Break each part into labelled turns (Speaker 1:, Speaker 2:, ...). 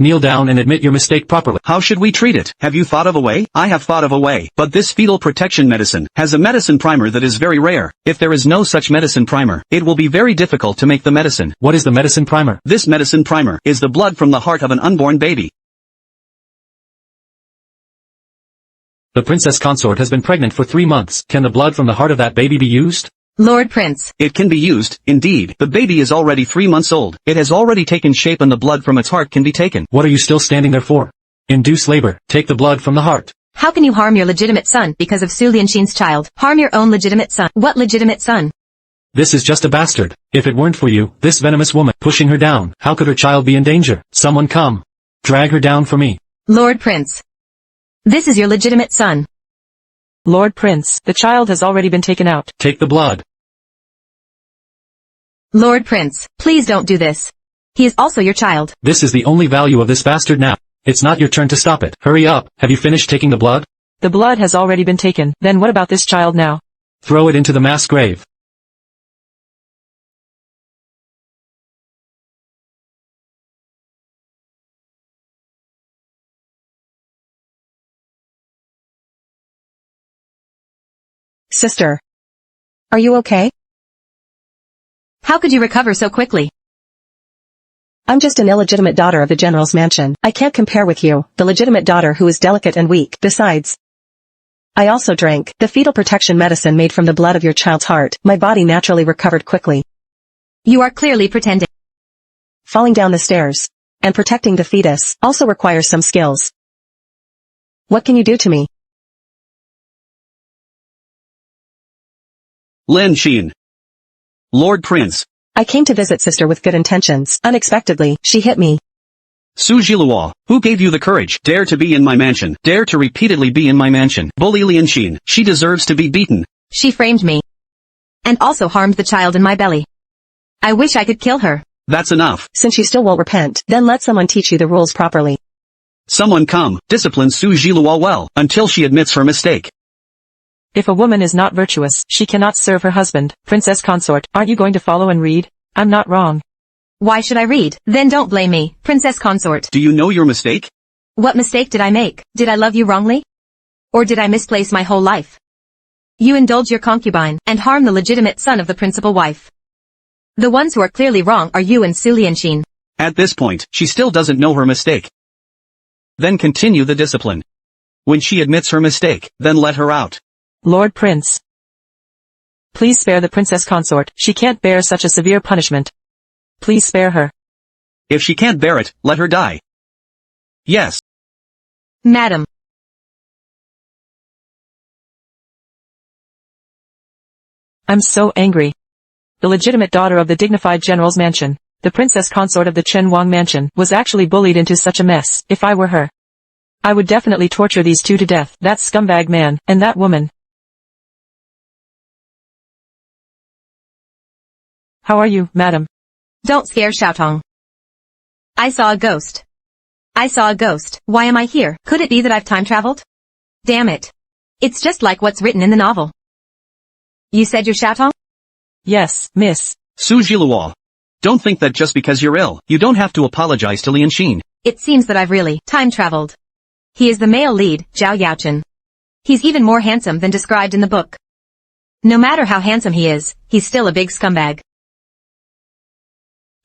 Speaker 1: Kneel down and admit your mistake properly.
Speaker 2: How should we treat it? Have you thought of a way? I have thought of a way. But this fetal protection medicine has a medicine primer that is very rare. If there is no such medicine primer, it will be very difficult to make the medicine.
Speaker 1: What is the medicine primer?
Speaker 2: This medicine primer is the blood from the heart of an unborn baby.
Speaker 1: The princess consort has been pregnant for 3 months. Can the blood from the heart of that baby be used?
Speaker 3: Lord Prince.
Speaker 2: It can be used, indeed. The baby is already 3 months old. It has already taken shape and the blood from its heart can be taken.
Speaker 1: What are you still standing there for? Induce labor. Take the blood from the heart.
Speaker 3: How can you harm your legitimate son because of Su Lianxin's child? Harm your own legitimate son. What legitimate son?
Speaker 1: This is just a bastard. If it weren't for you, this venomous woman, pushing her down, how could her child be in danger? Someone come. Drag her down for me.
Speaker 3: Lord Prince. This is your legitimate son.
Speaker 4: Lord Prince, the child has already been taken out.
Speaker 1: Take the blood.
Speaker 3: Lord Prince, please don't do this. He is also your child.
Speaker 1: This is the only value of this bastard now. It's not your turn to stop it. Hurry up. Have you finished taking the blood?
Speaker 4: The blood has already been taken. Then what about this child now?
Speaker 1: Throw it into the mass grave.
Speaker 5: Sister. Are you okay?
Speaker 3: How could you recover so quickly?
Speaker 5: I'm just an illegitimate daughter of the general's mansion. I can't compare with you, the legitimate daughter who is delicate and weak. Besides, I also drank the fetal protection medicine made from the blood of your child's heart. My body naturally recovered quickly.
Speaker 3: You are clearly pretending.
Speaker 5: Falling down the stairs and protecting the fetus also requires some skills. What can you do to me?
Speaker 2: Lin Xin. Lord Prince.
Speaker 5: I came to visit sister with good intentions. Unexpectedly, she hit me.
Speaker 2: Su Jiluo, who gave you the courage? Dare to be in my mansion. Dare to repeatedly be in my mansion. Bully Lian Xin. She deserves to be beaten.
Speaker 3: She framed me. And also harmed the child in my belly. I wish I could kill her.
Speaker 2: That's enough.
Speaker 5: Since you still won't repent, then let someone teach you the rules properly.
Speaker 2: Someone come, discipline Su Jiluo well, until she admits her mistake.
Speaker 4: If a woman is not virtuous, she cannot serve her husband. Princess Consort, aren't you going to follow and read? I'm not wrong.
Speaker 3: Why should I read? Then don't blame me, Princess Consort.
Speaker 2: Do you know your mistake?
Speaker 3: What mistake did I make? Did I love you wrongly? Or did I misplace my whole life? You indulge your concubine, and harm the legitimate son of the principal wife. The ones who are clearly wrong are you and Su Lianxin.
Speaker 2: At this point, she still doesn't know her mistake. Then continue the discipline. When she admits her mistake, then let her out.
Speaker 4: Lord Prince. Please spare the Princess Consort. She can't bear such a severe punishment. Please spare her.
Speaker 2: If she can't bear it, let her die. Yes.
Speaker 3: Madam.
Speaker 4: I'm so angry. The legitimate daughter of the dignified general's mansion, the princess consort of the Chen Wang mansion, was actually bullied into such a mess. If I were her, I would definitely torture these two to death. That scumbag man, and that woman. How are you, madam?
Speaker 3: Don't scare Xiaotong. I saw a ghost. I saw a ghost. Why am I here? Could it be that I've time traveled? Damn it. It's just like what's written in the novel. You said you're Xiaotong?
Speaker 4: Yes, miss.
Speaker 2: Su Jiluo. Don't think that just because you're ill, you don't have to apologize to Lian Xin.
Speaker 3: It seems that I've really time traveled. He is the male lead, Zhao Yaochen. He's even more handsome than described in the book. No matter how handsome he is, he's still a big scumbag.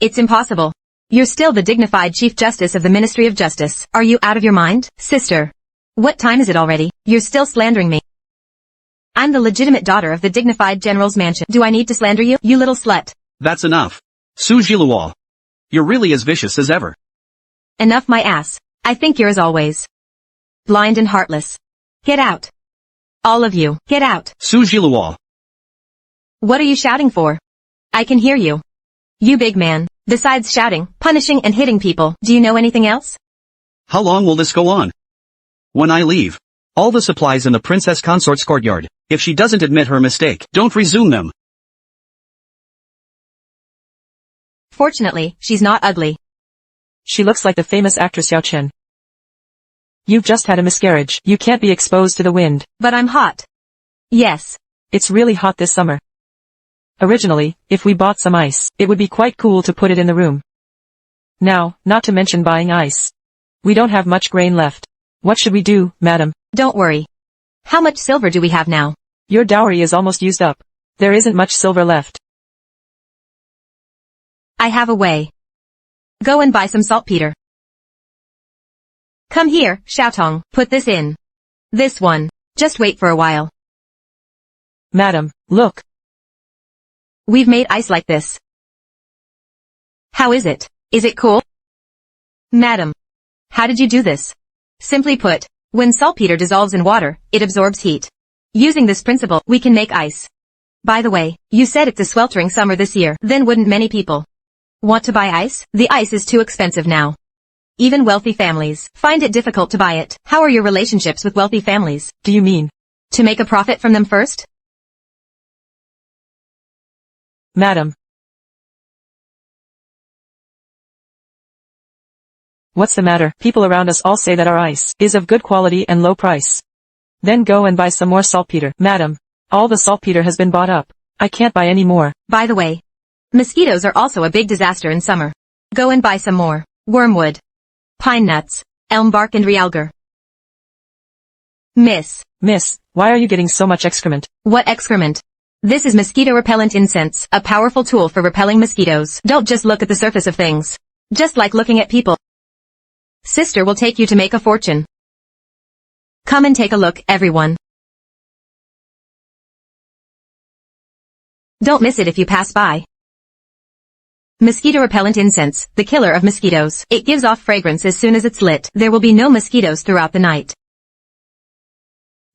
Speaker 3: It's impossible. You're still the dignified Chief Justice of the Ministry of Justice. Are you out of your mind, sister? What time is it already? You're still slandering me. I'm the legitimate daughter of the dignified general's mansion. Do I need to slander you, you little slut?
Speaker 2: That's enough. Su Jiluo. You're really as vicious as ever.
Speaker 3: Enough my ass. I think you're as always. Blind and heartless. Get out. All of you, get out.
Speaker 2: Su Jiluo.
Speaker 3: What are you shouting for? I can hear you. You big man. Besides shouting, punishing and hitting people, do you know anything else?
Speaker 2: How long will this go on? When I leave, all the supplies in the princess consort's courtyard. If she doesn't admit her mistake, don't resume them.
Speaker 3: Fortunately, she's not ugly.
Speaker 4: She looks like the famous actress Yao Chen. You've just had a miscarriage. You can't be exposed to the wind.
Speaker 3: But I'm hot. Yes.
Speaker 4: It's really hot this summer. Originally, if we bought some ice, it would be quite cool to put it in the room. Now, not to mention buying ice. We don't have much grain left. What should we do, madam?
Speaker 3: Don't worry. How much silver do we have now?
Speaker 4: Your dowry is almost used up. There isn't much silver left.
Speaker 3: I have a way. Go and buy some saltpeter. Come here, Xiaotong, put this in. This one. Just wait for a while.
Speaker 4: Madam, look.
Speaker 3: We've made ice like this. How is it? Is it cool? Madam. How did you do this? Simply put, when saltpeter dissolves in water, it absorbs heat. Using this principle, we can make ice. By the way, you said it's a sweltering summer this year, then wouldn't many people want to buy ice? The ice is too expensive now. Even wealthy families find it difficult to buy it. How are your relationships with wealthy families?
Speaker 4: Do you mean
Speaker 3: to make a profit from them first?
Speaker 4: Madam. What's the matter? People around us all say that our ice is of good quality and low price. Then go and buy some more saltpeter. Madam, all the saltpeter has been bought up. I can't buy any more.
Speaker 3: By the way, mosquitoes are also a big disaster in summer. Go and buy some more. Wormwood, pine nuts, elm bark and realgar. Miss,
Speaker 4: why are you getting so much excrement?
Speaker 3: What excrement? This is mosquito repellent incense, a powerful tool for repelling mosquitoes. Don't just look at the surface of things. Just like looking at people. Sister will take you to make a fortune. Come and take a look, everyone. Don't miss it if you pass by. Mosquito repellent incense, the killer of mosquitoes. It gives off fragrance as soon as it's lit. There will be no mosquitoes throughout the night.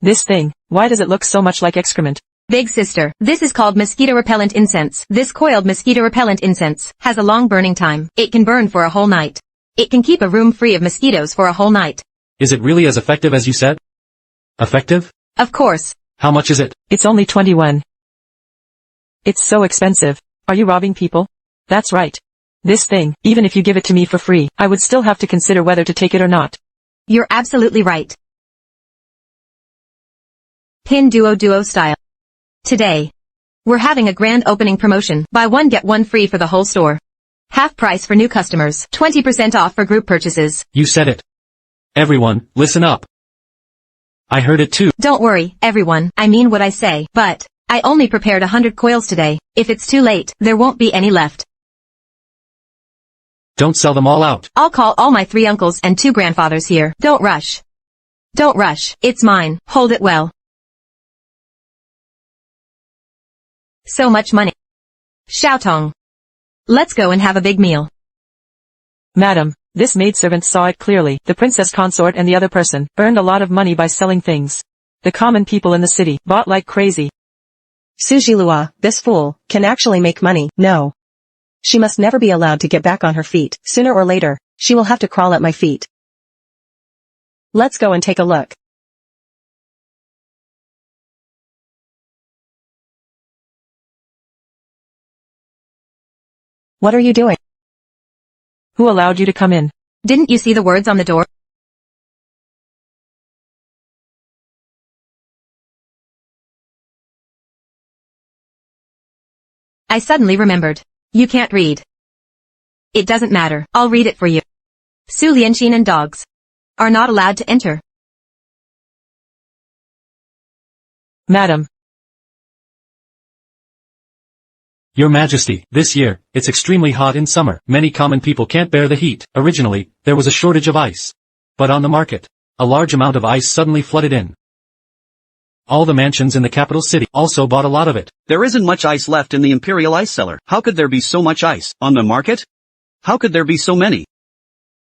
Speaker 4: This thing, why does it look so much like excrement?
Speaker 3: Big sister, this is called mosquito repellent incense. This coiled mosquito repellent incense has a long burning time. It can burn for a whole night. It can keep a room free of mosquitoes for a whole night.
Speaker 1: Is it really as effective as you said? Effective?
Speaker 3: Of course.
Speaker 1: How much is it?
Speaker 4: It's only 21. It's so expensive. Are you robbing people? That's right. This thing, even if you give it to me for free, I would still have to consider whether to take it or not.
Speaker 3: You're absolutely right. Pin duo style. Today, we're having a grand opening promotion. Buy one get one free for the whole store. Half price for new customers, 20% off for group purchases.
Speaker 1: You said it. Everyone, listen up. I heard it too.
Speaker 3: Don't worry, everyone, I mean what I say, but I only prepared 100 coils today. If it's too late, there won't be any left.
Speaker 1: Don't sell them all out.
Speaker 3: I'll call all my 3 uncles and 2 grandfathers here. Don't rush. Don't rush, it's mine, hold it well. So much money. Xiaotong. Let's go and have a big meal.
Speaker 4: Madam, this maidservant saw it clearly. The princess consort and the other person earned a lot of money by selling things. The common people in the city bought like crazy.
Speaker 5: Sujilua, this fool, can actually make money. No. She must never be allowed to get back on her feet. Sooner or later, she will have to crawl at my feet. Let's go and take a look. What are you doing?
Speaker 4: Who allowed you to come in?
Speaker 3: Didn't you see the words on the door? I suddenly remembered. You can't read. It doesn't matter, I'll read it for you. Su Lianxin and dogs are not allowed to enter.
Speaker 4: Madam.
Speaker 1: Your Majesty, this year, it's extremely hot in summer. Many common people can't bear the heat. Originally, there was a shortage of ice. But on the market, a large amount of ice suddenly flooded in. All the mansions in the capital city also bought a lot of it.
Speaker 2: There isn't much ice left in the Imperial ice cellar. How could there be so much ice on the market? How could there be so many?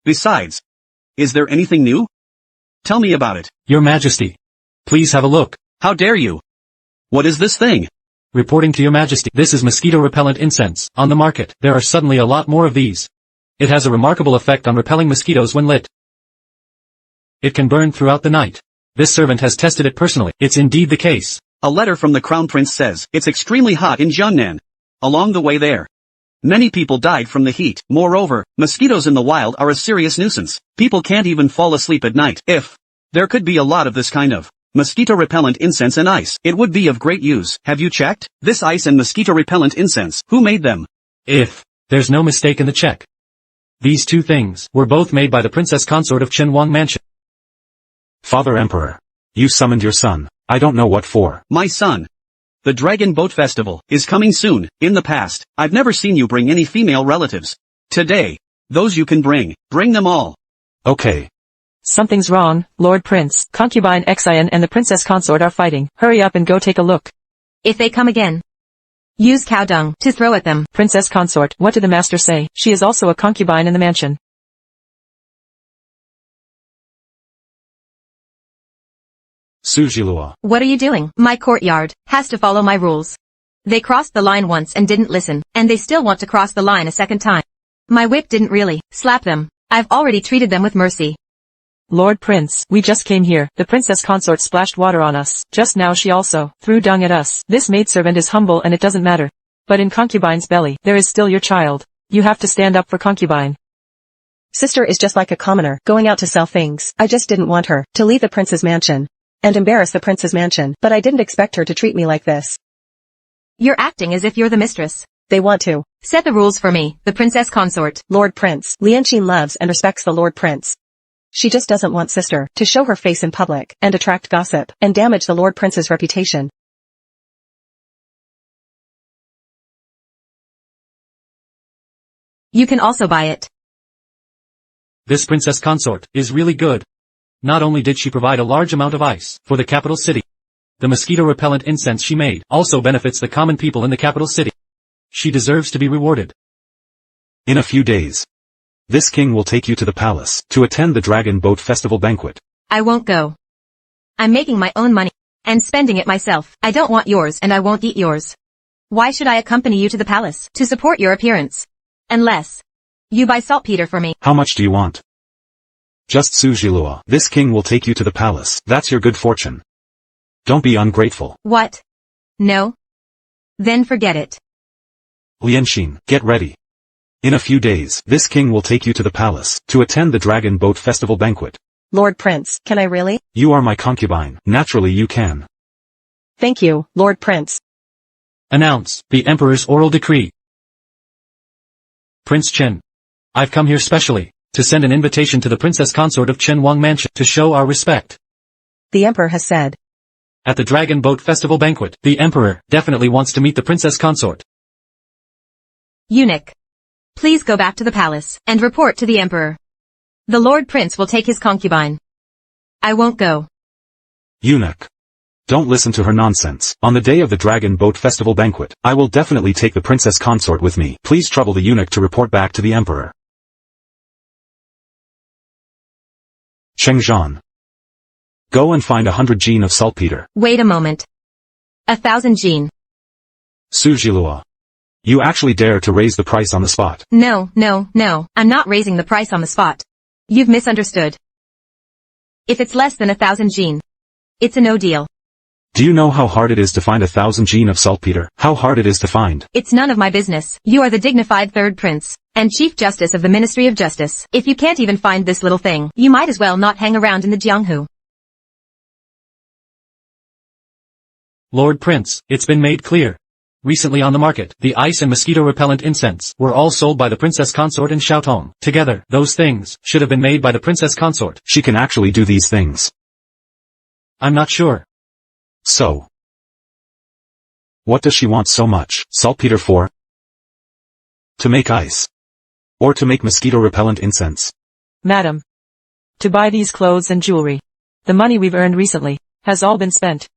Speaker 2: Besides, is there anything new? Tell me about it.
Speaker 1: Your Majesty, please have a look.
Speaker 2: How dare you? What is this thing?
Speaker 1: Reporting to Your Majesty, this is mosquito repellent incense. On the market, there are suddenly a lot more of these. It has a remarkable effect on repelling mosquitoes when lit. It can burn throughout the night. This servant has tested it personally. It's indeed the case.
Speaker 2: A letter from the Crown Prince says, it's extremely hot in Jang Nan. Along the way there, many people died from the heat. Moreover, mosquitoes in the wild are a serious nuisance. People can't even fall asleep at night. If there could be a lot of this kind of mosquito repellent incense and ice, it would be of great use. Have you checked? This ice and mosquito repellent incense, who made them?
Speaker 1: If there's no mistake in the check, These two things were both made by the princess consort of Chen Guanyi mansion.
Speaker 6: Father Emperor. You summoned your son, I don't know what for.
Speaker 2: My son. The Dragon Boat Festival is coming soon. In the past, I've never seen you bring any female relatives. Today, those you can bring them all.
Speaker 6: Okay.
Speaker 4: Something's wrong, Lord Prince. Concubine Exile and the princess consort are fighting. Hurry up and go take a look.
Speaker 3: If they come again, use cow dung to throw at them.
Speaker 4: Princess consort, what did the master say? She is also a concubine in the mansion.
Speaker 6: Sujilua.
Speaker 3: What are you doing? My courtyard has to follow my rules. They crossed the line once and didn't listen, and they still want to cross the line a second time. My whip didn't really slap them. I've already treated them with mercy.
Speaker 4: Lord Prince, we just came here. The princess consort splashed water on us. Just now she also threw dung at us. This maidservant is humble and it doesn't matter. But in concubine's belly, there is still your child. You have to stand up for concubine.
Speaker 5: Sister is just like a commoner, going out to sell things. I just didn't want her to leave the prince's mansion and embarrass the prince's mansion, but I didn't expect her to treat me like this.
Speaker 3: You're acting as if you're the mistress.
Speaker 5: They want to
Speaker 3: Set the rules for me, the princess consort.
Speaker 5: Lord Prince. Lianqin loves and respects the Lord Prince. She just doesn't want sister to show her face in public and attract gossip and damage the Lord Prince's reputation.
Speaker 3: You can also buy it.
Speaker 1: This princess consort is really good. Not only did she provide a large amount of ice for the capital city, the mosquito-repellent incense she made also benefits the common people in the capital city. She deserves to be rewarded.
Speaker 6: In a few days, this king will take you to the palace to attend the Dragon Boat Festival banquet.
Speaker 3: I won't go. I'm making my own money and spending it myself. I don't want yours and I won't eat yours. Why should I accompany you to the palace to support your appearance? Unless you buy saltpeter for me.
Speaker 6: How much do you want? Just Sujilua. This king will take you to the palace. That's your good fortune. Don't be ungrateful.
Speaker 3: What? No? Then forget it.
Speaker 6: Lianqin, get ready. In a few days, this king will take you to the palace to attend the Dragon Boat Festival banquet.
Speaker 5: Lord Prince, can I really?
Speaker 6: You are my concubine. Naturally you can.
Speaker 5: Thank you, Lord Prince.
Speaker 1: Announce the Emperor's oral decree. Prince Chen. I've come here specially to send an invitation to the princess consort of Chen Guanyi mansion to show our respect.
Speaker 5: The Emperor has said.
Speaker 1: At the Dragon Boat Festival banquet, the Emperor definitely wants to meet the princess consort.
Speaker 3: Eunuch. Please go back to the palace and report to the Emperor. The Lord Prince will take his concubine. I won't go.
Speaker 6: Eunuch. Don't listen to her nonsense. On the day of the Dragon Boat Festival banquet, I will definitely take the princess consort with me. Please trouble the eunuch to report back to the Emperor. Chengzhan. Go and find 100 gene of saltpeter.
Speaker 3: Wait a moment. 1,000 gene.
Speaker 6: Sujilua. You actually dare to raise the price on the spot.
Speaker 3: No, I'm not raising the price on the spot. You've misunderstood. If it's less than 1,000 gene, it's a no deal.
Speaker 6: Do you know how hard it is to find 1,000 gene of saltpeter? How hard it is to find?
Speaker 3: It's none of my business. You are the dignified third prince and chief justice of the Ministry of Justice. If you can't even find this little thing, you might as well not hang around in the Jianghu.
Speaker 1: Lord Prince, it's been made clear. Recently on the market, the ice and mosquito-repellent incense were all sold by the princess consort and Xiaotong. Together, those things should have been made by the princess consort.
Speaker 6: She can actually do these things.
Speaker 1: I'm not sure.
Speaker 6: So, what does she want so much? Saltpeter for? To make ice? Or to make mosquito-repellent incense?
Speaker 4: Madam. To buy these clothes and jewelry. The money we've earned recently has all been spent.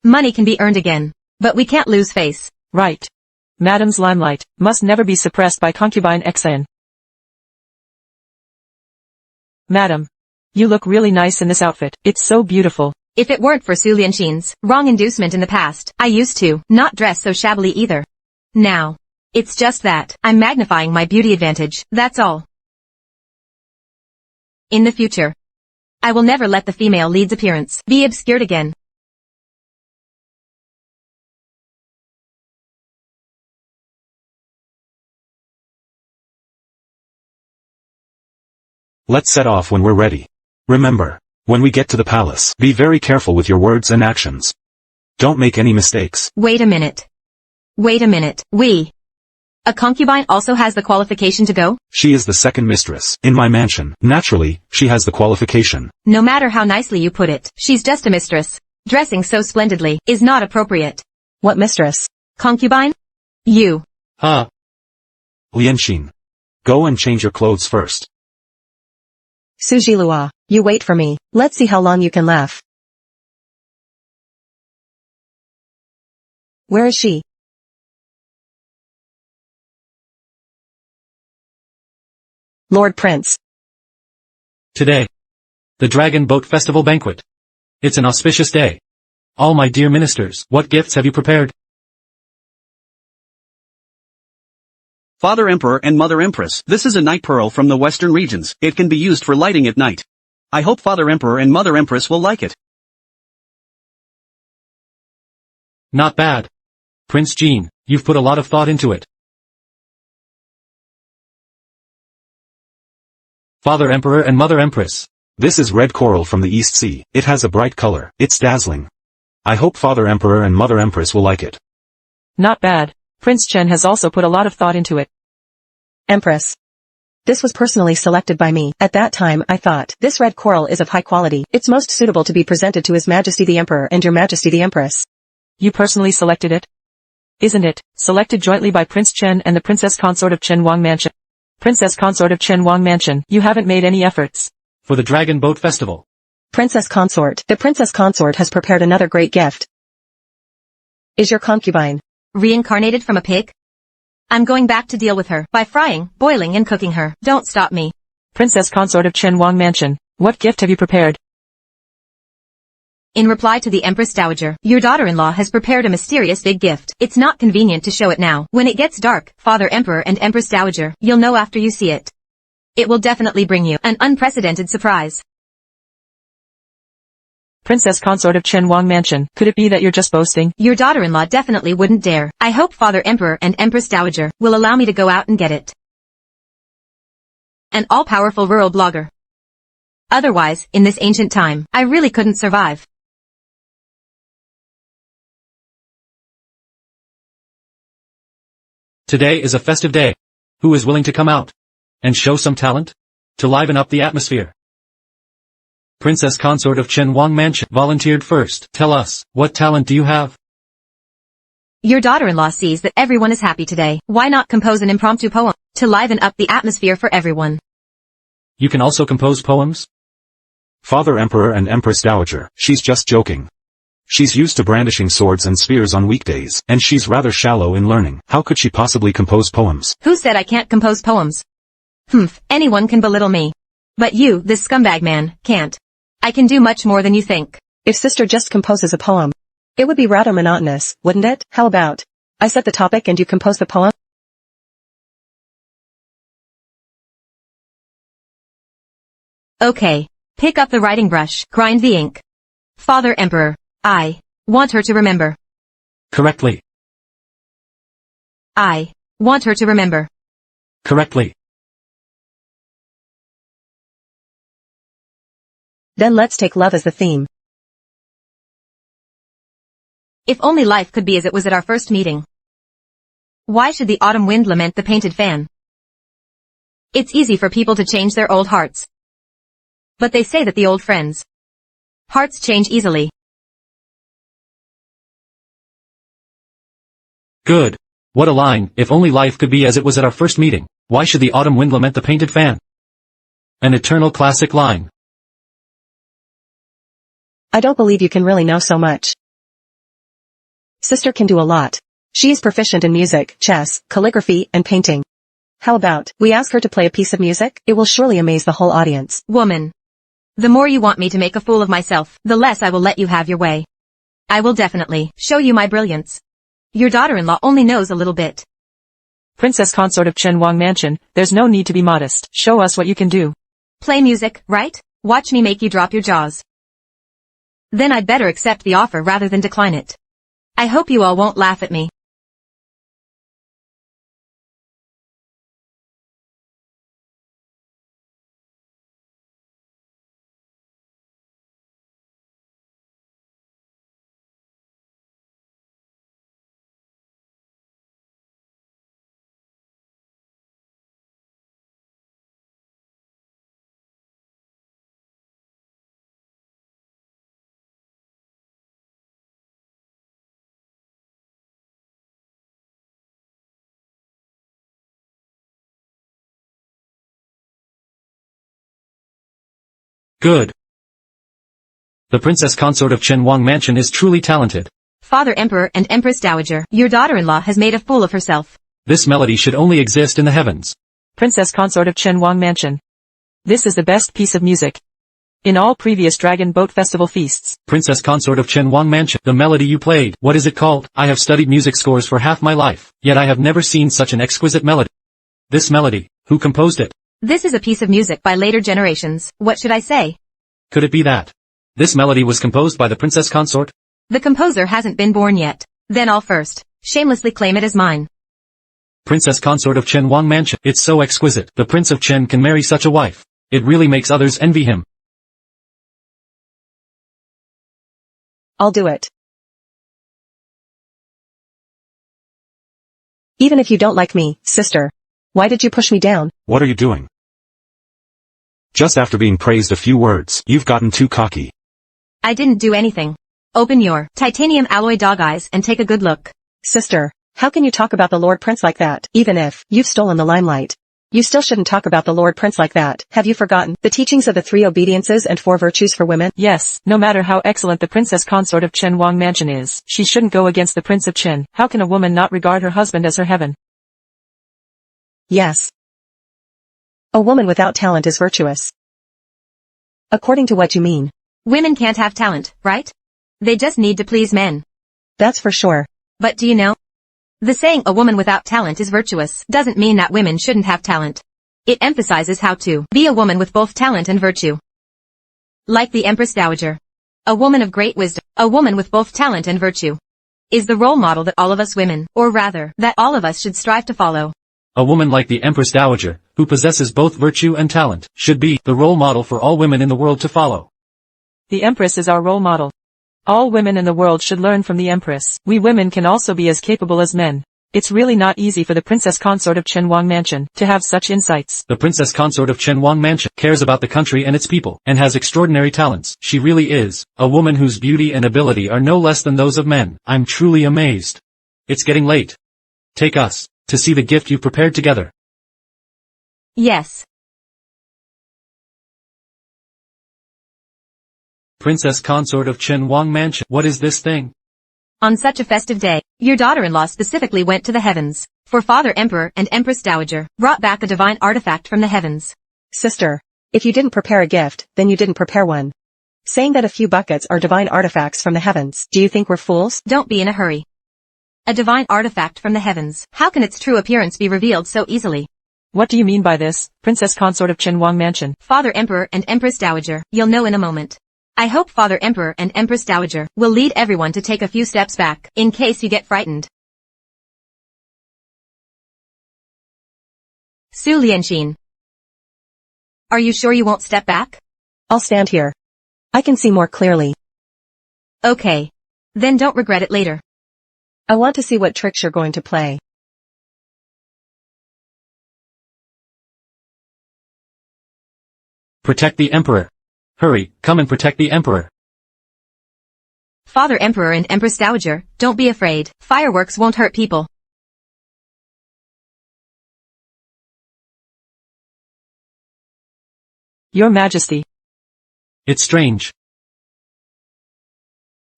Speaker 3: Money can be earned again, but we can't lose face.
Speaker 4: Right. Madam's limelight must never be suppressed by concubine Exile. Madam. You look really nice in this outfit. It's so beautiful.
Speaker 3: If it weren't for Su Lianqin's wrong inducement in the past, I used to not dress so shabbily either. Now, it's just that I'm magnifying my beauty advantage, that's all. In the future, I will never let the female lead's appearance be obscured again.
Speaker 6: Let's set off when we're ready. Remember, when we get to the palace, be very careful with your words and actions. Don't make any mistakes.
Speaker 3: Wait a minute. We A concubine also has the qualification to go?
Speaker 6: She is the second mistress in my mansion. Naturally, she has the qualification.
Speaker 3: No matter how nicely you put it, she's just a mistress. Dressing so splendidly is not appropriate.
Speaker 5: What mistress?
Speaker 3: Concubine? You.
Speaker 6: Lianxin. Go and change your clothes first.
Speaker 5: Sujilua, you wait for me. Let's see how long you can laugh. Where is she? Lord Prince.
Speaker 1: Today. The Dragon Boat Festival Banquet. It's an auspicious day. All my dear ministers, what gifts have you prepared?
Speaker 2: Father Emperor and Mother Empress, this is a night pearl from the western regions. It can be used for lighting at night. I hope Father Emperor and Mother Empress will like it.
Speaker 1: Not bad. Prince Jean, you've put a lot of thought into it. Father Emperor and Mother Empress.
Speaker 6: This is red coral from the East Sea. It has a bright color. It's dazzling. I hope Father Emperor and Mother Empress will like it.
Speaker 4: Not bad. Prince Chen has also put a lot of thought into it.
Speaker 5: Empress. This was personally selected by me. At that time I thought, this red coral is of high quality. It's most suitable to be presented to His Majesty the Emperor and Your Majesty the Empress.
Speaker 4: You personally selected it? Isn't it, selected jointly by Prince Chen and the Princess Consort of Chen Wang Mansion? Princess Consort of Chen Wang Mansion, you haven't made any efforts.
Speaker 1: For the Dragon Boat Festival.
Speaker 5: Princess Consort. The Princess Consort has prepared another great gift. Is your concubine
Speaker 3: Reincarnated from a pig? I'm going back to deal with her by frying, boiling and cooking her. Don't stop me.
Speaker 4: Princess Consort of Chen Wang Mansion, what gift have you prepared?
Speaker 3: In reply to the Empress Dowager, your daughter-in-law has prepared a mysterious big gift. It's not convenient to show it now. When it gets dark, Father Emperor and Empress Dowager, you'll know after you see it. It will definitely bring you an unprecedented surprise.
Speaker 4: Princess Consort of Chen Wang Mansion, could it be that you're just boasting?
Speaker 3: Your daughter-in-law definitely wouldn't dare. I hope Father Emperor and Empress Dowager will allow me to go out and get it. An all-powerful rural blogger. Otherwise, in this ancient time, I really couldn't survive.
Speaker 1: Today is a festive day. Who is willing to come out and show some talent to liven up the atmosphere? Princess Consort of Chen Wang Mansion volunteered first. Tell us, what talent do you have?
Speaker 3: Your daughter-in-law sees that everyone is happy today. Why not compose an impromptu poem to liven up the atmosphere for everyone?
Speaker 1: You can also compose poems?
Speaker 6: Father Emperor and Empress Dowager, she's just joking. She's used to brandishing swords and spears on weekdays, and she's rather shallow in learning. How could she possibly compose poems?
Speaker 3: Who said I can't compose poems? Anyone can belittle me. But you, this scumbag man, can't. I can do much more than you think.
Speaker 5: If sister just composes a poem, it would be rather monotonous, wouldn't it? How about I set the topic and you compose the poem?
Speaker 3: Okay. Pick up the writing brush, grind the ink. Father Emperor, I want her to remember.
Speaker 1: Correctly.
Speaker 3: I want her to remember.
Speaker 1: Correctly.
Speaker 5: Then let's take love as the theme.
Speaker 3: If only life could be as it was at our first meeting. Why should the autumn wind lament the painted fan? It's easy for people to change their old hearts. But they say that the old friends' hearts change easily.
Speaker 1: Good. What a line. If only life could be as it was at our first meeting. Why should the autumn wind lament the painted fan? An eternal classic line.
Speaker 5: I don't believe you can really know so much. Sister can do a lot. She is proficient in music, chess, calligraphy, and painting. How about we ask her to play a piece of music? It will surely amaze the whole audience.
Speaker 3: Woman. The more you want me to make a fool of myself, the less I will let you have your way. I will definitely show you my brilliance. Your daughter-in-law only knows a little bit.
Speaker 4: Princess Consort of Chen Wang Mansion, there's no need to be modest. Show us what you can do.
Speaker 3: Play music, right? Watch me make you drop your jaws. Then I'd better accept the offer rather than decline it. I hope you all won't laugh at me.
Speaker 1: Good. The princess consort of Chen Guanyi Mansion is truly talented.
Speaker 3: Father Emperor and Empress Dowager, your daughter-in-law has made a fool of herself.
Speaker 1: This melody should only exist in the heavens.
Speaker 4: Princess consort of Chen Guanyi Mansion. This is the best piece of music in all previous Dragon Boat Festival feasts.
Speaker 1: Princess consort of Chen Guanyi Mansion, the melody you played, what is it called? I have studied music scores for half my life, yet I have never seen such an exquisite melody. This melody, who composed it?
Speaker 3: This is a piece of music by later generations, what should I say?
Speaker 1: Could it be that this melody was composed by the princess consort?
Speaker 3: The composer hasn't been born yet. Then I'll first shamelessly claim it as mine.
Speaker 1: Princess consort of Chen Guanyi Mansion, it's so exquisite. The Prince of Chen can marry such a wife. It really makes others envy him.
Speaker 5: I'll do it. Even if you don't like me, sister. Why did you push me down?
Speaker 6: What are you doing? Just after being praised a few words, you've gotten too cocky.
Speaker 3: I didn't do anything. Open your titanium alloy dog eyes and take a good look.
Speaker 5: Sister, how can you talk about the Lord Prince like that? Even if you've stolen the limelight, you still shouldn't talk about the Lord Prince like that. Have you forgotten the teachings of the 3 obediences and 4 virtues for women?
Speaker 4: Yes, no matter how excellent the princess consort of Chen Guanyi Mansion is, she shouldn't go against the Prince of Chen. How can a woman not regard her husband as her heaven?
Speaker 5: Yes. A woman without talent is virtuous. According to what you mean.
Speaker 3: Women can't have talent, right? They just need to please men.
Speaker 5: That's for sure.
Speaker 3: But do you know? The saying a woman without talent is virtuous doesn't mean that women shouldn't have talent. It emphasizes how to be a woman with both talent and virtue. Like the Empress Dowager. A woman of great wisdom, a woman with both talent and virtue, is the role model that all of us women, or rather, that all of us should strive to follow.
Speaker 1: A woman like the Empress Dowager, who possesses both virtue and talent, should be the role model for all women in the world to follow.
Speaker 4: The Empress is our role model. All women in the world should learn from the Empress. We women can also be as capable as men. It's really not easy for the princess consort of Chen Guanyi Mansion to have such insights.
Speaker 1: The princess consort of Chen Guanyi Mansion cares about the country and its people, and has extraordinary talents. She really is a woman whose beauty and ability are no less than those of men. I'm truly amazed. It's getting late. Take us to see the gift you prepared together.
Speaker 3: Yes.
Speaker 1: Princess consort of Chen Guanyi Mansion, what is this thing?
Speaker 3: On such a festive day, your daughter-in-law specifically went to the heavens, for Father Emperor and Empress Dowager brought back a divine artifact from the heavens.
Speaker 5: Sister, if you didn't prepare a gift, then you didn't prepare one. Saying that a few buckets are divine artifacts from the heavens, do you think we're fools?
Speaker 3: Don't be in a hurry. A divine artifact from the heavens, how can its true appearance be revealed so easily?
Speaker 4: What do you mean by this, princess consort of Chen Guanyi Mansion?
Speaker 3: Father Emperor and Empress Dowager, you'll know in a moment. I hope Father Emperor and Empress Dowager will lead everyone to take a few steps back, in case you get frightened. Su Lianxin. Are you sure you won't step back?
Speaker 5: I'll stand here. I can see more clearly.
Speaker 3: Okay. Then don't regret it later.
Speaker 5: I want to see what tricks you're going to play.
Speaker 1: Protect the Emperor. Hurry, come and protect the Emperor.
Speaker 3: Father Emperor and Empress Dowager, don't be afraid. Fireworks won't hurt people.
Speaker 4: Your Majesty.
Speaker 1: It's strange.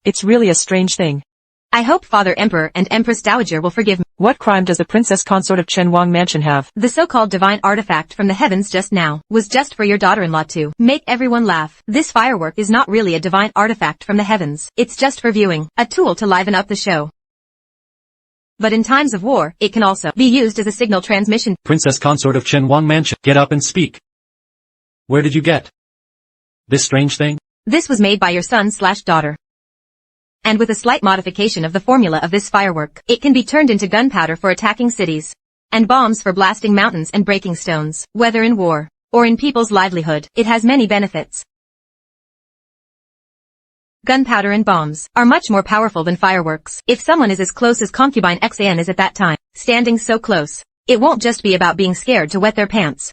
Speaker 4: It's really a strange thing.
Speaker 3: I hope Father Emperor and Empress Dowager will forgive me.
Speaker 4: What crime does the princess consort of Chen Guanyi Mansion have?
Speaker 3: The so-called divine artifact from the heavens just now was just for your daughter-in-law to make everyone laugh. This firework is not really a divine artifact from the heavens. It's just for viewing, a tool to liven up the show. But in times of war, it can also be used as a signal transmission.
Speaker 1: Princess consort of Chen Guanyi Mansion, get up and speak. Where did you get this strange thing?
Speaker 3: This was made by your son/daughter. And with a slight modification of the formula of this firework, it can be turned into gunpowder for attacking cities, and bombs for blasting mountains and breaking stones. Whether in war, or in people's livelihood, it has many benefits. Gunpowder and bombs are much more powerful than fireworks. If someone is as close as Concubine Xian is at that time, standing so close, it won't just be about being scared to wet their pants.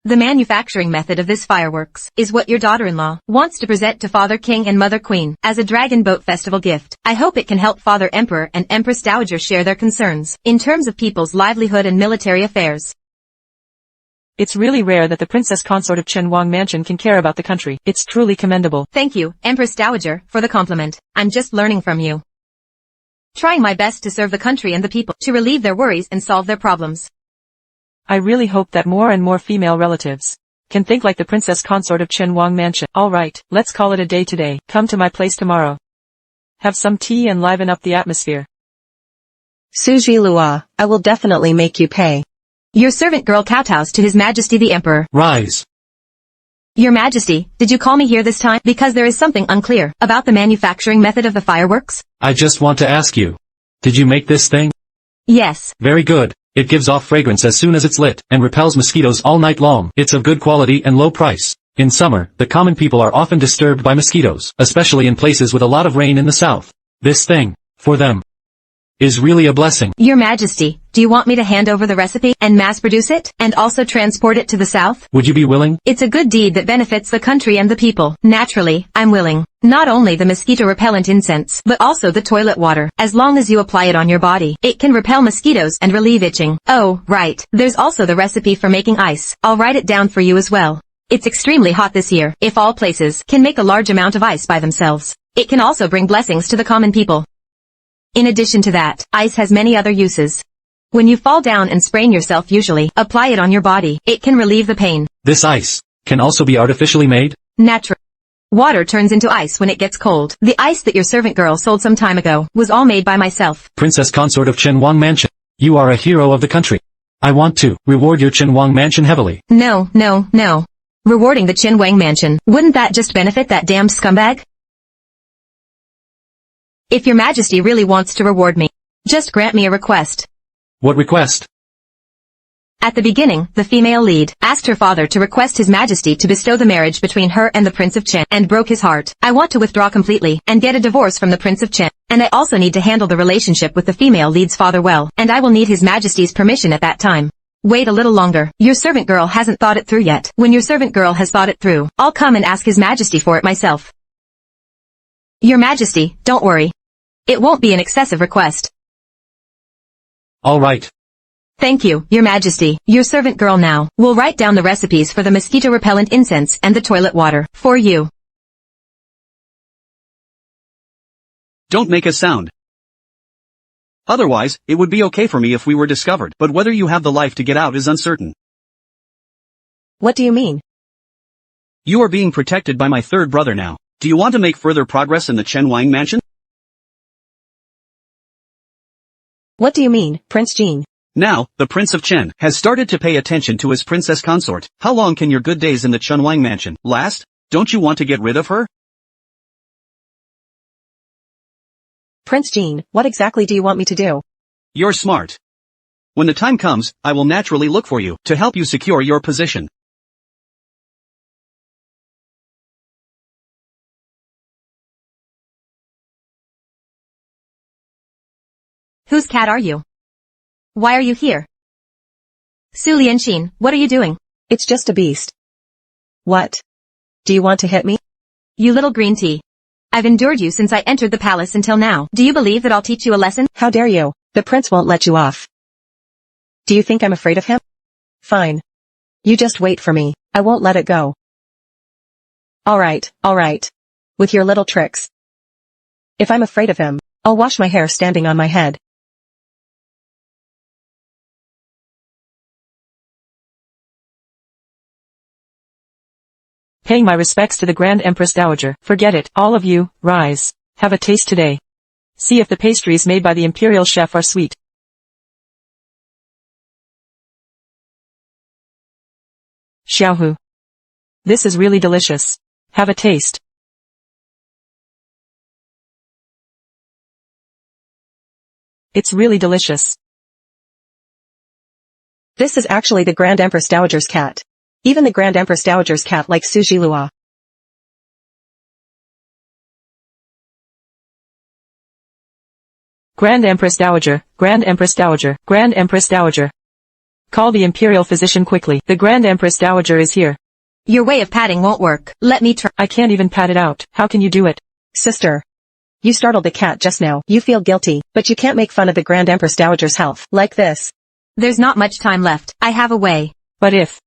Speaker 3: The manufacturing method of this fireworks is what your daughter-in-law wants to present to Father King and Mother Queen as a Dragon Boat Festival gift. I hope it can help Father Emperor and Empress Dowager share their concerns in terms of people's livelihood and military affairs.
Speaker 4: It's really rare that the princess consort of Chen Guanyi mansion can care about the country. It's truly commendable.
Speaker 3: Thank you, Empress Dowager, for the compliment. I'm just learning from you. Trying my best to serve the country and the people, to relieve their worries and solve their problems.
Speaker 4: I really hope that more and more female relatives can think like the princess consort of Chen Guanyi mansion. Alright, let's call it a day today. Come to my place tomorrow. Have some tea and liven up the atmosphere.
Speaker 5: Suji Lua, I will definitely make you pay.
Speaker 3: Your servant girl kowtows to His Majesty the Emperor.
Speaker 1: Rise.
Speaker 3: Your Majesty, did you call me here this time? Because there is something unclear about the manufacturing method of the fireworks?
Speaker 1: I just want to ask you. Did you make this thing?
Speaker 3: Yes.
Speaker 1: Very good. It gives off fragrance as soon as it's lit, and repels mosquitoes all night long. It's of good quality and low price. In summer, the common people are often disturbed by mosquitoes, especially in places with a lot of rain in the south. This thing, for them, is really a blessing.
Speaker 3: Your Majesty, do you want me to hand over the recipe and mass produce it, and also transport it to the south?
Speaker 1: Would you be willing?
Speaker 3: It's a good deed that benefits the country and the people. Naturally, I'm willing. Not only the mosquito repellent incense, but also the toilet water. As long as you apply it on your body, it can repel mosquitoes and relieve itching. Oh, right. There's also the recipe for making ice. I'll write it down for you as well. It's extremely hot this year. If all places can make a large amount of ice by themselves, it can also bring blessings to the common people. In addition to that, ice has many other uses. When you fall down and sprain yourself, usually apply it on your body. It can relieve the pain.
Speaker 1: This ice can also be artificially made?
Speaker 3: Natural. Water turns into ice when it gets cold. The ice that your servant girl sold some time ago was all made by myself.
Speaker 1: Princess consort of Chen Guanyi mansion. You are a hero of the country. I want to reward your Chen Guanyi mansion heavily.
Speaker 3: No. Rewarding the Chen Guanyi mansion, wouldn't that just benefit that damned scumbag? If your Majesty really wants to reward me, just grant me a request.
Speaker 1: What request?
Speaker 3: At the beginning, the female lead asked her father to request His Majesty to bestow the marriage between her and the Prince of Chen, and broke his heart. I want to withdraw completely and get a divorce from the Prince of Chen, and I also need to handle the relationship with the female lead's father well, and I will need His Majesty's permission at that time. Wait a little longer. Your servant girl hasn't thought it through yet. When your servant girl has thought it through, I'll come and ask His Majesty for it myself. Your Majesty, don't worry. It won't be an excessive request.
Speaker 1: All right.
Speaker 3: Thank you, Your Majesty. Your servant girl now will write down the recipes for the mosquito repellent incense and the toilet water for you.
Speaker 2: Don't make a sound. Otherwise, it would be okay for me if we were discovered, but whether you have the life to get out is uncertain.
Speaker 5: What do you mean?
Speaker 2: You are being protected by my third brother now. Do you want to make further progress in the Chen Guanyi mansion?
Speaker 5: What do you mean, Prince Jean?
Speaker 2: Now, the Prince of Chen has started to pay attention to his princess consort. How long can your good days in the Chen Guanyi mansion last? Don't you want to get rid of her?
Speaker 5: Prince Jean, what exactly do you want me to do?
Speaker 2: You're smart. When the time comes, I will naturally look for you to help you secure your position.
Speaker 3: Whose cat are you? Why are you here? Su Lianxin, what are you doing?
Speaker 5: It's just a beast. What? Do you want to hit me?
Speaker 3: You little green tea. I've endured you since I entered the palace until now. Do you believe that I'll teach you a lesson?
Speaker 5: How dare you? The prince won't let you off. Do you think I'm afraid of him? Fine. You just wait for me. I won't let it go. Alright. With your little tricks. If I'm afraid of him, I'll wash my hair standing on my head.
Speaker 4: Paying my respects to the Grand Empress Dowager. Forget it, all of you, rise. Have a taste today. See if the pastries made by the Imperial chef are sweet. Xiaohu. This is really delicious. Have a taste. It's really delicious.
Speaker 5: This is actually the Grand Empress Dowager's cat. Even the Grand Empress Dowager's cat likes Suji Lua.
Speaker 4: Grand Empress Dowager, Grand Empress Dowager, Grand Empress Dowager. Call the Imperial physician quickly. The Grand Empress Dowager is here.
Speaker 3: Your way of patting won't work. Let me try.
Speaker 4: I can't even pat it out. How can you do it?
Speaker 5: Sister. You startled the cat just now. You feel guilty, but you can't make fun of the Grand Empress Dowager's health like this.
Speaker 3: There's not much time left. I have a way.
Speaker 4: But if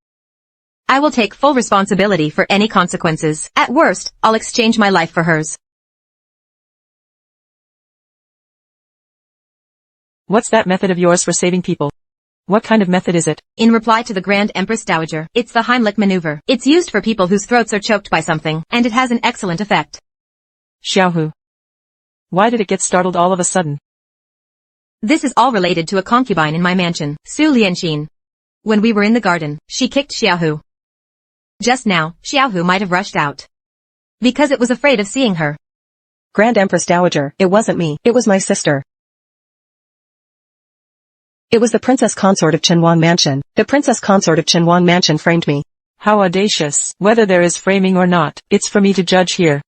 Speaker 3: I will take full responsibility for any consequences. At worst, I'll exchange my life for hers.
Speaker 4: What's that method of yours for saving people? What kind of method is it?
Speaker 3: In reply to the Grand Empress Dowager, it's the Heimlich maneuver. It's used for people whose throats are choked by something, and it has an excellent effect.
Speaker 4: Xiaohu. Why did it get startled all of a sudden?
Speaker 3: This is all related to a concubine in my mansion, Su Lianxin. When we were in the garden, she kicked Xiaohu. Just now, Xiaohu might have rushed out. Because it was afraid of seeing her.
Speaker 5: Grand Empress Dowager, it wasn't me, it was my sister. It was the Princess Consort of Chenwang Mansion. The Princess Consort of Chenwang Mansion framed me.
Speaker 4: How audacious. Whether there is framing or not, it's for me to judge here.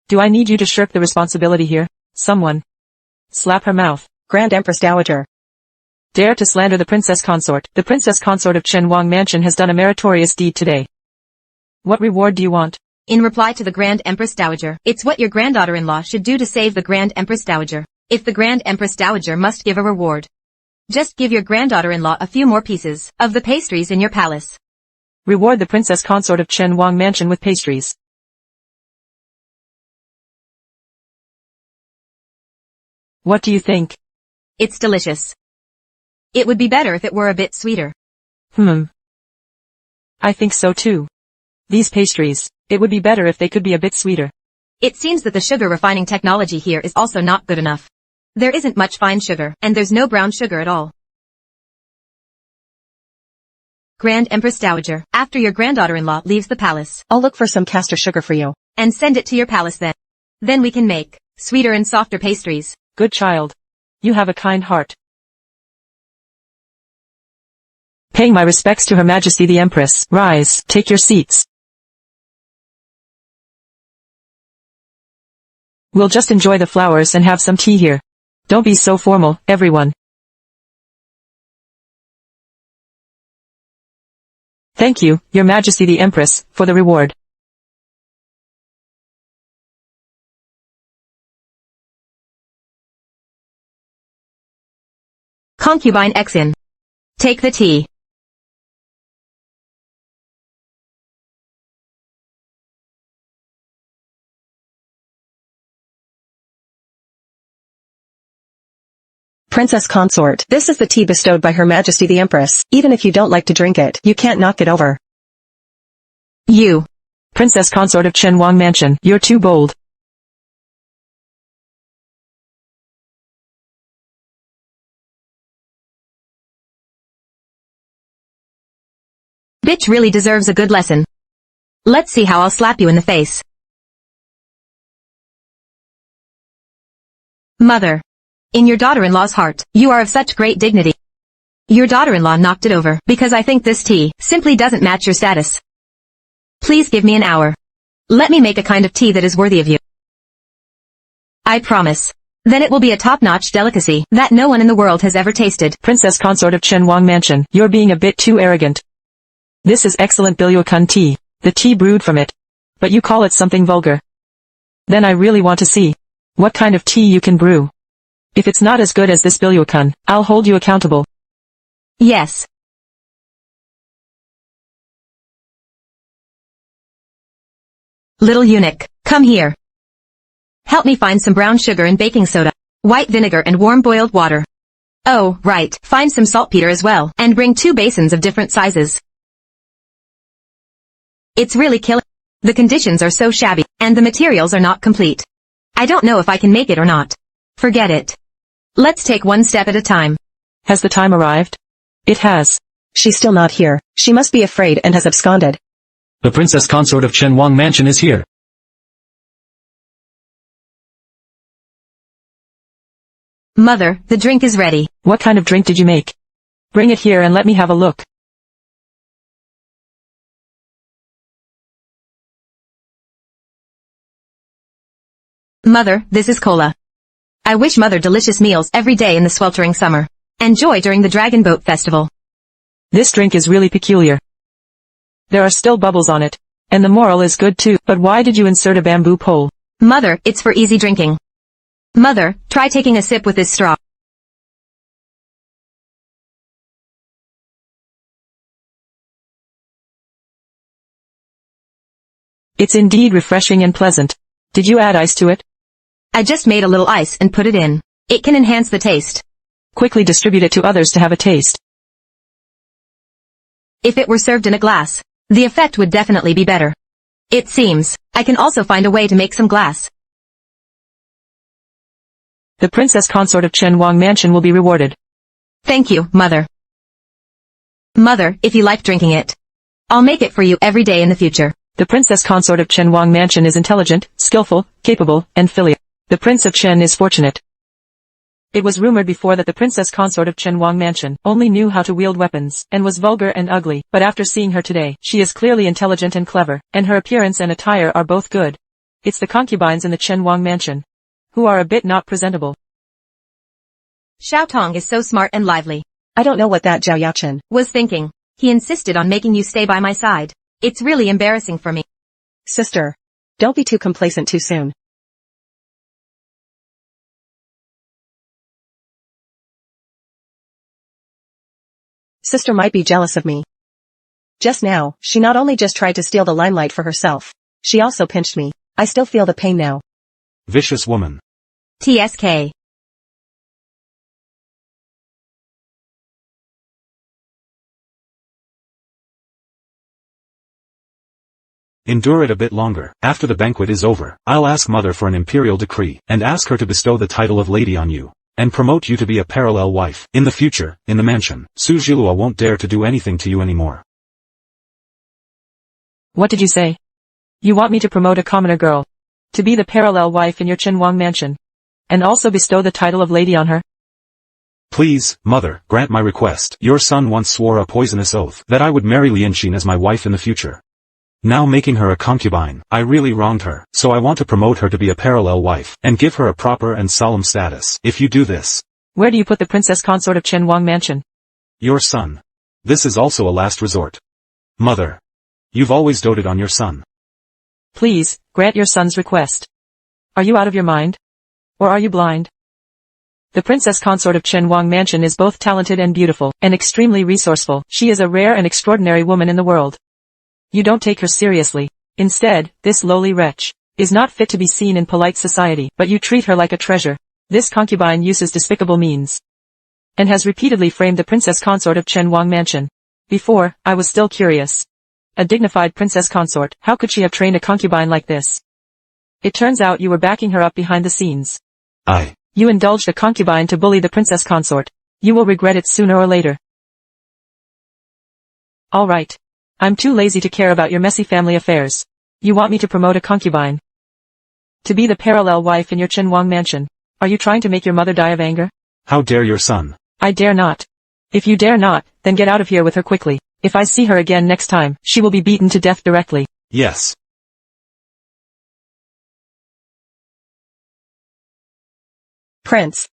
Speaker 4: Do I need you to shirk the responsibility here? Someone. Slap her mouth.
Speaker 5: Grand Empress Dowager.
Speaker 4: Dare to slander the Princess Consort. The Princess Consort of Chenwang Mansion has done a meritorious deed today. What reward do you want?
Speaker 3: In reply to the Grand Empress Dowager, it's what your granddaughter-in-law should do to save the Grand Empress Dowager. If the Grand Empress Dowager must give a reward, just give your granddaughter-in-law a few more pieces of the pastries in your palace.
Speaker 4: Reward the Princess Consort of Chenwang Mansion with pastries. What do you think?
Speaker 3: It's delicious. It would be better if it were a bit sweeter.
Speaker 4: I think so too. These pastries, it would be better if they could be a bit sweeter.
Speaker 3: It seems that the sugar refining technology here is also not good enough. There isn't much fine sugar, and there's no brown sugar at all. Grand Empress Dowager, after your granddaughter-in-law leaves the palace,
Speaker 5: I'll look for some castor sugar for you.
Speaker 3: and send it to your palace then. Then we can make sweeter and softer pastries.
Speaker 4: Good child. You have a kind heart. Paying my respects to Her Majesty the Empress. Rise, take your seats. We'll just enjoy the flowers and have some tea here. Don't be so formal, everyone. Thank you, Your Majesty the Empress, for the reward.
Speaker 3: Concubine Xin. Take the tea.
Speaker 5: Princess Consort, this is the tea bestowed by Her Majesty the Empress. Even if you don't like to drink it, you can't knock it over.
Speaker 3: You.
Speaker 4: Princess Consort of Chenwang Mansion, you're too bold.
Speaker 3: Bitch really deserves a good lesson. Let's see how I'll slap you in the face. Mother. In your daughter-in-law's heart, you are of such great dignity. Your daughter-in-law knocked it over, because I think this tea simply doesn't match your status. Please give me an hour. Let me make a kind of tea that is worthy of you. I promise. Then it will be a top-notch delicacy that no one in the world has ever tasted.
Speaker 4: Princess Consort of Chenwang Mansion, you're being a bit too arrogant. This is excellent Bilyukan tea, the tea brewed from it. But you call it something vulgar. Then I really want to see what kind of tea you can brew. If it's not as good as this Bilyukan, I'll hold you accountable.
Speaker 3: Yes. Little eunuch, come here. Help me find some brown sugar and baking soda, white vinegar and warm boiled water. Oh, right, find some saltpeter as well, and bring 2 basins of different sizes. It's really killing. The conditions are so shabby, and the materials are not complete. I don't know if I can make it or not. Forget it. Let's take one step at a time.
Speaker 4: Has the time arrived? It has.
Speaker 5: She's still not here. She must be afraid and has absconded.
Speaker 1: The Princess Consort of Chenwang Mansion is here.
Speaker 3: Mother, the drink is ready.
Speaker 4: What kind of drink did you make? Bring it here and let me have a look.
Speaker 3: Mother, this is cola. I wish Mother delicious meals every day in the sweltering summer. Enjoy during the Dragon Boat Festival.
Speaker 4: This drink is really peculiar. There are still bubbles on it. And the moral is good too. But why did you insert a bamboo pole?
Speaker 3: Mother, it's for easy drinking. Mother, try taking a sip with this straw.
Speaker 4: It's indeed refreshing and pleasant. Did you add ice to it?
Speaker 3: I just made a little ice and put it in. It can enhance the taste.
Speaker 4: Quickly distribute it to others to have a taste.
Speaker 3: If it were served in a glass, the effect would definitely be better. It seems, I can also find a way to make some glass.
Speaker 4: The princess consort of Chen Guanyi Mansion will be rewarded.
Speaker 3: Thank you, Mother. Mother, if you like drinking it, I'll make it for you every day in the future.
Speaker 4: The princess consort of Chen Guanyi Mansion is intelligent, skillful, capable, and filial. The prince of Chen is fortunate. It was rumored before that the princess consort of Chen Guanyi Mansion only knew how to wield weapons and was vulgar and ugly, but after seeing her today, she is clearly intelligent and clever, and her appearance and attire are both good. It's the concubines in the Chen Guanyi Mansion who are a bit not presentable.
Speaker 3: Xiao Tong is so smart and lively.
Speaker 5: I don't know what that Zhao Yaochen
Speaker 3: Was thinking. He insisted on making you stay by my side. It's really embarrassing for me.
Speaker 5: Sister. Don't be too complacent too soon. Sister might be jealous of me. Just now, she not only just tried to steal the limelight for herself, she also pinched me. I still feel the pain now.
Speaker 6: Vicious woman.
Speaker 3: TSK.
Speaker 6: Endure it a bit longer. After the banquet is over, I'll ask Mother for an imperial decree, and ask her to bestow the title of lady on you, and promote you to be a parallel wife. In the future, in the mansion, Su Jilua won't dare to do anything to you anymore.
Speaker 4: What did you say? You want me to promote a commoner girl to be the parallel wife in your Chen Guanyi Mansion, and also bestow the title of lady on her?
Speaker 6: Please, Mother, grant my request. Your son once swore a poisonous oath that I would marry Lianxin as my wife in the future. Now making her a concubine, I really wronged her, so I want to promote her to be a parallel wife, and give her a proper and solemn status. If you do this.
Speaker 4: Where do you put the princess consort of Chen Guanyi Mansion?
Speaker 6: Your son. This is also a last resort. Mother. You've always doted on your son.
Speaker 4: Please, grant your son's request. Are you out of your mind? Or are you blind? The princess consort of Chen Guanyi Mansion is both talented and beautiful, and extremely resourceful. She is a rare and extraordinary woman in the world. You don't take her seriously. Instead, this lowly wretch is not fit to be seen in polite society, but you treat her like a treasure. This concubine uses despicable means, and has repeatedly framed the princess consort of Chen Guanyi Mansion. Before, I was still curious. A dignified princess consort, how could she have trained a concubine like this? It turns out you were backing her up behind the scenes. You indulged a concubine to bully the princess consort. You will regret it sooner or later. All right. I'm too lazy to care about your messy family affairs. You want me to promote a concubine to be the parallel wife in your Chen Guanyi Mansion. Are you trying to make your mother die of anger?
Speaker 6: How dare your son?
Speaker 4: I dare not. If you dare not, then get out of here with her quickly. If I see her again next time, she will be beaten to death directly.
Speaker 6: Yes.
Speaker 5: Prince.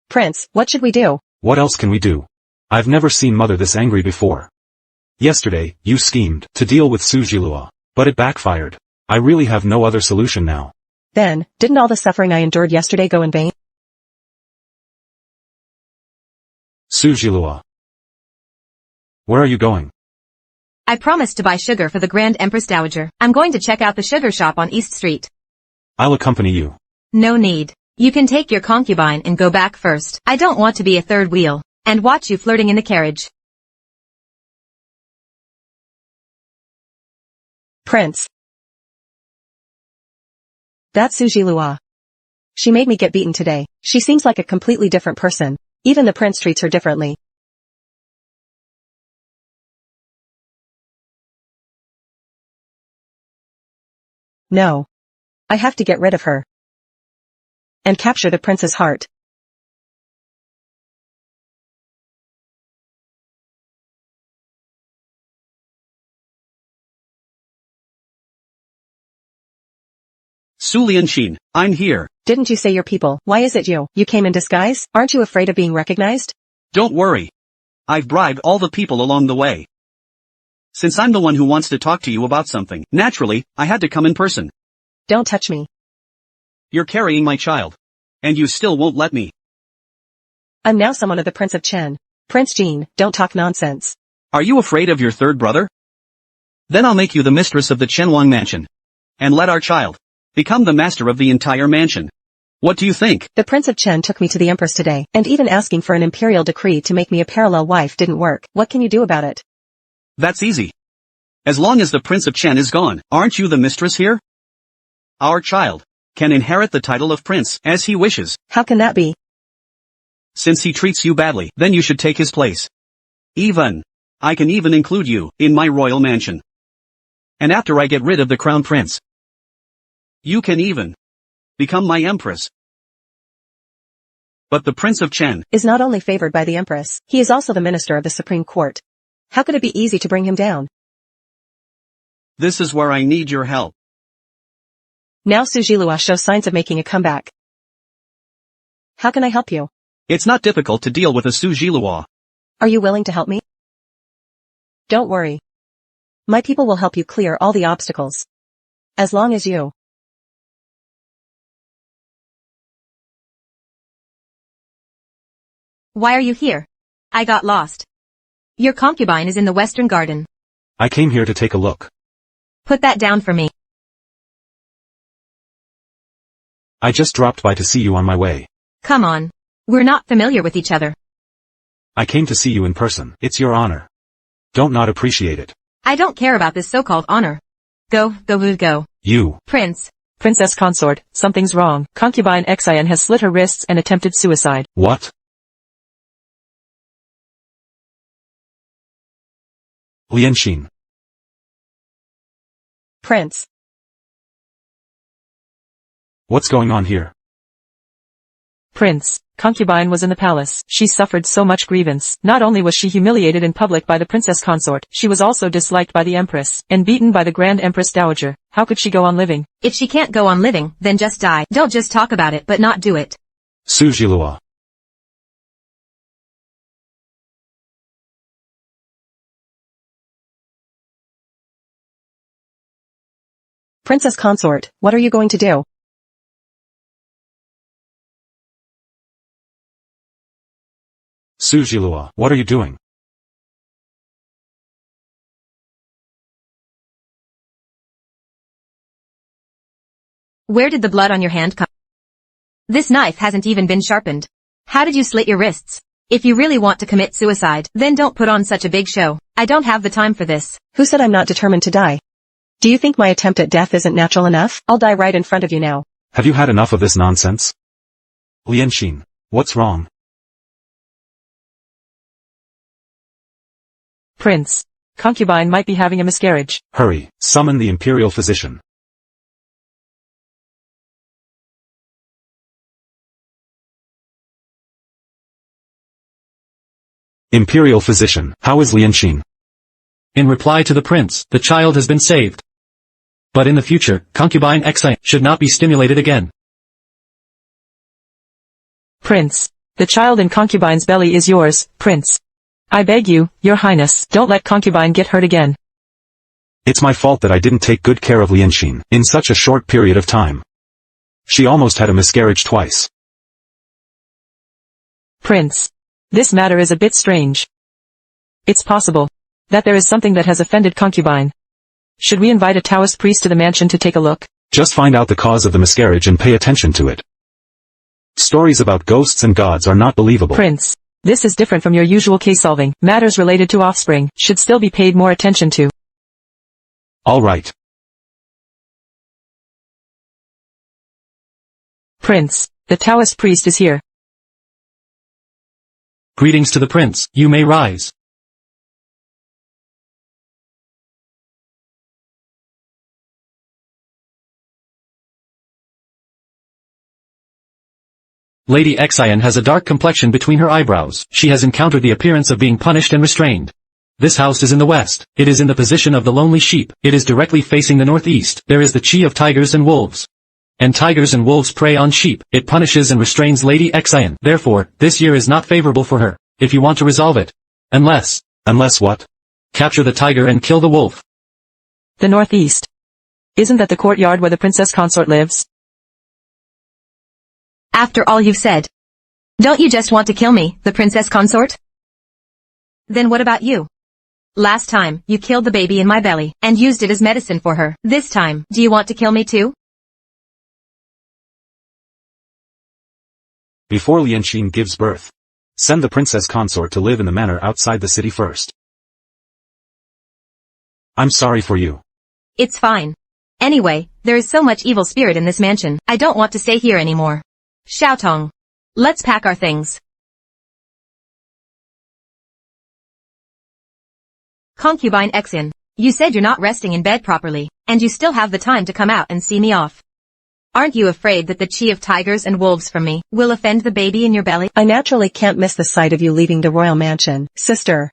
Speaker 5: Prince, what should we do?
Speaker 6: What else can we do? I've never seen Mother this angry before. Yesterday, you schemed to deal with Su Jilua, but it backfired. I really have no other solution now.
Speaker 5: Then, didn't all the suffering I endured yesterday go in vain?
Speaker 6: Su Jilua. Where are you going?
Speaker 3: I promised to buy sugar for the Grand Empress Dowager. I'm going to check out the sugar shop on East Street.
Speaker 6: I'll accompany you.
Speaker 3: No need. You can take your concubine and go back first. I don't want to be a third wheel and watch you flirting in the carriage.
Speaker 5: Prince. That's Su Jilua. She made me get beaten today. She seems like a completely different person. Even the prince treats her differently. No. I have to get rid of her. And capture the prince's heart.
Speaker 2: Su Lianxin, I'm here.
Speaker 5: Didn't you say your people? Why is it you? You came in disguise? Aren't you afraid of being recognized?
Speaker 2: Don't worry. I've bribed all the people along the way. Since I'm the one who wants to talk to you about something, naturally, I had to come in person.
Speaker 5: Don't touch me.
Speaker 2: You're carrying my child. And you still won't let me.
Speaker 5: I'm now someone of the Prince of Chen. Prince Jean, don't talk nonsense.
Speaker 2: Are you afraid of your third brother? Then I'll make you the mistress of the Chenwang mansion. And let our child become the master of the entire mansion. What do you think?
Speaker 5: The Prince of Chen took me to the Empress today, and even asking for an imperial decree to make me a parallel wife didn't work. What can you do about it?
Speaker 2: That's easy. As long as the Prince of Chen is gone, aren't you the mistress here? Our child can inherit the title of prince as he wishes.
Speaker 5: How can that be?
Speaker 2: Since he treats you badly, then you should take his place. I can even include you in my royal mansion. And after I get rid of the crown prince, you can even become my empress. But the Prince of Chen
Speaker 5: is not only favored by the Empress, he is also the minister of the Supreme Court. How could it be easy to bring him down?
Speaker 2: This is where I need your help.
Speaker 5: Now Su Jilua shows signs of making a comeback. How can I help you?
Speaker 2: It's not difficult to deal with a Su Jilua.
Speaker 5: Are you willing to help me? Don't worry. My people will help you clear all the obstacles. As long as you
Speaker 3: Why are you here? I got lost. Your concubine is in the western garden.
Speaker 6: I came here to take a look.
Speaker 3: Put that down for me.
Speaker 6: I just dropped by to see you on my way.
Speaker 3: Come on. We're not familiar with each other.
Speaker 6: I came to see you in person. It's your honor. Don't not appreciate it.
Speaker 3: I don't care about this so-called honor. Go.
Speaker 6: You.
Speaker 3: Prince.
Speaker 4: Princess Consort, something's wrong. Concubine Yiyan has slit her wrists and attempted suicide.
Speaker 6: What? Lianxin.
Speaker 5: Prince.
Speaker 6: What's going on here?
Speaker 4: Prince. Concubine was in the palace. She suffered so much grievance. Not only was she humiliated in public by the Princess Consort, she was also disliked by the Empress, and beaten by the Grand Empress Dowager. How could she go on living?
Speaker 3: If she can't go on living, then just die. Don't just talk about it but not do it.
Speaker 6: Su Jilua.
Speaker 5: Princess Consort, what are you going to do?
Speaker 6: Su Jilua, what are you doing?
Speaker 3: Where did the blood on your hand come? This knife hasn't even been sharpened. How did you slit your wrists? If you really want to commit suicide, then don't put on such a big show. I don't have the time for this.
Speaker 5: Who said I'm not determined to die? Do you think my attempt at death isn't natural enough? I'll die right in front of you now.
Speaker 6: Have you had enough of this nonsense? Lianxin, what's wrong?
Speaker 4: Prince. Concubine might be having a miscarriage.
Speaker 6: Hurry, summon the Imperial physician. Imperial physician, how is Lianxin?
Speaker 1: In reply to the prince, the child has been saved. But in the future, concubine Exile should not be stimulated again.
Speaker 4: Prince. The child in concubine's belly is yours, Prince. I beg you, your highness, don't let concubine get hurt again.
Speaker 6: It's my fault that I didn't take good care of Lianxin in such a short period of time. She almost had a miscarriage twice.
Speaker 4: Prince. This matter is a bit strange. It's possible that there is something that has offended concubine. Should we invite a Taoist priest to the mansion to take a look?
Speaker 6: Just find out the cause of the miscarriage and pay attention to it. Stories about ghosts and gods are not believable.
Speaker 4: Prince. This is different from your usual case-solving. Matters related to offspring should still be paid more attention to.
Speaker 6: All right.
Speaker 4: Prince. The Taoist priest is here.
Speaker 1: Greetings to the prince, you may rise. Lady Xian has a dark complexion between her eyebrows. She has encountered the appearance of being punished and restrained. This house is in the west. It is in the position of the lonely sheep. It is directly facing the northeast. There is the chi of tigers and wolves. And tigers and wolves prey on sheep. It punishes and restrains Lady Xian. Therefore, this year is not favorable for her, if you want to resolve it. Unless what? Capture the tiger and kill the wolf.
Speaker 4: The northeast. Isn't that the courtyard where the Princess Consort lives?
Speaker 3: After all you've said. Don't you just want to kill me, the Princess Consort? Then what about you? Last time, you killed the baby in my belly, and used it as medicine for her. This time, do you want to kill me too?
Speaker 6: Before Lianxin gives birth, send the princess consort to live in the manor outside the city first. I'm sorry for you.
Speaker 3: It's fine. Anyway, there is so much evil spirit in this mansion, I don't want to stay here anymore. Xiaotong. Let's pack our things. Concubine Exin. You said you're not resting in bed properly, and you still have the time to come out and see me off. Aren't you afraid that the chi of tigers and wolves from me will offend the baby in your belly?
Speaker 5: I naturally can't miss the sight of you leaving the royal mansion, sister.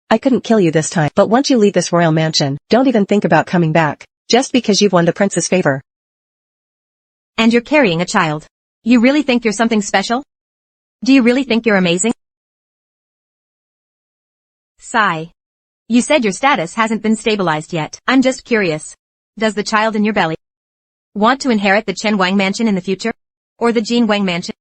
Speaker 5: I couldn't kill you this time, but once you leave this royal mansion, don't even think about coming back, just because you've won the prince's favor.
Speaker 3: And you're carrying a child. You really think you're something special? Do you really think you're amazing? Sigh. You said your status hasn't been stabilized yet. I'm just curious. Does the child in your belly want to inherit the Chen Wang mansion in the future? Or the Jin Wang mansion?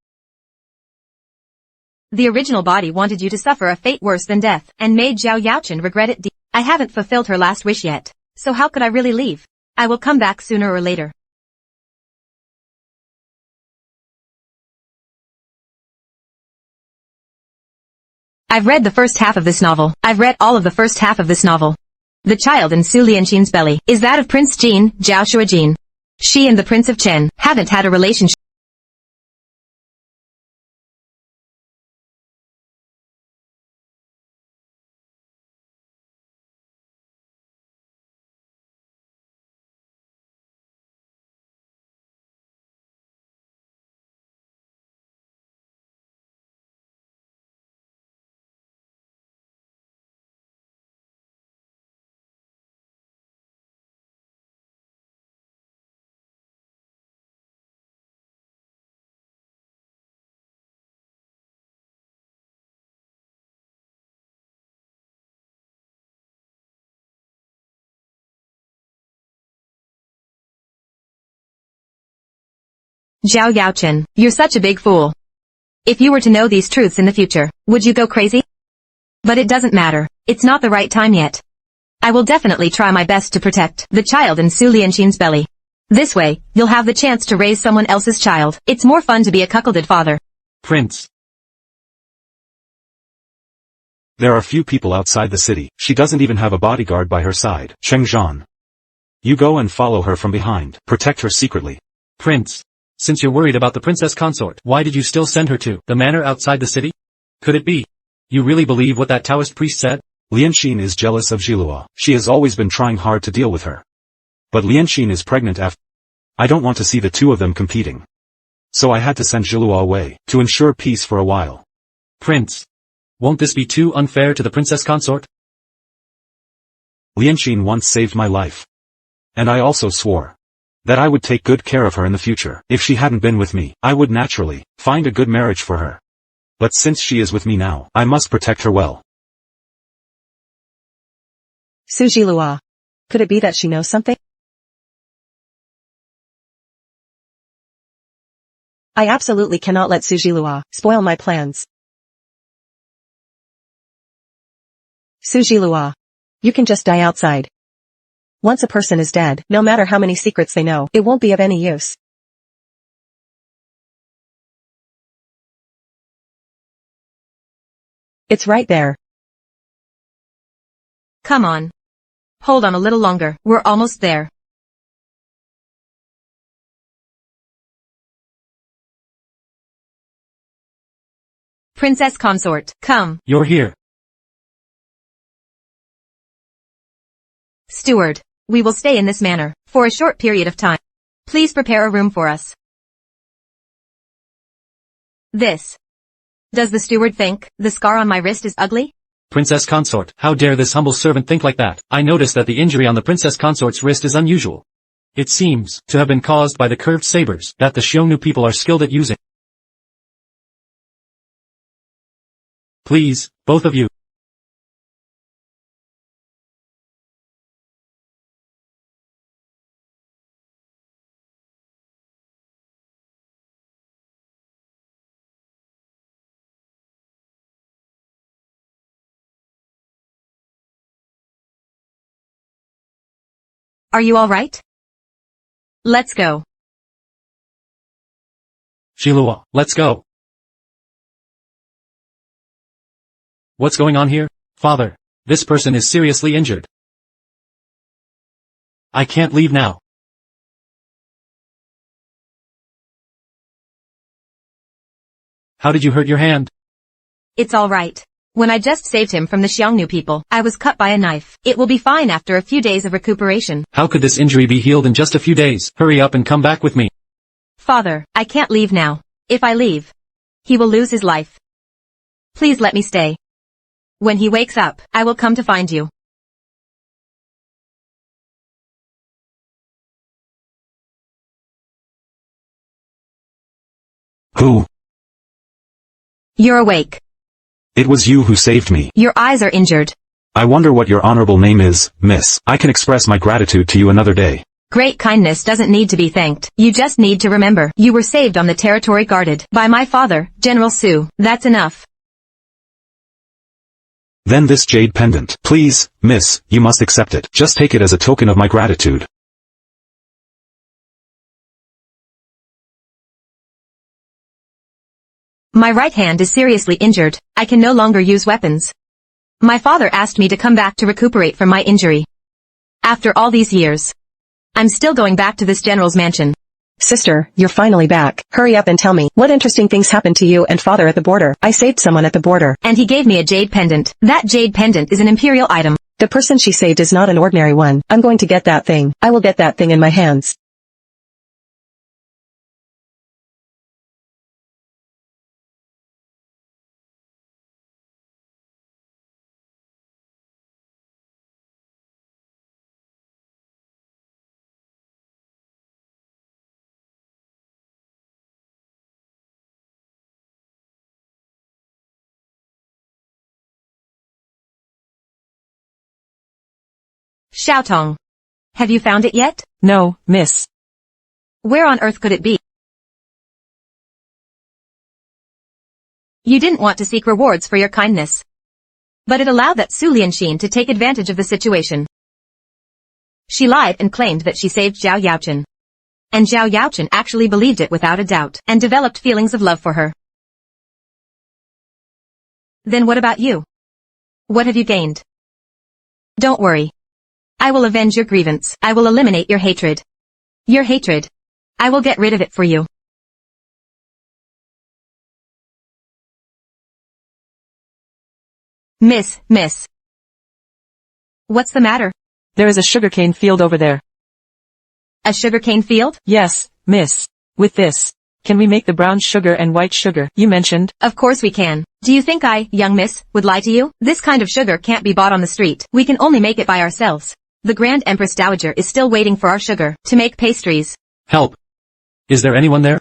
Speaker 3: The original body wanted you to suffer a fate worse than death, and made Zhao Yaochen regret it deep. I haven't fulfilled her last wish yet, so how could I really leave? I will come back sooner or later. I've read the first half of this novel. I've read all of the first half of this novel. The child in Su Lianxin's belly is that of Prince Jin, Zhao Shuajin. She and the Prince of Chen haven't had a relationship. Zhao Yaochen, you're such a big fool. If you were to know these truths in the future, would you go crazy? But it doesn't matter. It's not the right time yet. I will definitely try my best to protect the child in Su Lianxin's belly. This way, you'll have the chance to raise someone else's child. It's more fun to be a cuckolded father.
Speaker 1: Prince.
Speaker 6: There are few people outside the city. She doesn't even have a bodyguard by her side. Cheng Zhan. You go and follow her from behind. Protect her secretly.
Speaker 1: Prince. Since you're worried about the princess consort, why did you still send her to the manor outside the city? Could it be you really believe what that Taoist priest said?
Speaker 6: Lianxin is jealous of Zhilua. She has always been trying hard to deal with her. But Lianxin is pregnant after. I don't want to see the two of them competing. So I had to send Zhilua away, to ensure peace for a while.
Speaker 1: Prince. Won't this be too unfair to the princess consort?
Speaker 6: Lianxin once saved my life. And I also swore that I would take good care of her in the future. If she hadn't been with me, I would naturally find a good marriage for her. But since she is with me now, I must protect her well.
Speaker 5: Su Zhilua. Could it be that she knows something? I absolutely cannot let Su Zhilua spoil my plans. Su Zhilua. You can just die outside. Once a person is dead, no matter how many secrets they know, it won't be of any use. It's right there.
Speaker 3: Come on. Hold on a little longer, we're almost there. Princess consort, come.
Speaker 1: You're here.
Speaker 3: Steward, we will stay in this manor for a short period of time. Please prepare a room for us. This. Does the steward think the scar on my wrist is ugly?
Speaker 1: Princess consort, how dare this humble servant think like that? I noticed that the injury on the princess consort's wrist is unusual. It seems to have been caused by the curved sabers that the Xiongnu people are skilled at using. Please, both of you.
Speaker 3: Are you alright? Let's go.
Speaker 1: Shilua, let's go. What's going on here? Father, this person is seriously injured. I can't leave now. How did you hurt your hand?
Speaker 3: It's alright. When I just saved him from the Xiongnu people, I was cut by a knife. It will be fine after a few days of recuperation.
Speaker 1: How could this injury be healed in just a few days? Hurry up and come back with me.
Speaker 3: Father, I can't leave now. If I leave, he will lose his life. Please let me stay. When he wakes up, I will come to find you.
Speaker 6: Who?
Speaker 3: You're awake.
Speaker 6: It was you who saved me.
Speaker 3: Your eyes are injured.
Speaker 6: I wonder what your honorable name is, miss. I can express my gratitude to you another day.
Speaker 3: Great kindness doesn't need to be thanked. You just need to remember, you were saved on the territory guarded by my father, General Su. That's enough.
Speaker 6: Then this jade pendant. Please, miss, you must accept it. Just take it as a token of my gratitude.
Speaker 3: My right hand is seriously injured. I can no longer use weapons. My father asked me to come back to recuperate from my injury. After all these years, I'm still going back to this general's mansion.
Speaker 5: Sister, you're finally back. Hurry up and tell me, what interesting things happened to you and father at the border? I saved someone at the border.
Speaker 3: And he gave me a jade pendant. That jade pendant is an Imperial item.
Speaker 5: The person she saved is not an ordinary one. I'm going to get that thing. I will get that thing in my hands.
Speaker 3: Xiaotong. Have you found it yet?
Speaker 4: No, miss.
Speaker 3: Where on earth could it be? You didn't want to seek rewards for your kindness. But it allowed that Su Lianxin to take advantage of the situation. She lied and claimed that she saved Zhao Yaochen. And Zhao Yaochen actually believed it without a doubt, and developed feelings of love for her. Then what about you? What have you gained? Don't worry. I will avenge your grievance. I will eliminate your hatred. Your hatred. I will get rid of it for you. Miss. What's the matter?
Speaker 4: There is a sugarcane field over there.
Speaker 3: A sugarcane field?
Speaker 4: Yes, miss. With this, can we make the brown sugar and white sugar you mentioned?
Speaker 3: Of course we can. Do you think I, young miss, would lie to you? This kind of sugar can't be bought on the street. We can only make it by ourselves. The Grand Empress Dowager is still waiting for our sugar to make pastries.
Speaker 1: Help. Is there anyone there?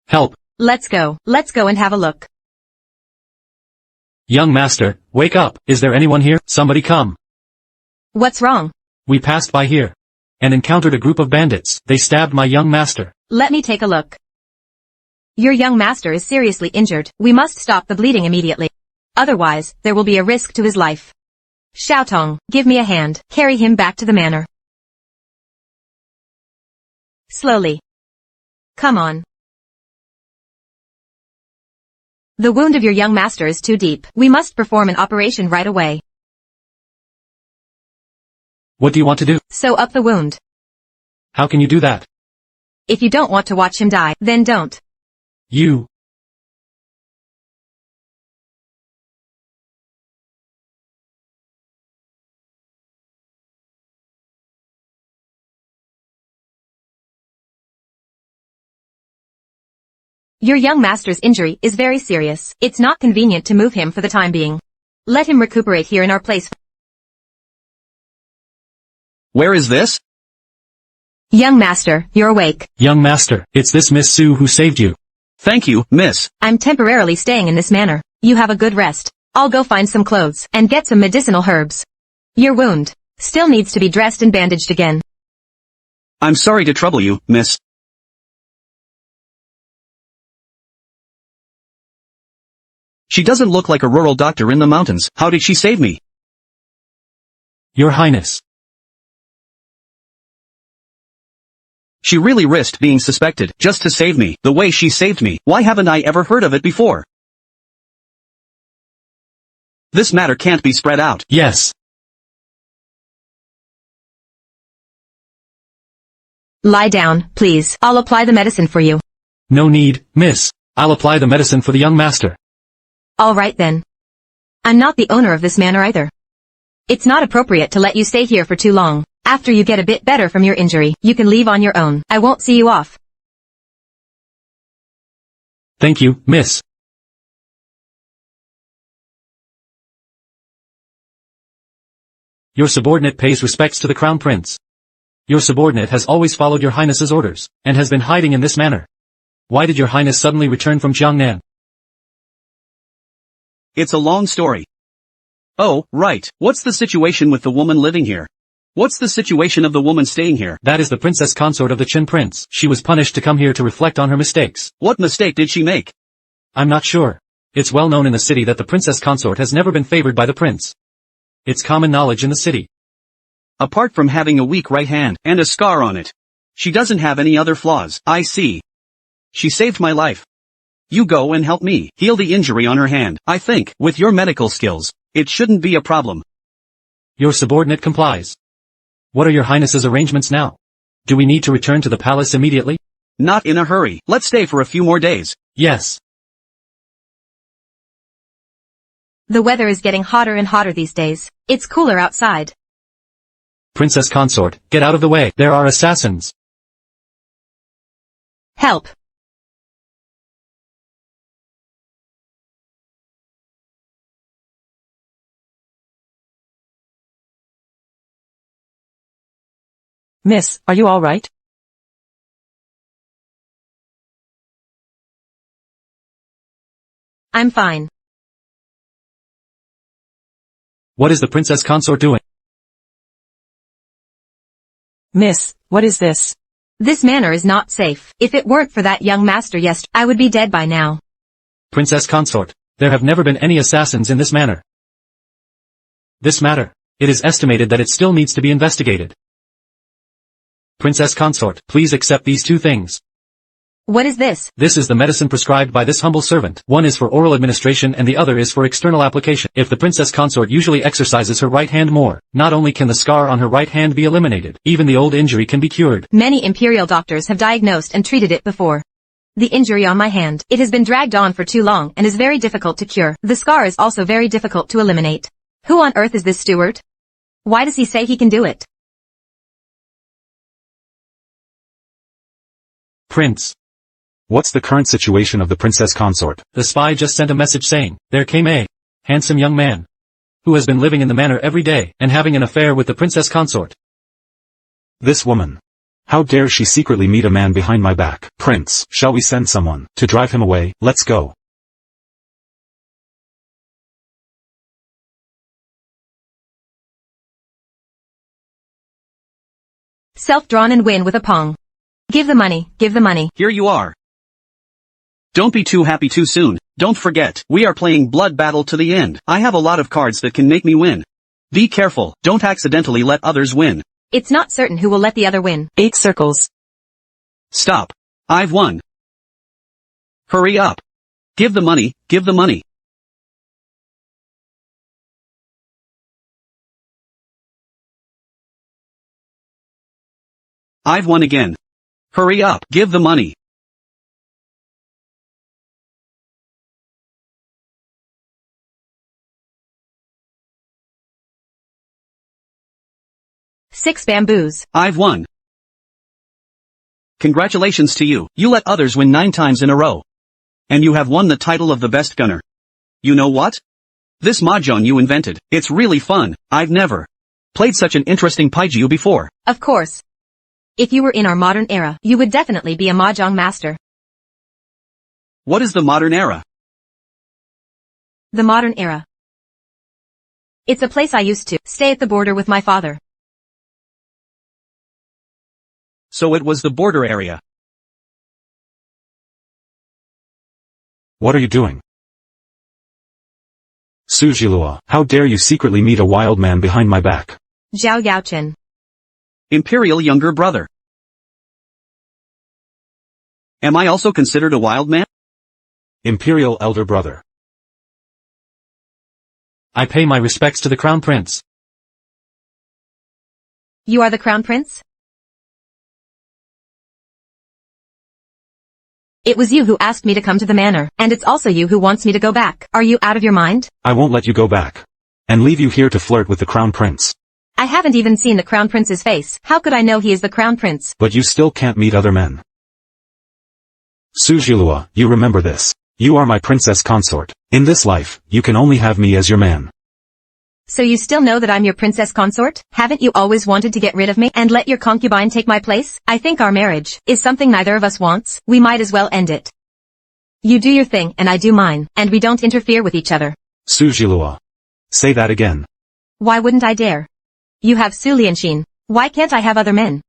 Speaker 1: Help.
Speaker 3: Let's go and have a look.
Speaker 1: Young master, wake up. Is there anyone here? Somebody come.
Speaker 3: What's wrong?
Speaker 1: We passed by here and encountered a group of bandits. They stabbed my young master.
Speaker 3: Let me take a look. Your young master is seriously injured. We must stop the bleeding immediately. Otherwise, there will be a risk to his life. Xiaotong, give me a hand. Carry him back to the manor. Slowly. Come on. The wound of your young master is too deep. We must perform an operation right away.
Speaker 1: What do you want to do?
Speaker 3: Sew up the wound.
Speaker 1: How can you do that?
Speaker 3: If you don't want to watch him die, then don't.
Speaker 1: You.
Speaker 3: Your young master's injury is very serious. It's not convenient to move him for the time being. Let him recuperate here in our place.
Speaker 2: Where is this?
Speaker 3: Young master, you're awake.
Speaker 1: Young master, it's this Miss Su who saved you.
Speaker 2: Thank you, miss.
Speaker 3: I'm temporarily staying in this manor. You have a good rest. I'll go find some clothes and get some medicinal herbs. Your wound still needs to be dressed and bandaged again.
Speaker 2: I'm sorry to trouble you, miss. She doesn't look like a rural doctor in the mountains. How did she save me?
Speaker 1: Your Highness.
Speaker 2: She really risked being suspected, just to save me, the way she saved me. Why haven't I ever heard of it before? This matter can't be spread out.
Speaker 1: Yes.
Speaker 3: Lie down, please. I'll apply the medicine for you.
Speaker 1: No need, miss. I'll apply the medicine for the young master.
Speaker 3: All right then. I'm not the owner of this manor either. It's not appropriate to let you stay here for too long. After you get a bit better from your injury, you can leave on your own. I won't see you off.
Speaker 1: Thank you, miss. Your subordinate pays respects to the Crown Prince. Your subordinate has always followed your Highness's orders, and has been hiding in this manner. Why did your Highness suddenly return from Jang Nan?
Speaker 2: It's a long story. Oh, right. What's the situation with the woman living here? What's the situation of the woman staying here?
Speaker 1: That is the princess consort of the Chen Prince. She was punished to come here to reflect on her mistakes.
Speaker 2: What mistake did she make?
Speaker 1: I'm not sure. It's well known in the city that the princess consort has never been favored by the prince. It's common knowledge in the city.
Speaker 2: Apart from having a weak right hand, and a scar on it. She doesn't have any other flaws. I see. She saved my life. You go and help me heal the injury on her hand. I think, with your medical skills, it shouldn't be a problem.
Speaker 1: Your subordinate complies. What are your Highness's arrangements now? Do we need to return to the palace immediately?
Speaker 2: Not in a hurry. Let's stay for a few more days.
Speaker 1: Yes.
Speaker 3: The weather is getting hotter and hotter these days. It's cooler outside.
Speaker 1: Princess consort, get out of the way. There are assassins.
Speaker 3: Help.
Speaker 4: Miss, are you all right?
Speaker 3: I'm fine.
Speaker 1: What is the princess consort doing?
Speaker 4: Miss, what is this?
Speaker 3: This manor is not safe. If it weren't for that young master I would be dead by now.
Speaker 1: Princess consort, there have never been any assassins in this manor. This matter, it is estimated that it still needs to be investigated. Princess consort, please accept these two things.
Speaker 3: What is this?
Speaker 1: This is the medicine prescribed by this humble servant. One is for oral administration and the other is for external application. If the princess consort usually exercises her right hand more, not only can the scar on her right hand be eliminated, even the old injury can be cured.
Speaker 3: Many Imperial doctors have diagnosed and treated it before. The injury on my hand, it has been dragged on for too long and is very difficult to cure. The scar is also very difficult to eliminate. Who on earth is this steward? Why does he say he can do it?
Speaker 1: Prince.
Speaker 6: What's the current situation of the princess consort?
Speaker 1: The spy just sent a message saying, there came a handsome young man who has been living in the manor every day and having an affair with the princess consort.
Speaker 6: This woman. How dare she secretly meet a man behind my back? Prince, shall we send someone to drive him away? Let's go.
Speaker 3: Self-drawn and win with a pong. Give the money, give the money.
Speaker 2: Here you are. Don't be too happy too soon. Don't forget, we are playing blood battle to the end. I have a lot of cards that can make me win. Be careful, don't accidentally let others win.
Speaker 3: It's not certain who will let the other win.
Speaker 4: 8 circles.
Speaker 2: Stop. I've won. Hurry up. Give the money, give the money. I've won again. Hurry up, give the money.
Speaker 3: Six bamboos.
Speaker 2: I've won. Congratulations to you, you let others win 9 times in a row. And you have won the title of the best gunner. You know what? This mahjong you invented, it's really fun. I've never played such an interesting paiju before.
Speaker 3: Of course. If you were in our modern era, you would definitely be a mahjong master.
Speaker 2: What is the modern era?
Speaker 3: The modern era. It's a place I used to stay at the border with my father.
Speaker 2: So it was the border area.
Speaker 6: What are you doing? Sujilua, how dare you secretly meet a wild man behind my back?
Speaker 3: Zhao Yaochen.
Speaker 2: Imperial younger brother. Am I also considered a wild man?
Speaker 6: Imperial elder brother.
Speaker 1: I pay my respects to the Crown Prince.
Speaker 3: You are the Crown Prince? It was you who asked me to come to the manor, and it's also you who wants me to go back. Are you out of your mind?
Speaker 6: I won't let you go back. And leave you here to flirt with the Crown Prince.
Speaker 3: I haven't even seen the Crown Prince's face. How could I know he is the Crown Prince?
Speaker 6: But you still can't meet other men. Sujilua, you remember this. You are my princess consort. In this life, you can only have me as your man.
Speaker 3: So you still know that I'm your princess consort? Haven't you always wanted to get rid of me and let your concubine take my place? I think our marriage is something neither of us wants. We might as well end it. You do your thing and I do mine, and we don't interfere with each other.
Speaker 6: Sujilua. Say that again.
Speaker 3: Why wouldn't I dare? You have Su Lianxin. Why can't I have other men?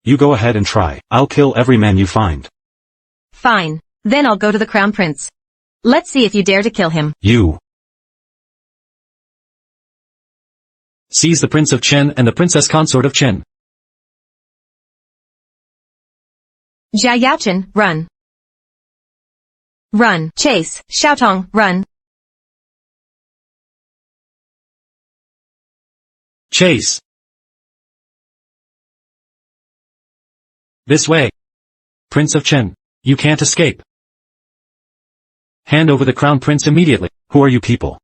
Speaker 6: You go ahead and try. I'll kill every man you find.
Speaker 3: Fine. Then I'll go to the Crown Prince. Let's see if you dare to kill him.
Speaker 6: You.
Speaker 1: Seize the Prince of Chen and the Princess Consort of Chen.
Speaker 3: Jia Yaochen, run. Run. Chase. Xiaotong, run.
Speaker 1: Chase. This way. Prince of Chen, you can't escape. Hand over the Crown Prince immediately.
Speaker 6: Who are you people?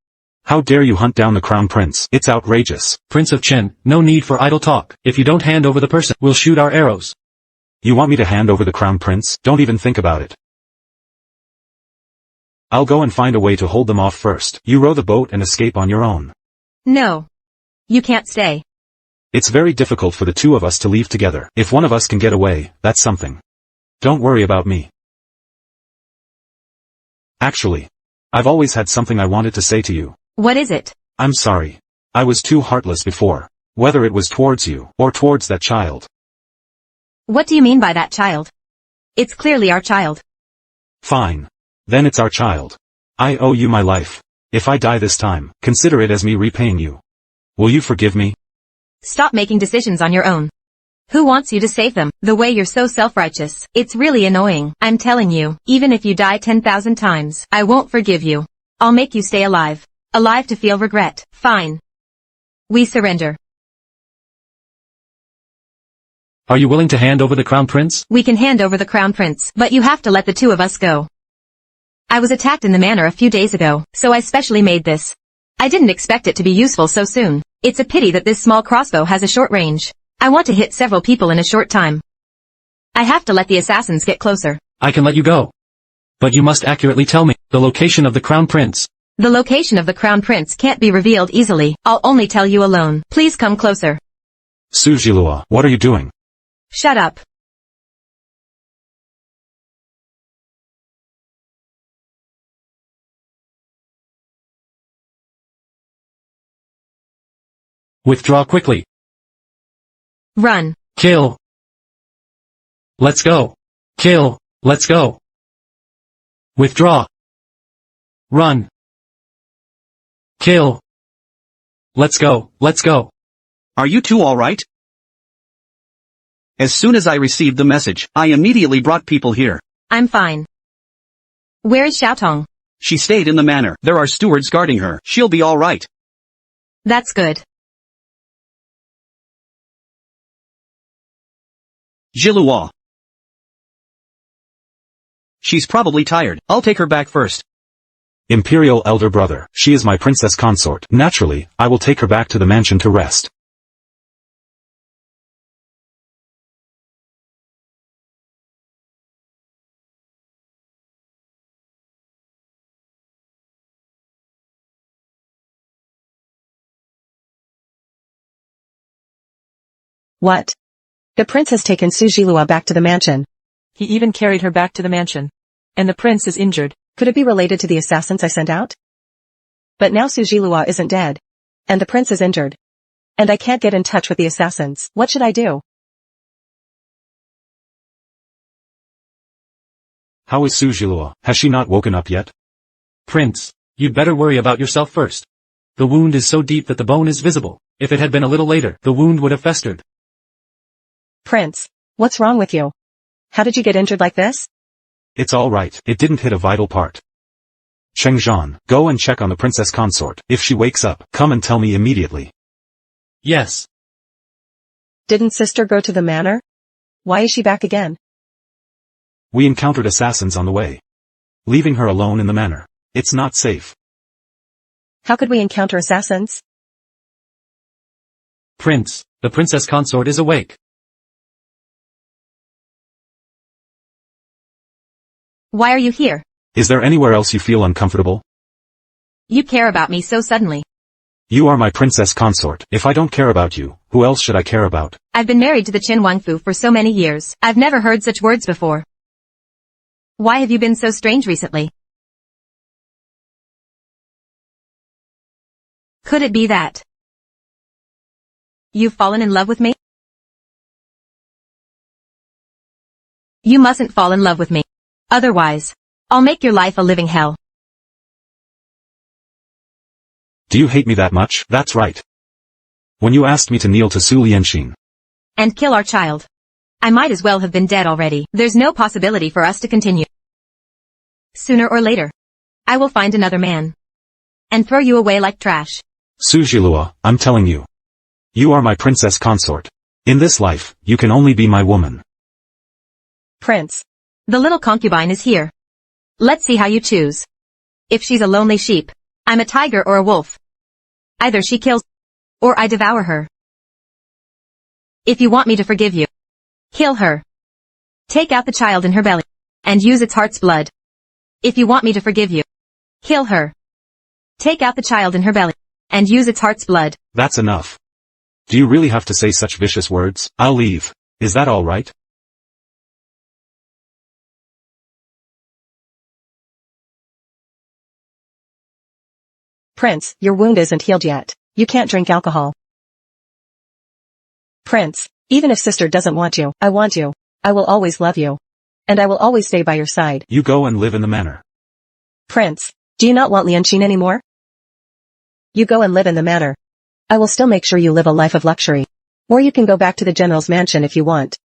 Speaker 6: How dare you hunt down the Crown Prince? It's outrageous.
Speaker 1: Prince of Chen, no need for idle talk. If you don't hand over the person, we'll shoot our arrows.
Speaker 6: You want me to hand over the Crown Prince? Don't even think about it. I'll go and find a way to hold them off first. You row the boat and escape on your own.
Speaker 3: No. You can't stay.
Speaker 6: It's very difficult for the two of us to leave together. If one of us can get away, that's something. Don't worry about me. Actually, I've always had something I wanted to say to you.
Speaker 3: What is it?
Speaker 6: I'm sorry. I was too heartless before. Whether it was towards you, or towards that child.
Speaker 3: What do you mean by that child? It's clearly our child.
Speaker 6: Fine. Then it's our child. I owe you my life. If I die this time, consider it as me repaying you. Will you forgive me?
Speaker 3: Stop making decisions on your own. Who wants you to save them, the way you're so self-righteous? It's really annoying. I'm telling you, even if you die 10,000 times, I won't forgive you. I'll make you stay alive. Alive to feel regret. Fine. We surrender.
Speaker 1: Are you willing to hand over the Crown Prince?
Speaker 3: We can hand over the Crown Prince, but you have to let the two of us go. I was attacked in the manor a few days ago, so I specially made this. I didn't expect it to be useful so soon. It's a pity that this small crossbow has a short range. I want to hit several people in a short time. I have to let the assassins get closer.
Speaker 1: I can let you go. But you must accurately tell me the location of the Crown Prince.
Speaker 3: The location of the Crown Prince can't be revealed easily. I'll only tell you alone. Please come closer.
Speaker 6: Sujilua, what are you doing?
Speaker 3: Shut up.
Speaker 1: Withdraw quickly.
Speaker 3: Run.
Speaker 1: Kill. Let's go. Kill. Let's go. Withdraw. Run. Kill. Let's go. Let's go.
Speaker 2: Are you two alright? As soon as I received the message, I immediately brought people here.
Speaker 3: I'm fine. Where is Xiaotong?
Speaker 2: She stayed in the manor. There are stewards guarding her. She'll be alright.
Speaker 3: That's good.
Speaker 2: Jilua. She's probably tired. I'll take her back first.
Speaker 6: Imperial elder brother, she is my princess consort. Naturally, I will take her back to the mansion to rest.
Speaker 5: What? The prince has taken Sujilua back to the mansion.
Speaker 4: He even carried her back to the mansion. And the prince is injured.
Speaker 5: Could it be related to the assassins I sent out? But now Sujilua isn't dead. And the prince is injured. And I can't get in touch with the assassins. What should I do?
Speaker 6: How is Sujilua? Has she not woken up yet?
Speaker 1: Prince, you'd better worry about yourself first. The wound is so deep that the bone is visible. If it had been a little later, the wound would have festered.
Speaker 5: Prince, what's wrong with you? How did you get injured like this?
Speaker 6: It's all right, it didn't hit a vital part. Cheng Zhan, go and check on the princess consort. If she wakes up, come and tell me immediately.
Speaker 1: Yes.
Speaker 5: Didn't sister go to the manor? Why is she back again?
Speaker 6: We encountered assassins on the way. Leaving her alone in the manor. It's not safe.
Speaker 5: How could we encounter assassins?
Speaker 1: Prince, the princess consort is awake.
Speaker 3: Why are you here?
Speaker 6: Is there anywhere else you feel uncomfortable?
Speaker 3: You care about me so suddenly.
Speaker 6: You are my princess consort. If I don't care about you, who else should I care about?
Speaker 3: I've been married to the Qin Wangfu for so many years. I've never heard such words before. Why have you been so strange recently? Could it be that you've fallen in love with me? You mustn't fall in love with me. Otherwise, I'll make your life a living hell.
Speaker 6: Do you hate me that much? That's right. When you asked me to kneel to Su Lianxin
Speaker 3: And kill our child, I might as well have been dead already. There's no possibility for us to continue. Sooner or later, I will find another man and throw you away like trash.
Speaker 6: Su Zhilua, I'm telling you. You are my princess consort. In this life, you can only be my woman.
Speaker 5: Prince.
Speaker 3: The little concubine is here. Let's see how you choose. If she's a lonely sheep, I'm a tiger or a wolf. Either she kills, or I devour her. If you want me to forgive you, kill her. Take out the child in her belly, and use its heart's blood. If you want me to forgive you, kill her. Take out the child in her belly, and use its heart's blood.
Speaker 6: That's enough. Do you really have to say such vicious words? I'll leave. Is that all right?
Speaker 5: Prince, your wound isn't healed yet. You can't drink alcohol. Prince, even if sister doesn't want you, I want you. I will always love you. And I will always stay by your side.
Speaker 6: You go and live in the manor.
Speaker 5: Prince, do you not want Lianxin anymore? You go and live in the manor. I will still make sure you live a life of luxury. Or you can go back to the general's mansion if you want.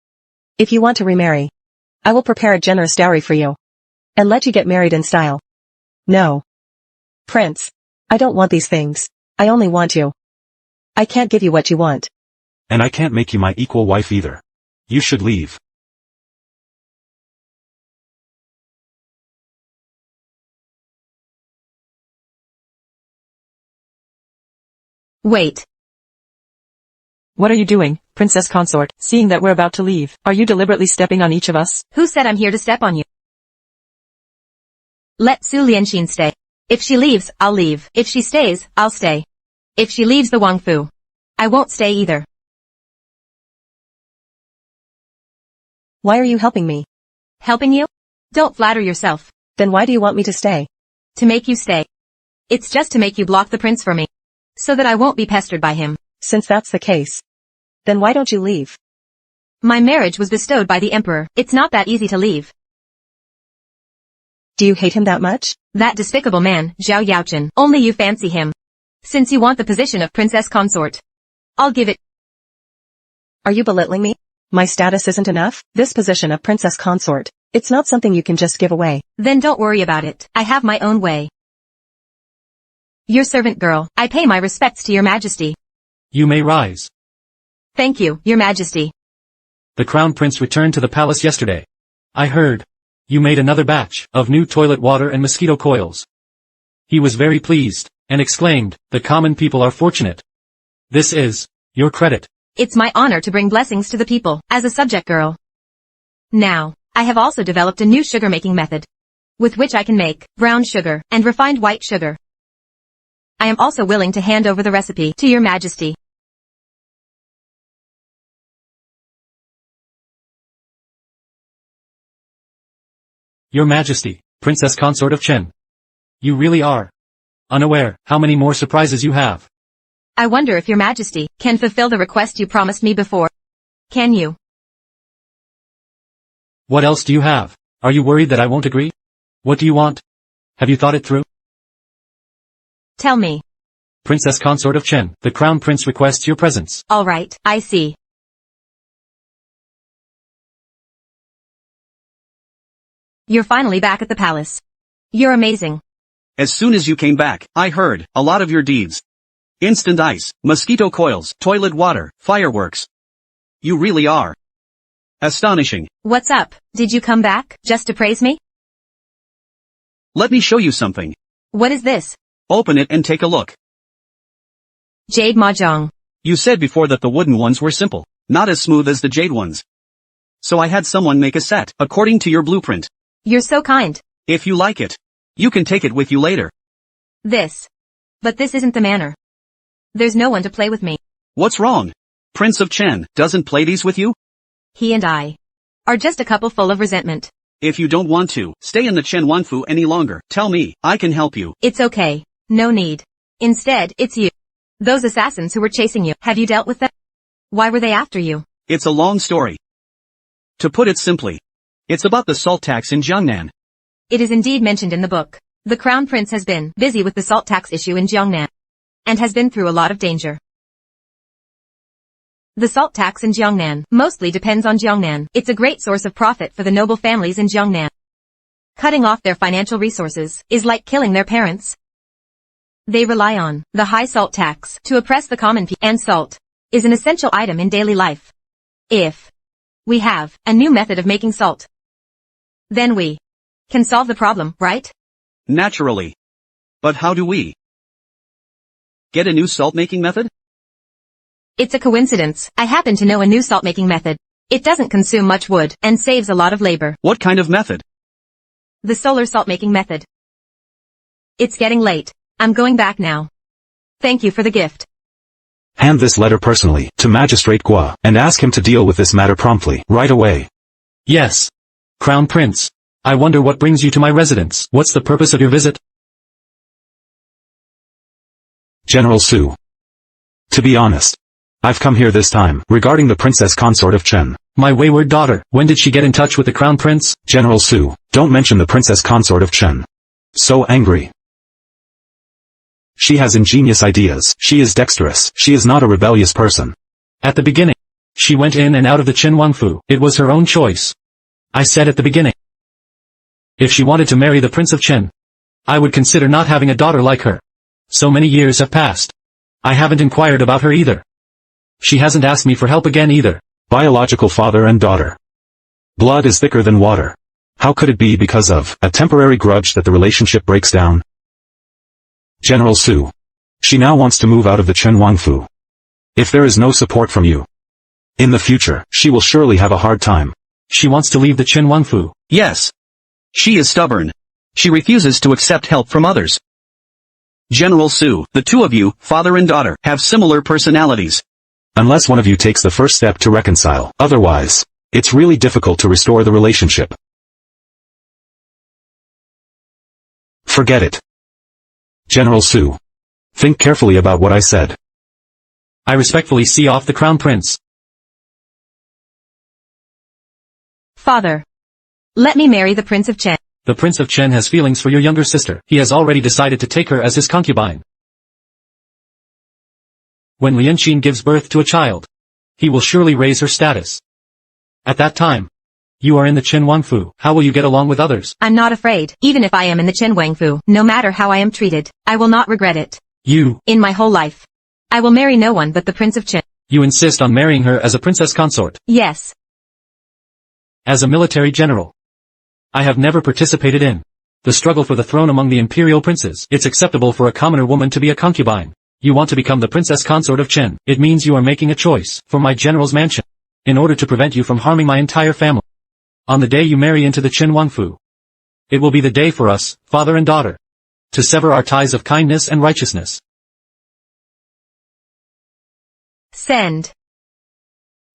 Speaker 5: If you want to remarry, I will prepare a generous dowry for you. And let you get married in style. No. Prince, I don't want these things. I only want you. I can't give you what you want.
Speaker 6: And I can't make you my equal wife either. You should leave.
Speaker 3: Wait.
Speaker 4: What are you doing, princess consort, seeing that we're about to leave? Are you deliberately stepping on each of us?
Speaker 3: Who said I'm here to step on you? Let Su Lianxin stay. If she leaves, I'll leave. If she stays, I'll stay. If she leaves the Wangfu, I won't stay either.
Speaker 5: Why are you helping me?
Speaker 3: Helping you? Don't flatter yourself.
Speaker 5: Then why do you want me to stay?
Speaker 3: To make you stay. It's just to make you block the prince for me. So that I won't be pestered by him.
Speaker 5: Since that's the case, then why don't you leave?
Speaker 3: My marriage was bestowed by the emperor. It's not that easy to leave.
Speaker 5: Do you hate him that much?
Speaker 3: That despicable man, Zhao Yaochen. Only you fancy him. Since you want the position of princess consort, I'll give it.
Speaker 5: Are you belittling me? My status isn't enough? This position of princess consort, it's not something you can just give away.
Speaker 3: Then don't worry about it. I have my own way. Your servant girl, I pay my respects to your majesty.
Speaker 1: You may rise.
Speaker 3: Thank you, your majesty.
Speaker 1: The crown prince returned to the palace yesterday. I heard. You made another batch of new toilet water and mosquito coils. He was very pleased, and exclaimed, the common people are fortunate. This is your credit.
Speaker 3: It's my honor to bring blessings to the people, as a subject girl. Now, I have also developed a new sugar-making method, with which I can make brown sugar and refined white sugar. I am also willing to hand over the recipe to your majesty.
Speaker 1: Your Majesty, Princess Consort of Chen. You really are unaware how many more surprises you have.
Speaker 3: I wonder if your majesty can fulfill the request you promised me before. Can you?
Speaker 1: What else do you have? Are you worried that I won't agree? What do you want? Have you thought it through?
Speaker 3: Tell me.
Speaker 1: Princess Consort of Chen, the Crown Prince requests your presence.
Speaker 3: All right, I see. You're finally back at the palace. You're amazing.
Speaker 2: As soon as you came back, I heard a lot of your deeds. Instant ice, mosquito coils, toilet water, fireworks. You really are astonishing.
Speaker 3: What's up? Did you come back just to praise me?
Speaker 2: Let me show you something.
Speaker 3: What is this?
Speaker 2: Open it and take a look.
Speaker 3: Jade Mahjong.
Speaker 2: You said before that the wooden ones were simple, not as smooth as the jade ones. So I had someone make a set, according to your blueprint.
Speaker 3: You're so kind.
Speaker 2: If you like it, you can take it with you later.
Speaker 3: This. But this isn't the manner. There's no one to play with me.
Speaker 2: What's wrong? Prince of Chen doesn't play these with you?
Speaker 3: He and I are just a couple full of resentment.
Speaker 2: If you don't want to stay in the Chen Wanfu any longer, tell me, I can help you.
Speaker 3: It's okay. No need. Instead, it's you. Those assassins who were chasing you, have you dealt with them? Why were they after you?
Speaker 2: It's a long story. To put it simply, it's about the salt tax in Jang Nan.
Speaker 3: It is indeed mentioned in the book. The Crown Prince has been busy with the salt tax issue in Jang Nan, and has been through a lot of danger. The salt tax in Jang Nan mostly depends on Jang Nan. It's a great source of profit for the noble families in Jang Nan. Cutting off their financial resources is like killing their parents. They rely on the high salt tax to oppress the common people, and salt is an essential item in daily life. If we have a new method of making salt, then we can solve the problem, right?
Speaker 2: Naturally. But how do we get a new salt-making method?
Speaker 3: It's a coincidence. I happen to know a new salt-making method. It doesn't consume much wood, and saves a lot of labor.
Speaker 2: What kind of method?
Speaker 3: The solar salt-making method. It's getting late. I'm going back now. Thank you for the gift.
Speaker 6: Hand this letter personally to Magistrate Gua, and ask him to deal with this matter promptly, right away.
Speaker 1: Yes. Crown Prince. I wonder what brings you to my residence. What's the purpose of your visit?
Speaker 6: General Su. To be honest, I've come here this time, regarding the Princess Consort of Chen.
Speaker 1: My wayward daughter, when did she get in touch with the Crown Prince?
Speaker 6: General Su, don't mention the Princess Consort of Chen. So angry. She has ingenious ideas, she is dexterous, she is not a rebellious person.
Speaker 1: At the beginning, she went in and out of the Chen Wangfu. It was her own choice. I said at the beginning, if she wanted to marry the Prince of Chen, I would consider not having a daughter like her. So many years have passed. I haven't inquired about her either. She hasn't asked me for help again either.
Speaker 6: Biological father and daughter. Blood is thicker than water. How could it be because of a temporary grudge that the relationship breaks down? General Su. She now wants to move out of the Chen Wangfu. If there is no support from you, in the future, she will surely have a hard time.
Speaker 1: She wants to leave the Chen Wangfu.
Speaker 2: Yes. She is stubborn. She refuses to accept help from others. General Su, the two of you, father and daughter, have similar personalities.
Speaker 6: Unless one of you takes the first step to reconcile, otherwise, it's really difficult to restore the relationship. Forget it. General Su. Think carefully about what I said.
Speaker 1: I respectfully see off the Crown Prince.
Speaker 3: Father. Let me marry the Prince of Chen.
Speaker 1: The Prince of Chen has feelings for your younger sister. He has already decided to take her as his concubine. When Lianqin gives birth to a child, he will surely raise her status. At that time, you are in the Chen Wangfu. How will you get along with others?
Speaker 3: I'm not afraid. Even if I am in the Chen Wangfu, no matter how I am treated, I will not regret it. In my whole life, I will marry no one but the Prince of Chen.
Speaker 1: You insist on marrying her as a princess consort.
Speaker 3: Yes.
Speaker 1: As a military general, I have never participated in the struggle for the throne among the imperial princes. It's acceptable for a commoner woman to be a concubine. You want to become the princess consort of Chen. It means you are making a choice for my general's mansion, in order to prevent you from harming my entire family. On the day you marry into the Chen Wangfu, it will be the day for us, father and daughter, to sever our ties of kindness and righteousness.
Speaker 3: Send.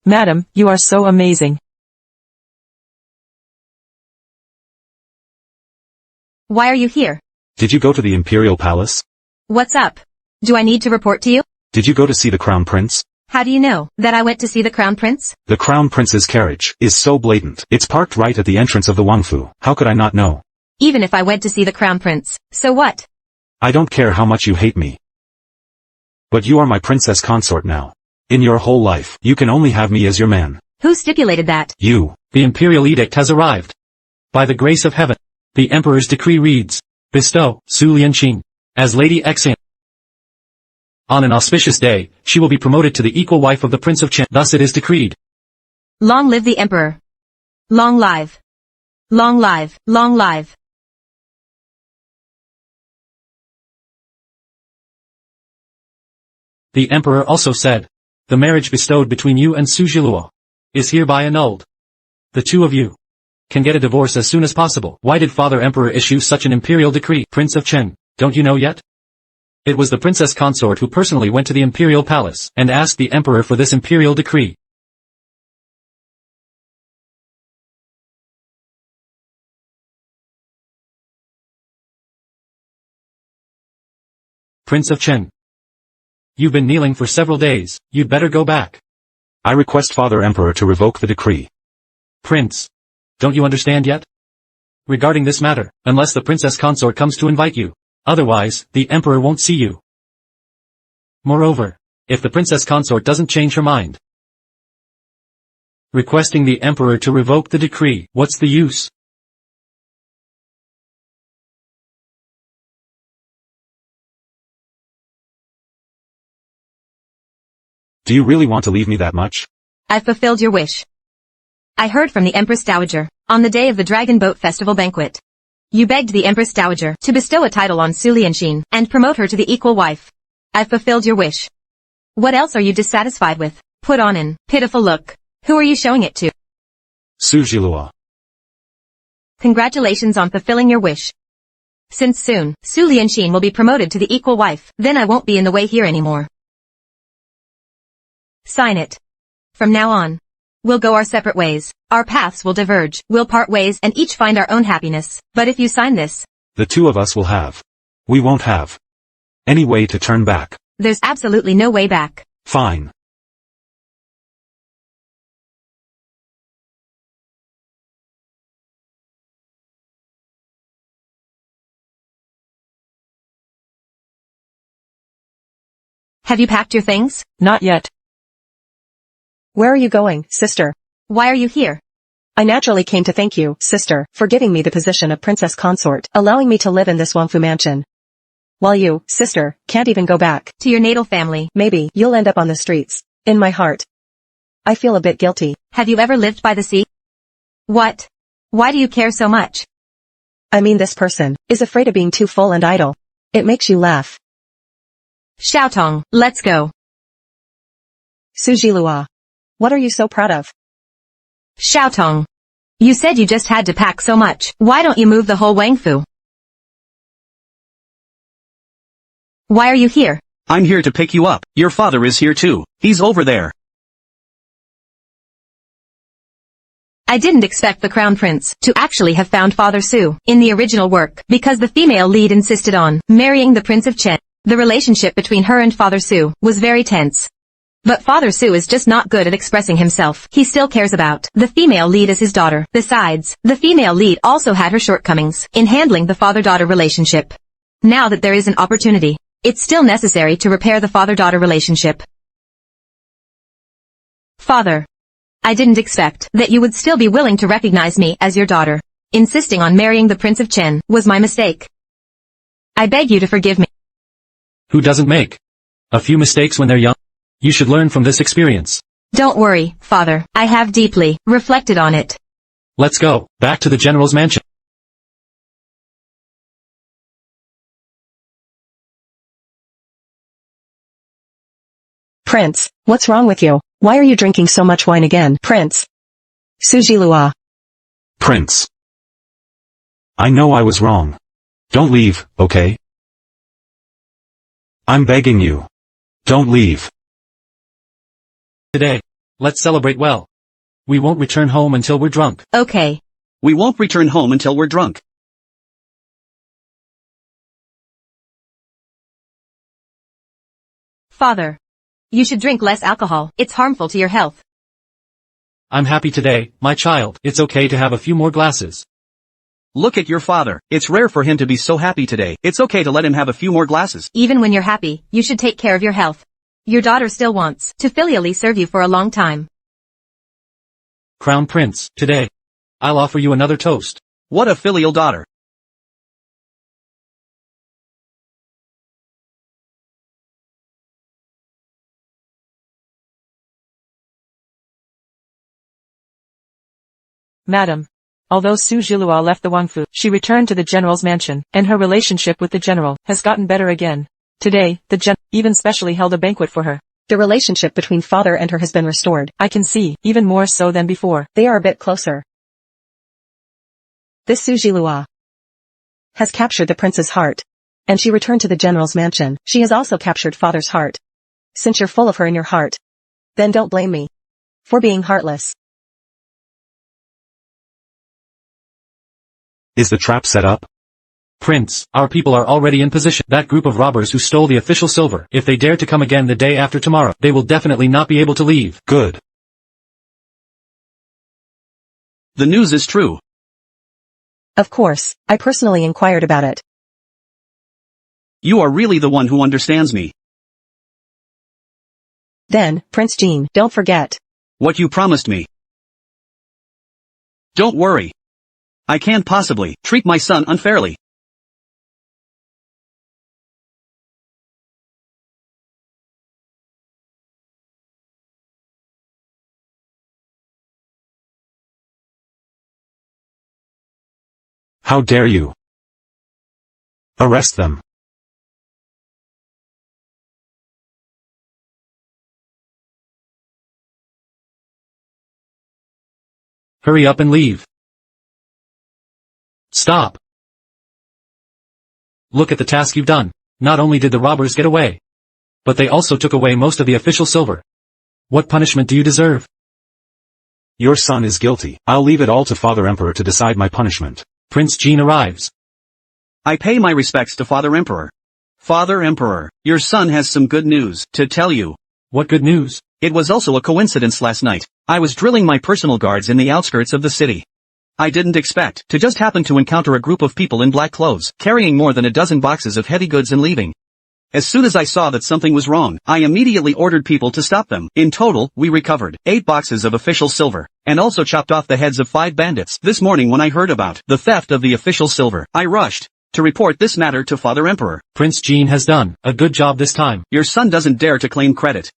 Speaker 4: Madam, you are so amazing.
Speaker 3: Why are you here?
Speaker 6: Did you go to the Imperial Palace?
Speaker 3: What's up? Do I need to report to you?
Speaker 6: Did you go to see the Crown Prince?
Speaker 3: How do you know that I went to see the Crown Prince?
Speaker 6: The Crown Prince's carriage is so blatant. It's parked right at the entrance of the Wangfu. How could I not know?
Speaker 3: Even if I went to see the Crown Prince, so what?
Speaker 6: I don't care how much you hate me. But you are my princess consort now. In your whole life, you can only have me as your man.
Speaker 3: Who stipulated that?
Speaker 6: You.
Speaker 1: The imperial edict has arrived. By the grace of heaven, the Emperor's decree reads, bestow Su Lianqing as Lady Exile. On an auspicious day, she will be promoted to the equal wife of the Prince of Chen. Thus it is decreed.
Speaker 3: Long live the Emperor. Long live. Long live. Long live.
Speaker 1: The Emperor also said, the marriage bestowed between you and Su Jiluo is hereby annulled. The two of you can get a divorce as soon as possible. Why did Father Emperor issue such an imperial decree? Prince of Chen, don't you know yet? It was the Princess Consort who personally went to the Imperial Palace and asked the Emperor for this imperial decree. Prince of Chen, you've been kneeling for several days, you'd better go back.
Speaker 6: I request Father Emperor to revoke the decree.
Speaker 1: Prince, don't you understand yet? Regarding this matter, unless the Princess Consort comes to invite you, otherwise, the Emperor won't see you. Moreover, if the Princess Consort doesn't change her mind, requesting the Emperor to revoke the decree, what's the use?
Speaker 6: Do you really want to leave me that much?
Speaker 3: I've fulfilled your wish. I heard from the Empress Dowager, on the day of the Dragon Boat Festival banquet. You begged the Empress Dowager to bestow a title on Su Lianqing and promote her to the equal wife. I've fulfilled your wish. What else are you dissatisfied with? Put on an pitiful look. Who are you showing it to?
Speaker 6: Su Jiluo.
Speaker 3: Congratulations on fulfilling your wish. Since soon, Su Lianqing will be promoted to the equal wife, then I won't be in the way here anymore. Sign it. From now on, we'll go our separate ways. Our paths will diverge. We'll part ways and each find our own happiness. But if you sign this,
Speaker 6: The two of us will have. We won't have any way to turn back.
Speaker 3: there's absolutely no way back.
Speaker 6: Fine.
Speaker 3: Have you packed your things?
Speaker 4: Not yet.
Speaker 5: Where are you going, sister?
Speaker 3: Why are you here?
Speaker 5: I naturally came to thank you, sister, for giving me the position of Princess Consort, allowing me to live in this Wangfu mansion. While you, sister, can't even go back.
Speaker 3: To your natal family.
Speaker 5: Maybe you'll end up on the streets. In my heart, I feel a bit guilty.
Speaker 3: Have you ever lived by the sea? What? Why do you care so much?
Speaker 5: I mean, this person is afraid of being too full and idle. It makes you laugh.
Speaker 3: Xiaotong, let's go.
Speaker 5: Su Jiluo. What are you so proud of?
Speaker 3: Xiaotong. You said you just had to pack so much. Why don't you move the whole Wangfu? Why are you here?
Speaker 2: I'm here to pick you up. Your father is here too. He's over there.
Speaker 3: I didn't expect the Crown Prince to actually have found Father Su in the original work, because the female lead insisted on marrying the Prince of Chen. The relationship between her and Father Su was very tense. But Father Su is just not good at expressing himself. He still cares about the female lead as his daughter. Besides, the female lead also had her shortcomings in handling the father-daughter relationship. Now that there is an opportunity, it's still necessary to repair the father-daughter relationship. Father, I didn't expect that you would still be willing to recognize me as your daughter. Insisting on marrying the Prince of Chen was my mistake. I beg you to forgive me.
Speaker 1: Who doesn't make a few mistakes when they're young? You should learn from this experience.
Speaker 3: Don't worry, Father. I have deeply reflected on it.
Speaker 1: Let's go back to the general's mansion.
Speaker 5: Prince, what's wrong with you? Why are you drinking so much wine again? Prince. Su Jiluo.
Speaker 6: Prince. I know I was wrong. Don't leave, okay? I'm begging you. Don't leave.
Speaker 1: Today, let's celebrate well. We won't return home until we're drunk.
Speaker 3: Okay.
Speaker 2: We won't return home until we're drunk.
Speaker 3: Father, you should drink less alcohol. It's harmful to your health.
Speaker 1: I'm happy today, my child. It's okay to have a few more glasses.
Speaker 2: Look at your father. It's rare for him to be so happy today. It's okay to let him have a few more glasses.
Speaker 3: Even when you're happy, you should take care of your health. Your daughter still wants to filially serve you for a long time.
Speaker 1: Crown Prince, today, I'll offer you another toast.
Speaker 2: What a filial daughter.
Speaker 4: Madam. Although Su Jilua left the Wangfu, she returned to the general's mansion, and her relationship with the general has gotten better again. Today, the general even specially held a banquet for her.
Speaker 5: The relationship between father and her has been restored.
Speaker 4: I can see, even more so than before.
Speaker 5: They are a bit closer. This Su Jilua has captured the prince's heart. And she returned to the general's mansion. She has also captured father's heart. Since you're full of her in your heart, then don't blame me for being heartless.
Speaker 6: Is the trap set up?
Speaker 1: Prince, our people are already in position. That group of robbers who stole the official silver, if they dare to come again the day after tomorrow, they will definitely not be able to leave.
Speaker 6: Good.
Speaker 2: The news is true.
Speaker 5: Of course, I personally inquired about it.
Speaker 2: You are really the one who understands me.
Speaker 5: Then, Prince Jean, don't forget
Speaker 2: what you promised me. Don't worry. I can't possibly treat my son unfairly.
Speaker 6: How dare you? Arrest them.
Speaker 1: Hurry up and leave. Stop. Look at the task you've done. Not only did the robbers get away, but they also took away most of the official silver. What punishment do you deserve?
Speaker 6: Your son is guilty. I'll leave it all to Father Emperor to decide my punishment.
Speaker 1: Prince Jean arrives.
Speaker 2: I pay my respects to Father Emperor. Father Emperor, your son has some good news to tell you.
Speaker 1: What good news?
Speaker 2: It was also a coincidence last night. I was drilling my personal guards in the outskirts of the city. I didn't expect to just happen to encounter a group of people in black clothes, carrying more than a dozen boxes of heavy goods and leaving. As soon as I saw that something was wrong, I immediately ordered people to stop them. In total, we recovered 8 boxes of official silver, and also chopped off the heads of 5 bandits. This morning when I heard about the theft of the official silver, I rushed to report this matter to Father Emperor.
Speaker 1: Prince Jean has done a good job this time.
Speaker 2: Your son doesn't dare to claim credit.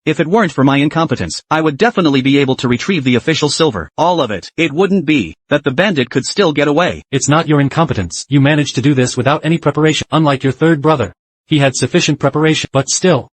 Speaker 2: If it weren't for my incompetence, I would definitely be able to retrieve the official silver, all of it. It wouldn't be that the bandit could still get away.
Speaker 1: It's not your incompetence. You managed to do this without any preparation, unlike your third brother. He had sufficient preparation, but still,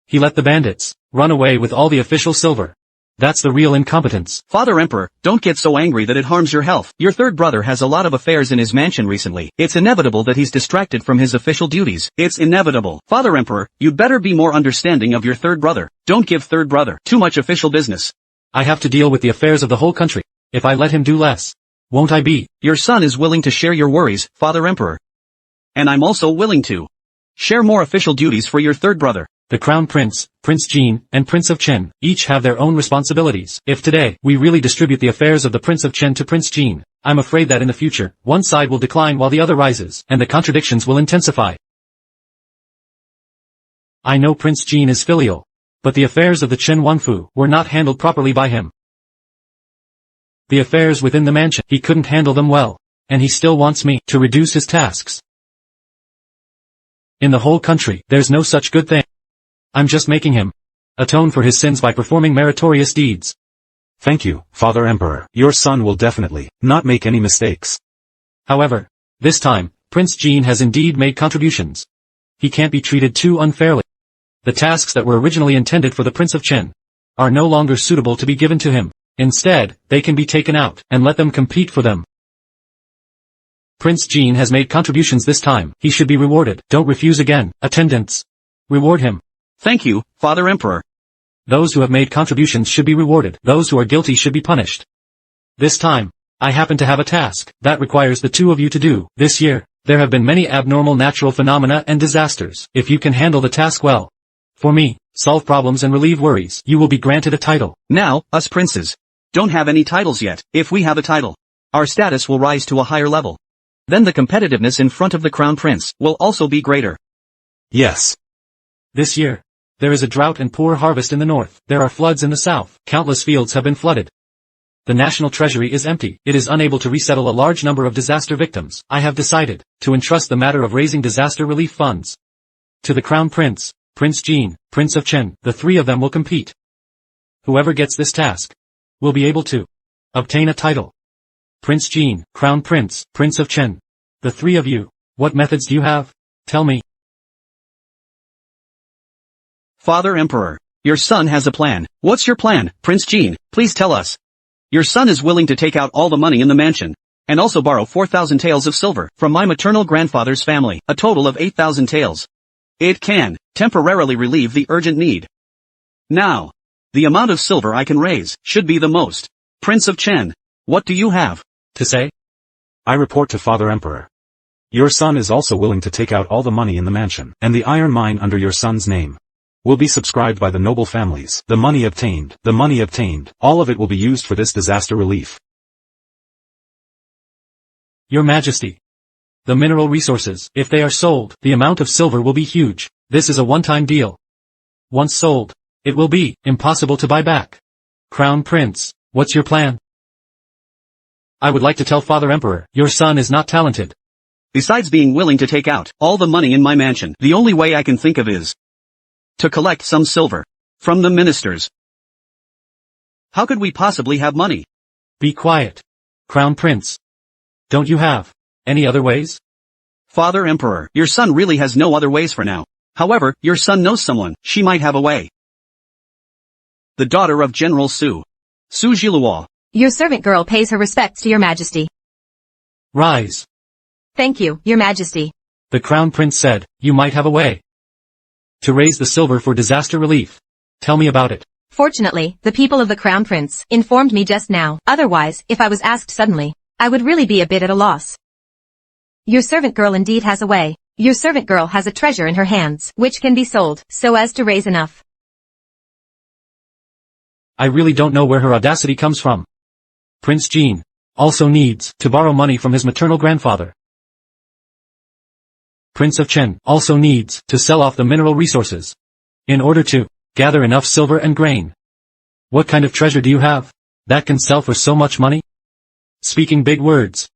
Speaker 1: he let the bandits run away with all the official silver. That's the real incompetence.
Speaker 2: Father Emperor, don't get so angry that it harms your health. Your third brother has a lot of affairs in his mansion recently. It's inevitable that he's distracted from his official duties. It's inevitable. Father Emperor, you'd better be more understanding of your third brother. Don't give third brother too much official business.
Speaker 1: I have to deal with the affairs of the whole country. If I let him do less, won't I be?
Speaker 2: Your son is willing to share your worries, Father Emperor. And I'm also willing to share more official duties for your third brother.
Speaker 1: The Crown Prince, Prince Jean, and Prince of Chen, each have their own responsibilities. If today, we really distribute the affairs of the Prince of Chen to Prince Jean, I'm afraid that in the future, one side will decline while the other rises, and the contradictions will intensify. I know Prince Jean is filial, but the affairs of the Chen Wangfu were not handled properly by him. The affairs within the mansion, he couldn't handle them well, and he still wants me to reduce his tasks. In the whole country, there's no such good thing. I'm just making him atone for his sins by performing meritorious deeds.
Speaker 6: Thank you, Father Emperor. Your son will definitely not make any mistakes.
Speaker 1: However, this time, Prince Jean has indeed made contributions. He can't be treated too unfairly. The tasks that were originally intended for the Prince of Chen are no longer suitable to be given to him. Instead, they can be taken out and let them compete for them. Prince Jean has made contributions this time. He should be rewarded. Don't refuse again. Attendants, reward him.
Speaker 2: Thank you, Father Emperor.
Speaker 1: Those who have made contributions should be rewarded. Those who are guilty should be punished. This time, I happen to have a task that requires the two of you to do. This year, there have been many abnormal natural phenomena and disasters. If you can handle the task well, for me, solve problems and relieve worries, you will be granted a title.
Speaker 2: Now, us princes don't have any titles yet. If we have a title, our status will rise to a higher level. Then the competitiveness in front of the Crown Prince will also be greater.
Speaker 6: Yes.
Speaker 1: This year, there is a drought and poor harvest in the north. There are floods in the south. Countless fields have been flooded. The national treasury is empty. It is unable to resettle a large number of disaster victims. I have decided to entrust the matter of raising disaster relief funds to the Crown Prince, Prince Jean, Prince of Chen. The three of them will compete. Whoever gets this task will be able to obtain a title. Prince Jean, Crown Prince, Prince of Chen. The three of you, what methods do you have? Tell me.
Speaker 2: Father Emperor, your son has a plan. What's your plan, Prince Jean? Please tell us. Your son is willing to take out all the money in the mansion, and also borrow 4,000 taels of silver from my maternal grandfather's family, a total of 8,000 taels. It can temporarily relieve the urgent need. Now, the amount of silver I can raise should be the most. Prince of Chen, what do you have
Speaker 1: to say?
Speaker 6: I report to Father Emperor. Your son is also willing to take out all the money in the mansion, and the iron mine under your son's name will be subscribed by the noble families. The money obtained, all of it will be used for this disaster relief.
Speaker 1: Your Majesty. The mineral resources, if they are sold, the amount of silver will be huge. This is a one-time deal. Once sold, it will be impossible to buy back. Crown Prince, what's your plan? I would like to tell Father Emperor, your son is not talented.
Speaker 2: Besides being willing to take out all the money in my mansion, the only way I can think of is to collect some silver from the ministers. How could we possibly have money?
Speaker 1: Be quiet. Crown Prince. Don't you have any other ways?
Speaker 2: Father Emperor, your son really has no other ways for now. However, your son knows someone. She might have a way. The daughter of General Su Jiluo.
Speaker 3: Your servant girl pays her respects to your Majesty.
Speaker 1: Rise.
Speaker 3: Thank you, your Majesty.
Speaker 1: The Crown Prince said, you might have a way to raise the silver for disaster relief. Tell me about it.
Speaker 3: Fortunately, the people of the Crown Prince informed me just now. Otherwise, if I was asked suddenly, I would really be a bit at a loss. Your servant girl indeed has a way. Your servant girl has a treasure in her hands, which can be sold, so as to raise enough.
Speaker 1: I really don't know where her audacity comes from. Prince Jean also needs to borrow money from his maternal grandfather. Prince of Chen also needs to sell off the mineral resources in order to gather enough silver and grain. What kind of treasure do you have that can sell for so much money? Speaking big words.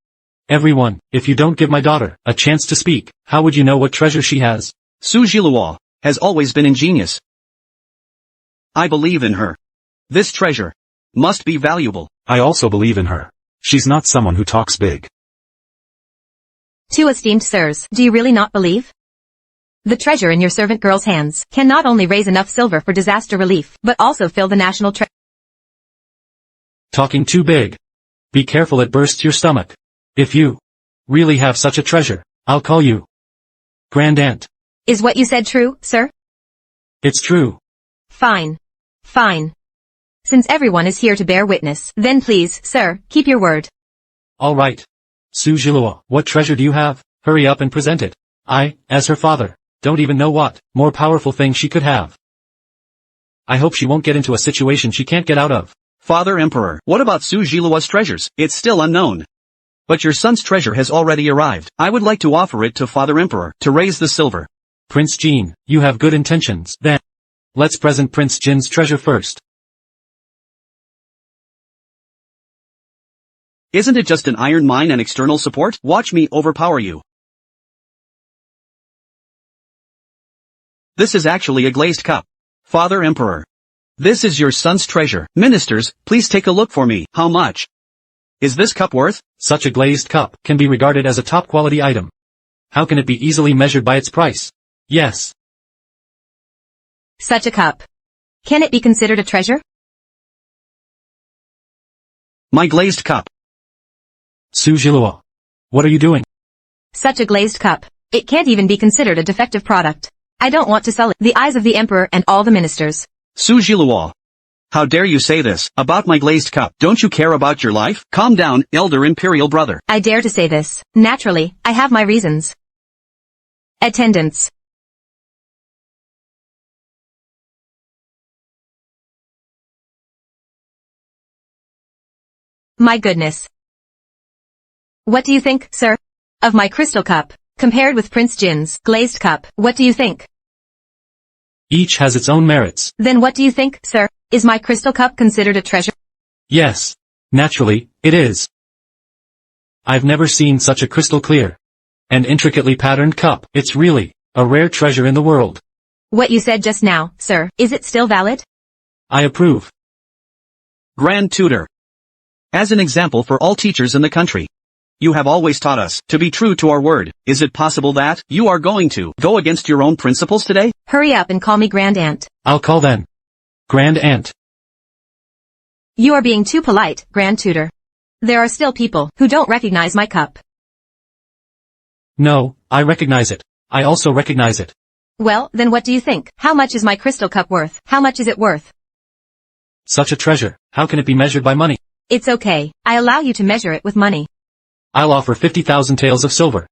Speaker 1: Everyone, if you don't give my daughter a chance to speak, how would you know what treasure she has?
Speaker 2: Su Jiluo has always been ingenious. I believe in her. This treasure must be valuable.
Speaker 6: I also believe in her. She's not someone who talks big.
Speaker 3: Two esteemed sirs, do you really not believe? The treasure in your servant girl's hands can not only raise enough silver for disaster relief, but also fill the national treasury.
Speaker 1: Talking too big. Be careful it bursts your stomach. If you really have such a treasure, I'll call you Grand Aunt.
Speaker 3: Is what you said true, sir?
Speaker 1: It's true.
Speaker 3: Fine. Fine. Since everyone is here to bear witness, then please, sir, keep your word.
Speaker 1: All right. Su Jiluo, what treasure do you have? Hurry up and present it. I, as her father, don't even know what more powerful thing she could have. I hope she won't get into a situation she can't get out of.
Speaker 2: Father Emperor, what about Su Jiluo's treasures? It's still unknown. But your son's treasure has already arrived. I would like to offer it to Father Emperor to raise the silver.
Speaker 1: Prince Jean, you have good intentions. Then, let's present Prince Jin's treasure first.
Speaker 2: Isn't it just an iron mine and external support? Watch me overpower you. This is actually a glazed cup. Father Emperor. This is your son's treasure. Ministers, please take a look for me. How much is this cup worth?
Speaker 1: Such a glazed cup can be regarded as a top-quality item. How can it be easily measured by its price? Yes.
Speaker 3: Such a cup. Can it be considered a treasure?
Speaker 2: My glazed cup.
Speaker 1: Su Jiluo. What are you doing?
Speaker 3: Such a glazed cup. It can't even be considered a defective product. I don't want to sell it. The eyes of the emperor and all the ministers.
Speaker 2: Su Jiluo. How dare you say this about my glazed cup? Don't you care about your life? Calm down, elder imperial brother.
Speaker 3: I dare to say this. Naturally, I have my reasons. Attendance. My goodness. What do you think, sir? Of my crystal cup, compared with Prince Jin's glazed cup, what do you think?
Speaker 1: Each has its own merits.
Speaker 3: Then what do you think, sir? Is my crystal cup considered a treasure?
Speaker 1: Yes. Naturally, it is. I've never seen such a crystal clear and intricately patterned cup. It's really a rare treasure in the world.
Speaker 3: What you said just now, sir, is it still valid?
Speaker 1: I approve.
Speaker 2: Grand Tutor. As an example for all teachers in the country. You have always taught us to be true to our word. Is it possible that you are going to go against your own principles today?
Speaker 3: Hurry up and call me Grand Aunt.
Speaker 1: I'll call then. Grand Aunt.
Speaker 3: You are being too polite, Grand Tutor. There are still people who don't recognize my cup.
Speaker 1: No, I recognize it. I also recognize it.
Speaker 3: Well, then what do you think? How much is my crystal cup worth? How much is it worth?
Speaker 1: Such a treasure, how can it be measured by money?
Speaker 3: It's okay. I allow you to measure it with money.
Speaker 1: I'll offer 50,000 taels of silver.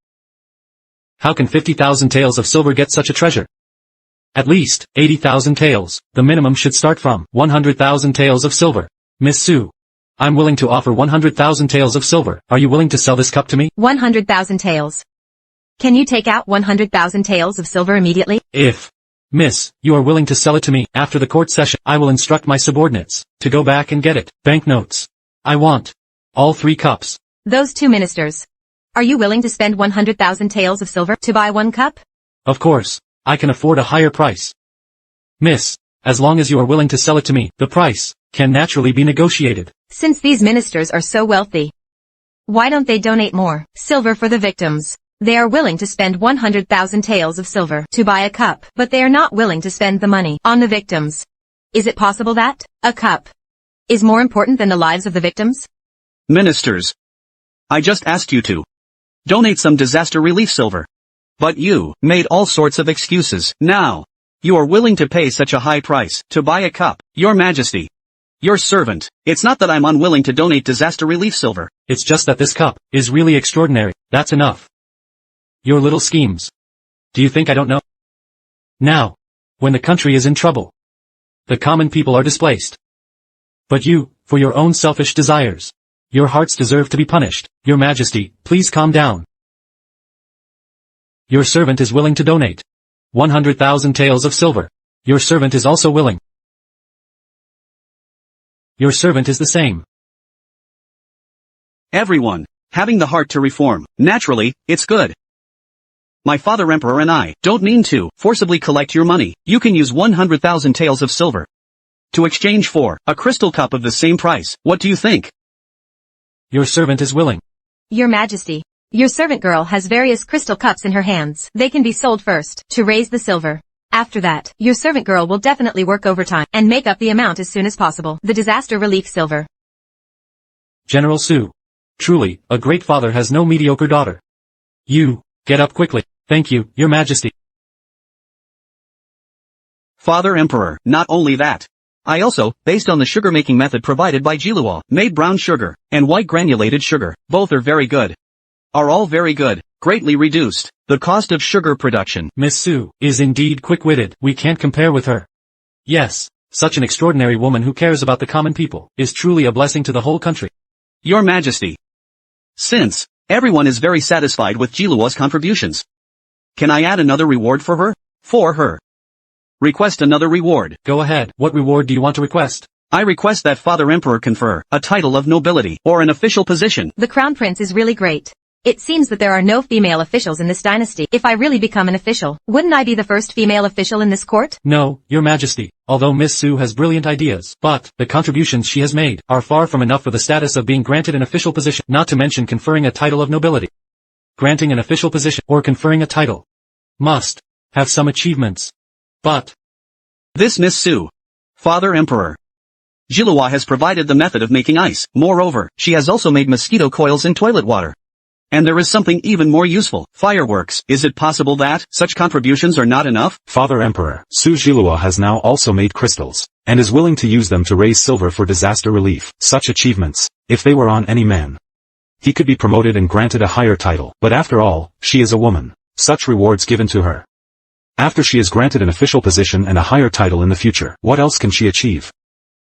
Speaker 1: How can 50,000 taels of silver get such a treasure? At least 80,000 taels. The minimum should start from 100,000 taels of silver. Miss Su. I'm willing to offer 100,000 taels of silver. Are you willing to sell this cup to me?
Speaker 3: 100,000 taels. Can you take out 100,000 taels of silver immediately?
Speaker 1: If, Miss, you are willing to sell it to me, after the court session, I will instruct my subordinates to go back and get it. Banknotes. I want all 3 cups.
Speaker 3: Those 2 ministers. Are you willing to spend 100,000 taels of silver to buy 1 cup?
Speaker 1: Of course, I can afford a higher price. Miss, as long as you are willing to sell it to me, the price can naturally be negotiated.
Speaker 3: Since these ministers are so wealthy, why don't they donate more silver for the victims? They are willing to spend 100,000 taels of silver to buy a cup, but they are not willing to spend the money on the victims. Is it possible that a cup is more important than the lives of the victims?
Speaker 2: Ministers. I just asked you to donate some disaster relief silver. But you made all sorts of excuses. Now, you are willing to pay such a high price to buy a cup. Your Majesty. Your servant. It's not that I'm unwilling to donate disaster relief silver.
Speaker 1: It's just that this cup is really extraordinary. That's enough. Your little schemes. Do you think I don't know? Now, when the country is in trouble, the common people are displaced. But you, for your own selfish desires, your hearts deserve to be punished. Your Majesty, please calm down. Your servant is willing to donate 100,000 taels of silver. Your servant is also willing. Your servant is the same.
Speaker 2: Everyone, having the heart to reform. Naturally, it's good. My father Emperor and I don't mean to forcibly collect your money. You can use 100,000 taels of silver to exchange for a crystal cup of the same price. What do you think?
Speaker 1: Your servant is willing.
Speaker 3: Your Majesty, your servant girl has various crystal cups in her hands. They can be sold first to raise the silver. After that, your servant girl will definitely work overtime and make up the amount as soon as possible. The disaster relief silver.
Speaker 1: General Su. Truly, a great father has no mediocre daughter. You, get up quickly. Thank you, Your Majesty.
Speaker 2: Father Emperor, not only that. I also, based on the sugar-making method provided by Jiluo, made brown sugar and white granulated sugar. Both are very good. Are all very good. Greatly reduced the cost of sugar production.
Speaker 1: Miss Su is indeed quick-witted. We can't compare with her. Yes, such an extraordinary woman who cares about the common people is truly a blessing to the whole country.
Speaker 2: Your Majesty. Since everyone is very satisfied with Jiluo's contributions, can I add another reward for her? For her. Request another reward.
Speaker 1: Go ahead. What reward do you want to request?
Speaker 2: I request that Father Emperor confer a title of nobility or an official position.
Speaker 3: The Crown Prince is really great. It seems that there are no female officials in this dynasty. If I really become an official, wouldn't I be the first female official in this court?
Speaker 1: No, Your Majesty. Although Miss Su has brilliant ideas, but the contributions she has made are far from enough for the status of being granted an official position, not to mention conferring a title of nobility. Granting an official position or conferring a title must have some achievements. But
Speaker 2: this Miss Su, Father Emperor, Jiluo has provided the method of making ice. Moreover, she has also made mosquito coils in toilet water. And there is something even more useful. Fireworks. Is it possible that such contributions are not enough?
Speaker 6: Father Emperor, Su Jiluo has now also made crystals, and is willing to use them to raise silver for disaster relief. Such achievements, if they were on any man, he could be promoted and granted a higher title. But after all, she is a woman. Such rewards given to her. After she is granted an official position and a higher title in the future, what else can she achieve?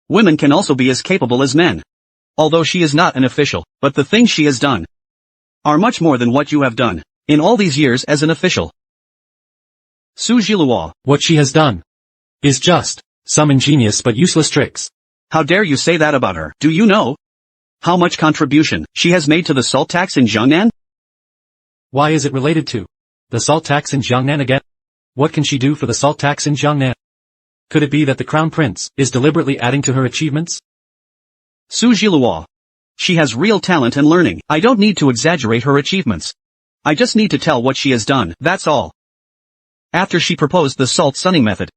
Speaker 2: Women can also be as capable as men. Although she is not an official, but the things she has done are much more than what you have done in all these years as an official. Su Jiluo.
Speaker 1: What she has done is just some ingenious but useless tricks.
Speaker 2: How dare you say that about her? Do you know How much contribution she has made to the salt tax in Jang Nan?
Speaker 1: Why is it related to the salt tax in Jang Nan again? What can she do for the salt tax in Jang Nan? Could it be that the Crown Prince is deliberately adding to her achievements?
Speaker 2: Su Jiluo. She has real talent and learning. I don't need to exaggerate her achievements. I just need to tell what she has done, that's all. After she proposed the salt sunning method,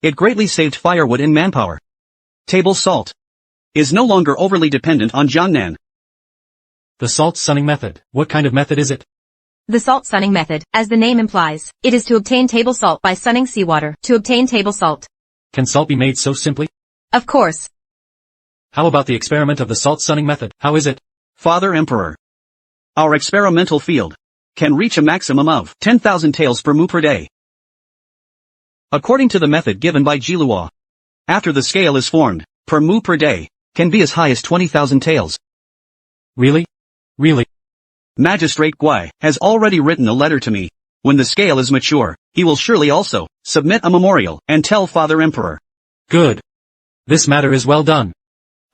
Speaker 2: it greatly saved firewood and manpower. Table salt is no longer overly dependent on Jang Nan.
Speaker 1: The salt sunning method, what kind of method is it?
Speaker 3: The salt sunning method, as the name implies, it is to obtain table salt by sunning seawater, to obtain table salt.
Speaker 1: Can salt be made so simply?
Speaker 3: Of course.
Speaker 1: How about the experiment of the salt sunning method, how is it?
Speaker 2: Father Emperor. Our experimental field can reach a maximum of 10,000 taels per mu per day. According to the method given by Jiluo, after the scale is formed, per mu per day, can be as high as 20,000 taels.
Speaker 1: Really? Really?
Speaker 2: Magistrate Guai has already written a letter to me. When the scale is mature, he will surely also submit a memorial and tell Father Emperor.
Speaker 1: Good. This matter is well done.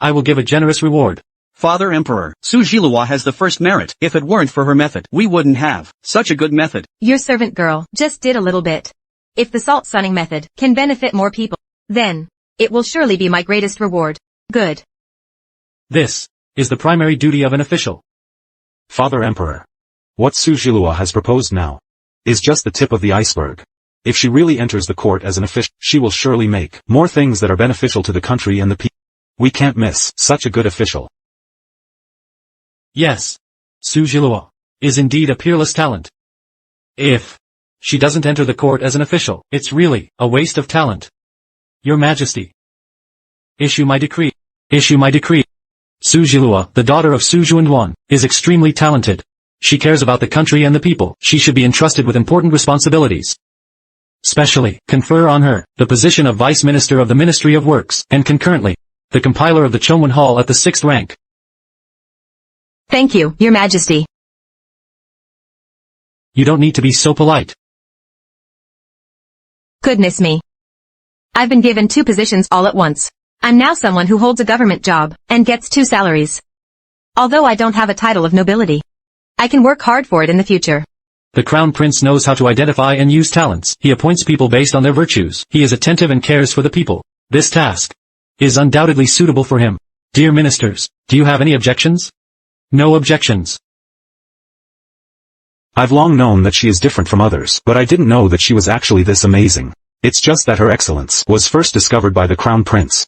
Speaker 1: I will give a generous reward.
Speaker 2: Father Emperor, Su Jiluo has the first merit. If it weren't for her method, we wouldn't have such a good method.
Speaker 3: Your servant girl just did a little bit. If the salt sunning method can benefit more people, then it will surely be my greatest reward. Good.
Speaker 1: This is the primary duty of an official.
Speaker 6: Father Emperor. What Su Jiluo has proposed now is just the tip of the iceberg. If she really enters the court as an official, she will surely make more things that are beneficial to the country and the people. We can't miss such a good official.
Speaker 1: Yes. Su Jiluo is indeed a peerless talent. If she doesn't enter the court as an official, it's really a waste of talent. Your Majesty. Issue my decree. Issue my decree. Su Jiluo, the daughter of Su Juanduan, is extremely talented. She cares about the country and the people. She should be entrusted with important responsibilities. Specially, confer on her the position of Vice Minister of the Ministry of Works, and concurrently, the compiler of the Chongwen Hall at the 6th rank.
Speaker 3: Thank you, Your Majesty.
Speaker 1: You don't need to be so polite.
Speaker 3: Goodness me. I've been given 2 positions all at once. I'm now someone who holds a government job, and gets 2 salaries. Although I don't have a title of nobility, I can work hard for it in the future.
Speaker 1: The Crown Prince knows how to identify and use talents. He appoints people based on their virtues. He is attentive and cares for the people. This task is undoubtedly suitable for him. Dear ministers, do you have any objections? No objections.
Speaker 6: I've long known that she is different from others, but I didn't know that she was actually this amazing. It's just that her excellence was first discovered by the Crown Prince.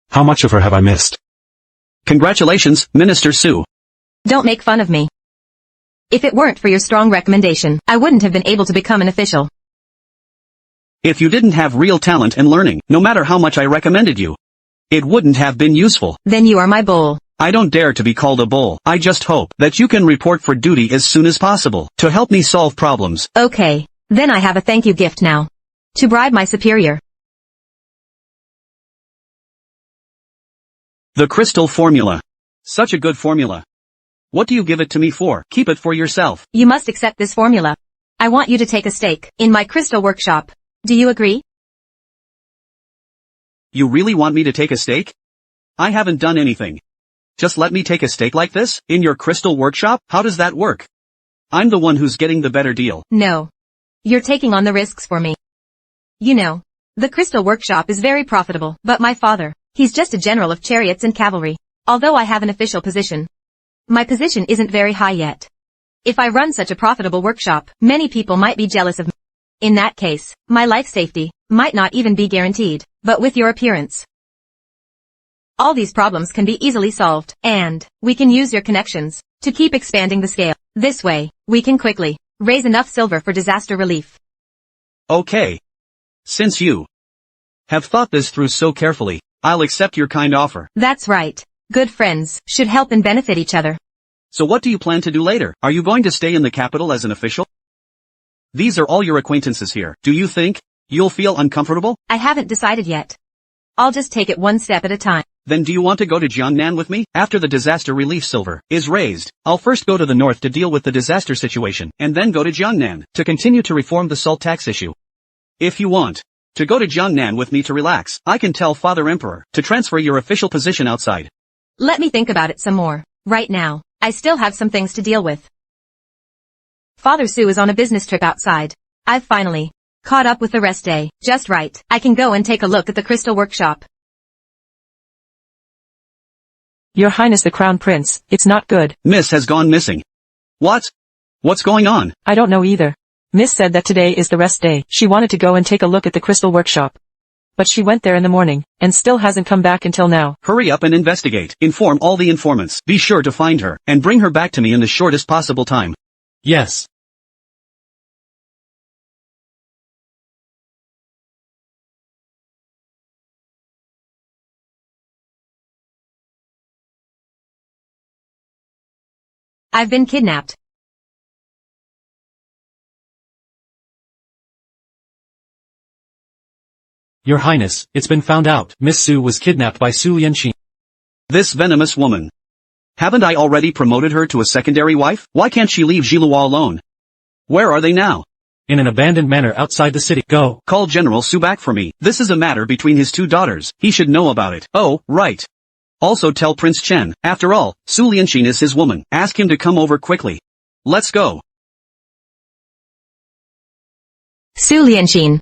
Speaker 6: How much of her have I missed?
Speaker 2: Congratulations, Minister Su.
Speaker 3: Don't make fun of me. If it weren't for your strong recommendation, I wouldn't have been able to become an official.
Speaker 2: If you didn't have real talent and learning, no matter how much I recommended you, it wouldn't have been useful.
Speaker 3: Then you are my bull.
Speaker 2: I don't dare to be called a bull. I just hope that you can report for duty as soon as possible, to help me solve problems.
Speaker 3: Okay. Then I have a thank you gift now. To bribe my superior.
Speaker 2: The crystal formula. Such a good formula. What do you give it to me for? Keep it for yourself.
Speaker 3: You must accept this formula. I want you to take a stake in my crystal workshop. Do you agree?
Speaker 2: You really want me to take a stake? I haven't done anything. Just let me take a stake like this, in your crystal workshop? How does that work? I'm the one who's getting the better deal.
Speaker 3: No. You're taking on the risks for me. You know, the crystal workshop is very profitable, but my father, he's just a general of chariots and cavalry. Although I have an official position, my position isn't very high yet. If I run such a profitable workshop, many people might be jealous of me. In that case, my life safety might not even be guaranteed, but with your appearance, all these problems can be easily solved, and we can use your connections to keep expanding the scale. This way, we can quickly raise enough silver for disaster relief.
Speaker 2: Okay. Since you have thought this through so carefully, I'll accept your kind offer.
Speaker 3: That's right. Good friends should help and benefit each other.
Speaker 2: So what do you plan to do later? Are you going to stay in the capital as an official? These are all your acquaintances here. Do you think you'll feel uncomfortable?
Speaker 3: I haven't decided yet. I'll just take it one step at a time.
Speaker 2: Then do you want to go to Jang Nan with me? After the disaster relief silver is raised, I'll first go to the north to deal with the disaster situation, and then go to Jang Nan to continue to reform the salt tax issue. If you want to go to Jang Nan with me to relax, I can tell Father Emperor to transfer your official position outside.
Speaker 3: Let me think about it some more. Right now, I still have some things to deal with. Father Su is on a business trip outside. I've finally caught up with the rest day. Just right. I can go and take a look at the crystal workshop.
Speaker 4: Your Highness the Crown Prince, it's not good.
Speaker 2: Miss has gone missing. What? What's going on?
Speaker 4: I don't know either. Miss said that today is the rest day. She wanted to go and take a look at the crystal workshop. But she went there in the morning, and still hasn't come back until now.
Speaker 2: Hurry up and investigate. Inform all the informants. Be sure to find her, and bring her back to me in the shortest possible time.
Speaker 1: Yes.
Speaker 3: I've been kidnapped.
Speaker 1: Your Highness, it's been found out. Miss Su was kidnapped by Su Lianqi.
Speaker 2: This venomous woman. Haven't I already promoted her to a secondary wife? Why can't she leave Jilua alone? Where are they now?
Speaker 1: In an abandoned manor outside the city. Go.
Speaker 2: Call General Su back for me. This is a matter between his two daughters. He should know about it. Oh, right. Also tell Prince Chen. After all, Su Lianqi is his woman. Ask him to come over quickly. Let's go.
Speaker 3: Su Lianqi.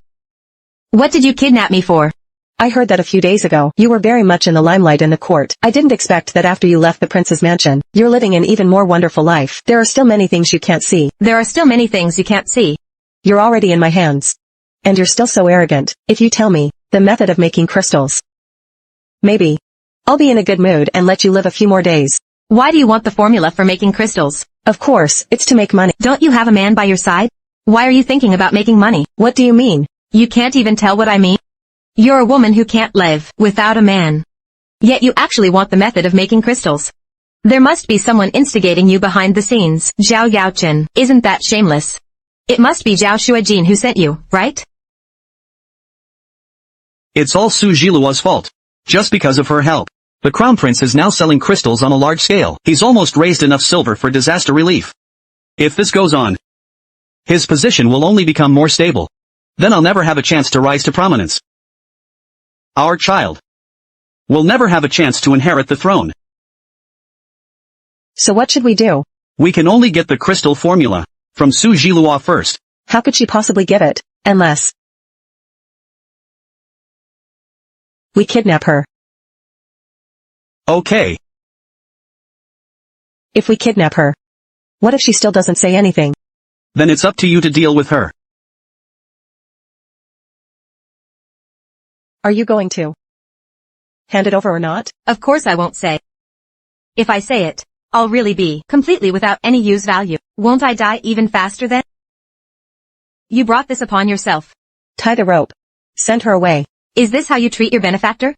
Speaker 3: What did you kidnap me for?
Speaker 5: I heard that a few days ago, you were very much in the limelight in the court. I didn't expect that after you left the prince's mansion, you're living an even more wonderful life. There are still many things you can't see.
Speaker 3: There are still many things you can't see.
Speaker 5: You're already in my hands. And you're still so arrogant. If you tell me the method of making crystals, maybe I'll be in a good mood and let you live a few more days.
Speaker 3: Why do you want the formula for making crystals?
Speaker 5: Of course, it's to make money.
Speaker 3: Don't you have a man by your side? Why are you thinking about making money?
Speaker 5: What do you mean?
Speaker 3: You can't even tell what I mean? You're a woman who can't live without a man. Yet you actually want the method of making crystals. There must be someone instigating you behind the scenes. Zhao Yaochen, isn't that shameless? It must be Zhao Shuajin who sent you, right?
Speaker 2: It's all Su Jilua's fault. Just because of her help. The Crown Prince is now selling crystals on a large scale. He's almost raised enough silver for disaster relief. If this goes on, his position will only become more stable. Then I'll never have a chance to rise to prominence. Our child will never have a chance to inherit the throne.
Speaker 5: So what should we do?
Speaker 2: We can only get the crystal formula from Su Jilua first.
Speaker 5: How could she possibly give it, unless we kidnap her?
Speaker 2: Okay.
Speaker 5: If we kidnap her, what if she still doesn't say anything?
Speaker 2: Then it's up to you to deal with her.
Speaker 5: Are you going to hand it over or not?
Speaker 3: Of course I won't say. If I say it, I'll really be completely without any use value. Won't I die even faster then? You brought this upon yourself.
Speaker 5: Tie the rope. Send her away.
Speaker 3: Is this how you treat your benefactor?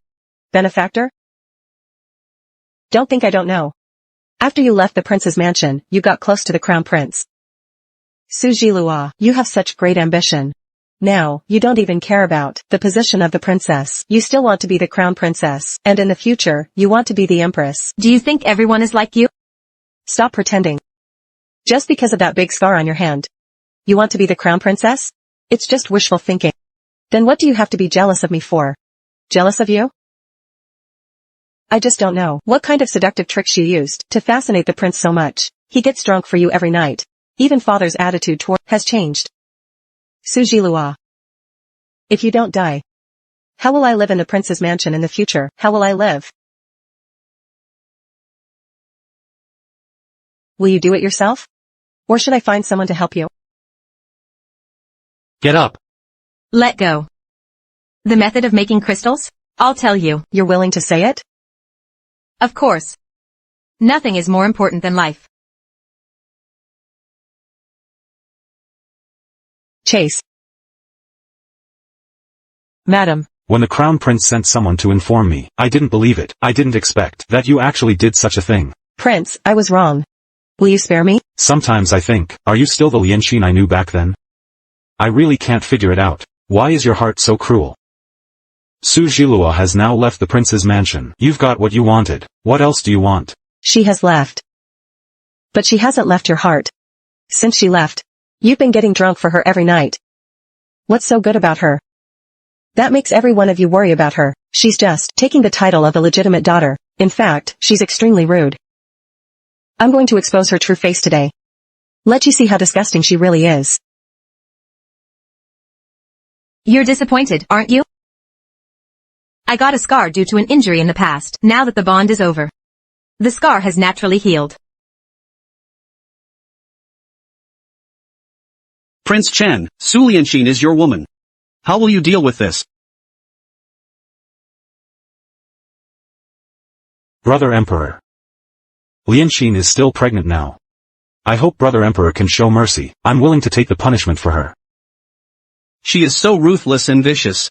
Speaker 5: Benefactor? Don't think I don't know. After you left the prince's mansion, you got close to the crown prince. Su Jilua, you have such great ambition. Now, you don't even care about the position of the princess. You still want to be the crown princess, and in the future, you want to be the empress.
Speaker 3: Do you think everyone is like you?
Speaker 5: Stop pretending. Just because of that big scar on your hand, you want to be the crown princess? It's just wishful thinking. Then what do you have to be jealous of me for? Jealous of you? I just don't know what kind of seductive tricks you used to fascinate the prince so much. He gets drunk for you every night. Even father's attitude toward has changed. Su Jilua. If you don't die, how will I live in the prince's mansion in the future? How will I live? Will you do it yourself? Or should I find someone to help you?
Speaker 1: Get up.
Speaker 3: Let go. The method of making crystals? I'll tell you.
Speaker 5: You're willing to say it?
Speaker 3: Of course. Nothing is more important than life.
Speaker 5: Chase.
Speaker 4: Madam.
Speaker 6: When the Crown Prince sent someone to inform me, I didn't believe it. I didn't expect that you actually did such a thing.
Speaker 5: Prince, I was wrong. Will you spare me?
Speaker 6: Sometimes I think, are you still the Lianqi I knew back then? I really can't figure it out. Why is your heart so cruel? Su Jilua has now left the prince's mansion. You've got what you wanted. What else do you want?
Speaker 5: She has left. But she hasn't left your heart. Since she left, you've been getting drunk for her every night. What's so good about her? That makes every one of you worry about her. She's just taking the title of the legitimate daughter, In fact, she's extremely rude. I'm going to expose her true face today. Let you see how disgusting she really is.
Speaker 3: You're disappointed, aren't you? I got a scar due to an injury in the past. Now that the bond is over, the scar has naturally healed.
Speaker 2: Prince Chen, Su Lianxin is your woman. How will you deal with this?
Speaker 6: Brother Emperor. Lianxin is still pregnant now. I hope Brother Emperor can show mercy. I'm willing to take the punishment for her.
Speaker 2: She is so ruthless and vicious.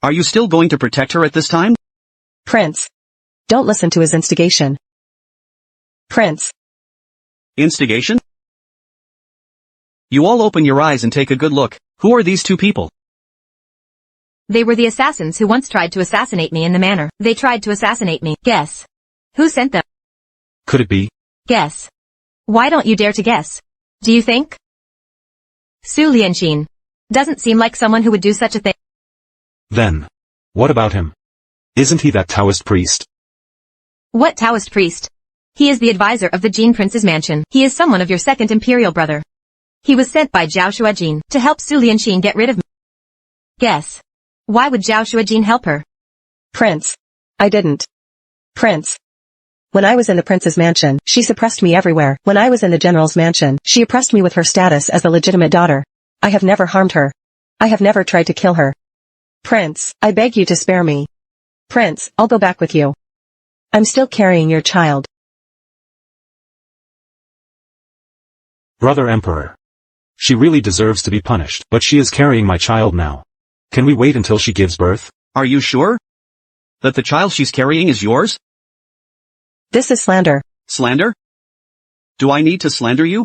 Speaker 2: Are you still going to protect her at this time?
Speaker 5: Prince. Don't listen to his instigation. Prince.
Speaker 2: Instigation? You all open your eyes and take a good look. Who are these two people?
Speaker 3: They were the assassins who once tried to assassinate me in the manor. They tried to assassinate me. Guess. Who sent them?
Speaker 6: Could it be?
Speaker 3: Guess. Why don't you dare to guess? Do you think? Su Lianxin. Doesn't seem like someone who would do such a thing.
Speaker 6: Then. What about him? Isn't he that Taoist priest?
Speaker 3: What Taoist priest? He is the advisor of the Jin Prince's mansion. He is someone of your second Imperial brother. He was sent by Zhao Shuajin to help Su Lianxin get rid of me. Guess. Why would Zhao Shuajin help her?
Speaker 5: Prince. I didn't. Prince. When I was in the prince's mansion, she suppressed me everywhere. When I was in the general's mansion, she oppressed me with her status as the legitimate daughter. I have never harmed her. I have never tried to kill her. Prince, I beg you to spare me. Prince, I'll go back with you. I'm still carrying your child.
Speaker 6: Brother Emperor. She really deserves to be punished, but she is carrying my child now. Can we wait until she gives birth?
Speaker 2: Are you sure? That the child she's carrying is yours?
Speaker 5: This is slander.
Speaker 2: Slander? Do I need to slander you?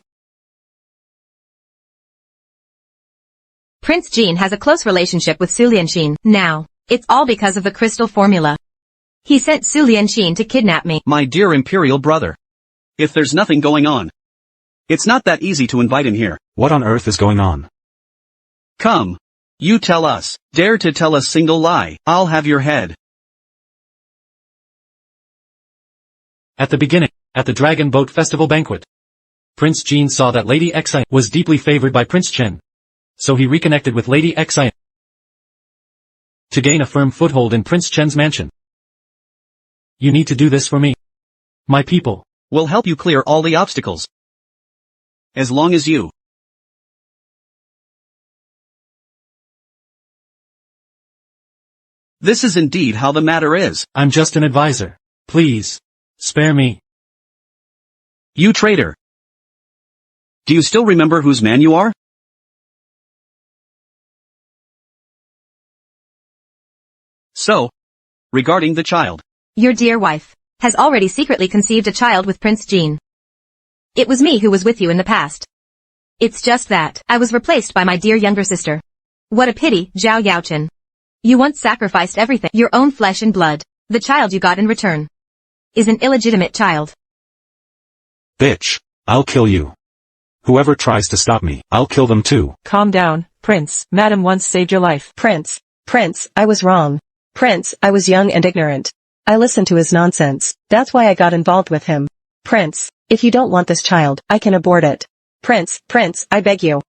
Speaker 3: Prince Jin has a close relationship with Su Lianxin. Now, it's all because of the crystal formula. He sent Su Lianxin to kidnap me.
Speaker 2: My dear Imperial brother. If there's nothing going on, it's not that easy to invite him here.
Speaker 6: What on earth is going on?
Speaker 2: Come. You tell us. Dare to tell a single lie. I'll have your head.
Speaker 1: At the beginning, at the Dragon Boat Festival banquet, Prince Jin saw that Lady Exile was deeply favored by Prince Chen. So he reconnected with Lady Exile to gain a firm foothold in Prince Chen's mansion. You need to do this for me. My people.
Speaker 2: We'll help you clear all the obstacles. As long as you. This is indeed how the matter is.
Speaker 1: I'm just an advisor. Please. Spare me.
Speaker 2: You traitor. Do you still remember whose man you are? So, regarding the child.
Speaker 3: Your dear wife has already secretly conceived a child with Prince Jin. It was me who was with you in the past. It's just that I was replaced by my dear younger sister. What a pity, Zhao Yaochen. You once sacrificed everything, your own flesh and blood. The child you got in return is an illegitimate child.
Speaker 6: Bitch. I'll kill you. Whoever tries to stop me, I'll kill them too.
Speaker 4: Calm down, Prince. Madam once saved your life.
Speaker 5: Prince, I was wrong. Prince, I was young and ignorant. I listened to his nonsense. That's why I got involved with him. Prince, if you don't want this child, I can abort it. Prince, I beg you.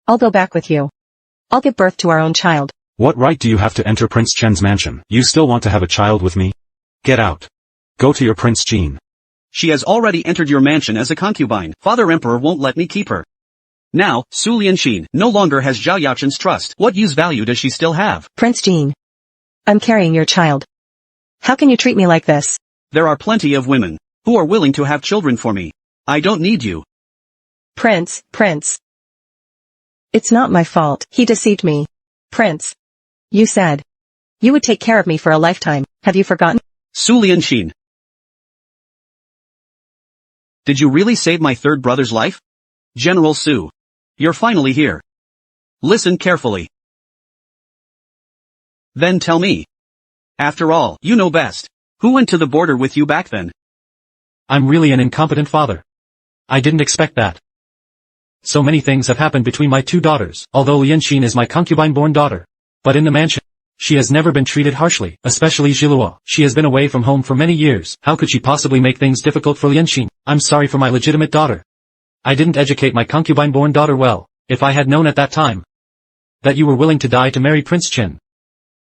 Speaker 5: I'll go back with you. I'll give birth to our own child.
Speaker 6: What right do you have to enter Prince Chen's mansion? You still want to have a child with me? Get out. Go to your Prince Jin.
Speaker 2: She has already entered your mansion as a concubine. Father Emperor won't let me keep her. Now, Su Lianxin no longer has Zhao Yaochun's trust. What use value does she still have?
Speaker 5: Prince Jin. I'm carrying your child. How can you treat me like this?
Speaker 2: There are plenty of women who are willing to have children for me. I don't need you.
Speaker 5: Prince. It's not my fault. He deceived me. Prince. You said you would take care of me for a lifetime. Have you forgotten?
Speaker 2: Su Lianxin. Did you really save my third brother's life? General Su. You're finally here. Listen carefully. Then tell me. After all, you know best. Who went to the border with you back then?
Speaker 1: I'm really an incompetent father. I didn't expect that. So many things have happened between my two daughters, although Lianxin is my concubine-born daughter. But in the mansion, She has never been treated harshly, especially Zhilua. She has been away from home for many years. How could she possibly make things difficult for Lianxin? I'm sorry for my legitimate daughter. I didn't educate my concubine-born daughter well. If I had known at that time that you were willing to die to marry Prince Chen,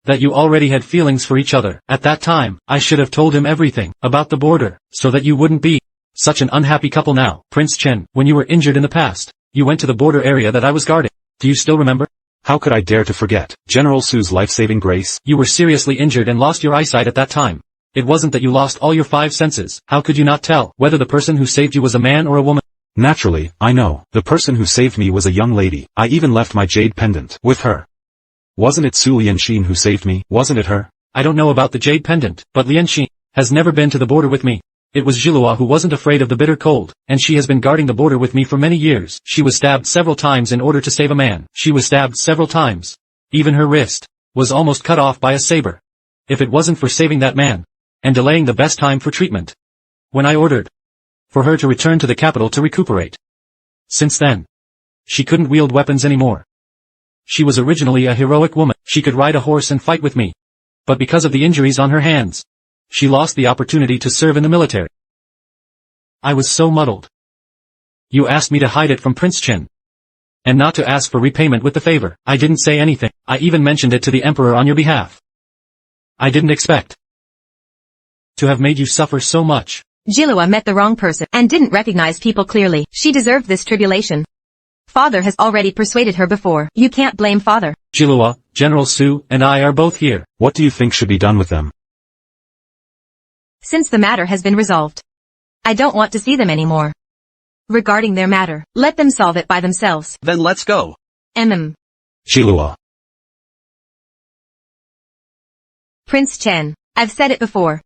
Speaker 1: that you already had feelings for each other, at that time, I should have told him everything about the border, so that you wouldn't be such an unhappy couple now. Prince Chen, when you were injured in the past, you went to the border area that I was guarding. Do you still remember?
Speaker 6: How could I dare to forget? General Su's life-saving grace?
Speaker 1: You were seriously injured and lost your eyesight at that time. It wasn't that you lost all your 5 senses. How could you not tell whether the person who saved you was a man or a woman?
Speaker 6: Naturally, I know. The person who saved me was a young lady. I even left my jade pendant with her. Wasn't it Su Lianxin who saved me? Wasn't it her?
Speaker 1: I don't know about the jade pendant, but Lianxin has never been to the border with me. It was Zhilua who wasn't afraid of the bitter cold, and she has been guarding the border with me for many years. She was stabbed several times in order to save a man. She was stabbed several times. Even her wrist was almost cut off by a saber. If it wasn't for saving that man, and delaying the best time for treatment, when I ordered for her to return to the capital to recuperate. Since then, she couldn't wield weapons anymore. She was originally a heroic woman. She could ride a horse and fight with me. But because of the injuries on her hands, she lost the opportunity to serve in the military. I was so muddled. You asked me to hide it from Prince Chen, and not to ask for repayment with the favor. I didn't say anything. I even mentioned it to the Emperor on your behalf. I didn't expect to have made you suffer so much.
Speaker 3: Zhilua met the wrong person and didn't recognize people clearly. She deserved this tribulation. Father has already persuaded her before. You can't blame father.
Speaker 1: Zhilua, General Su, and I are both here.
Speaker 6: What do you think should be done with them?
Speaker 3: Since the matter has been resolved, I don't want to see them anymore. Regarding their matter, let them solve it by themselves.
Speaker 2: Then let's go.
Speaker 6: Zhilua.
Speaker 3: Prince Chen, I've said it before.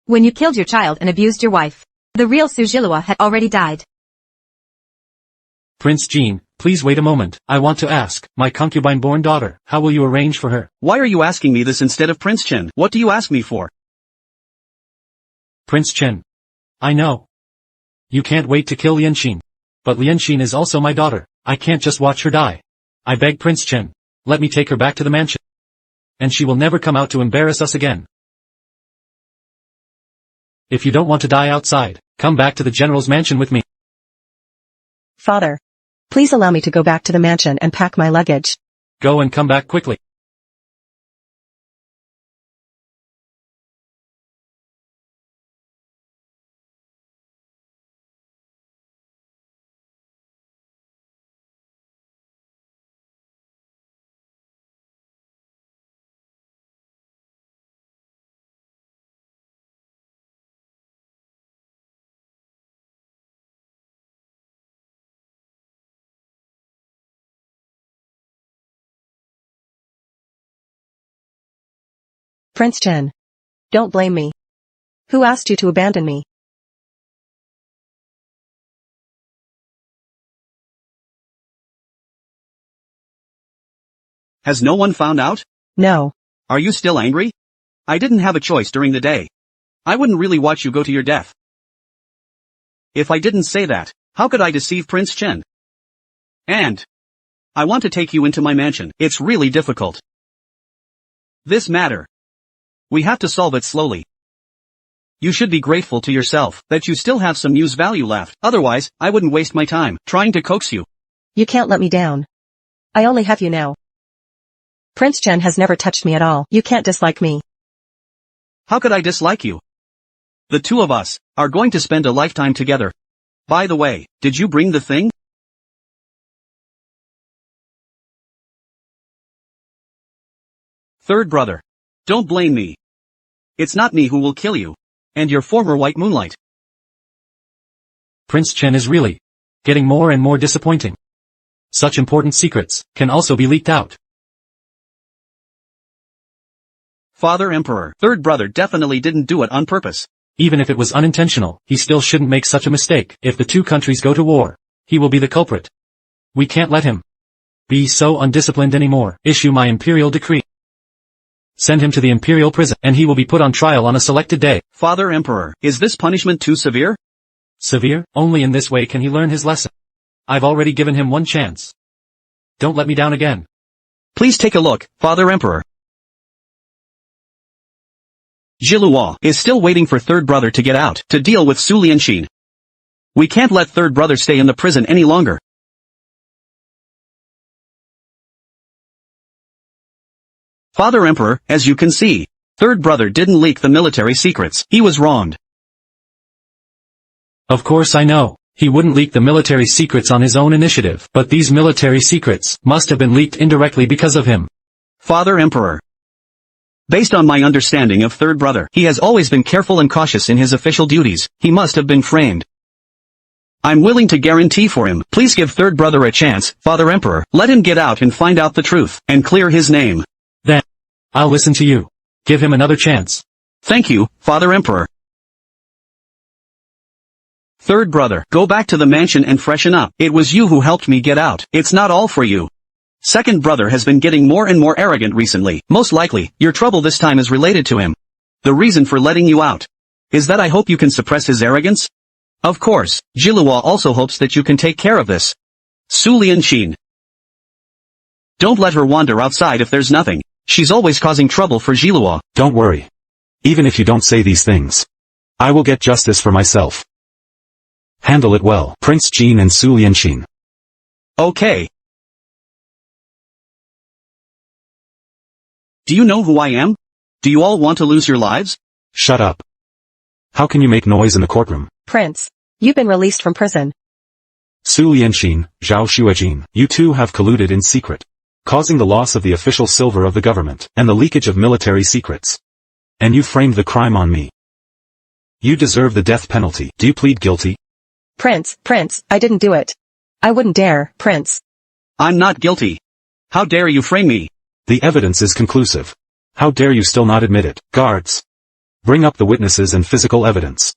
Speaker 3: When you killed your child and abused your wife, the real Su Zhilua had already died.
Speaker 1: Prince Jean, please wait a moment. I want to ask, my concubine-born daughter, how will you arrange for her?
Speaker 2: Why are you asking me this instead of Prince Chen? What do you ask me for?
Speaker 1: Prince Chen. I know. You can't wait to kill Lianxin. But Lianxin is also my daughter. I can't just watch her die. I beg Prince Chen, let me take her back to the mansion. And she will never come out to embarrass us again. If you don't want to die outside, come back to the general's mansion with me.
Speaker 5: Father. Please allow me to go back to the mansion and pack my luggage.
Speaker 1: Go and come back quickly.
Speaker 5: Prince Chen. Don't blame me. Who asked you to abandon me?
Speaker 2: Has no one found out?
Speaker 5: No.
Speaker 2: Are you still angry? I didn't have a choice during the day. I wouldn't really watch you go to your death. If I didn't say that, how could I deceive Prince Chen? And I want to take you into my mansion. It's really difficult. This matter. We have to solve it slowly. You should be grateful to yourself that you still have some use value left. Otherwise, I wouldn't waste my time trying to coax you.
Speaker 5: You can't let me down. I only have you now. Prince Chen has never touched me at all. You can't dislike me.
Speaker 2: How could I dislike you? The two of us are going to spend a lifetime together. By the way, did you bring the thing? Third brother. Don't blame me. It's not me who will kill you. And your former white moonlight.
Speaker 1: Prince Chen is really getting more and more disappointing. Such important secrets can also be leaked out.
Speaker 2: Father Emperor. Third brother definitely didn't do it on purpose.
Speaker 1: Even if it was unintentional, he still shouldn't make such a mistake. If the two countries go to war, he will be the culprit. We can't let him be so undisciplined anymore. Issue my imperial decree. Send him to the Imperial prison, and he will be put on trial on a selected day.
Speaker 2: Father Emperor, is this punishment too severe?
Speaker 1: Severe? Only in this way can he learn his lesson. I've already given him one chance. Don't let me down again.
Speaker 2: Please take a look, Father Emperor. Jiluo is still waiting for third brother to get out to deal with Su Lianxin. We can't let third brother stay in the prison any longer. Father Emperor, as you can see, third brother didn't leak the military secrets. He was wronged.
Speaker 1: Of course I know. He wouldn't leak the military secrets on his own initiative, but these military secrets must have been leaked indirectly because of him.
Speaker 2: Father Emperor. Based on my understanding of third brother, he has always been careful and cautious in his official duties. He must have been framed. I'm willing to guarantee for him. Please give third brother a chance, Father Emperor. Let him get out and find out the truth, and clear his name.
Speaker 1: Then, I'll listen to you. Give him another chance.
Speaker 2: Thank you, Father Emperor. Third brother, go back to the mansion and freshen up. It was you who helped me get out. It's not all for you. Second brother has been getting more and more arrogant recently. Most likely, your trouble this time is related to him. The reason for letting you out is that I hope you can suppress his arrogance. Of course, Jiluo also hopes that you can take care of this. Su Lianxin. Don't let her wander outside if there's nothing. She's always causing trouble for Jiluo.
Speaker 6: Don't worry. Even if you don't say these things, I will get justice for myself. Handle it well, Prince Jin and Su Lianxin.
Speaker 2: Okay. Do you know who I am? Do you all want to lose your lives?
Speaker 6: Shut up. How can you make noise in the courtroom?
Speaker 5: Prince, you've been released from prison.
Speaker 6: Su Lianxin, Zhao Xuejin, you two have colluded in secret, causing the loss of the official silver of the government, and the leakage of military secrets. And you framed the crime on me. You deserve the death penalty. Do you plead guilty?
Speaker 5: Prince, I didn't do it. I wouldn't dare, Prince.
Speaker 2: I'm not guilty. How dare you frame me?
Speaker 6: The evidence is conclusive. How dare you still not admit it? Guards, bring up the witnesses and physical evidence.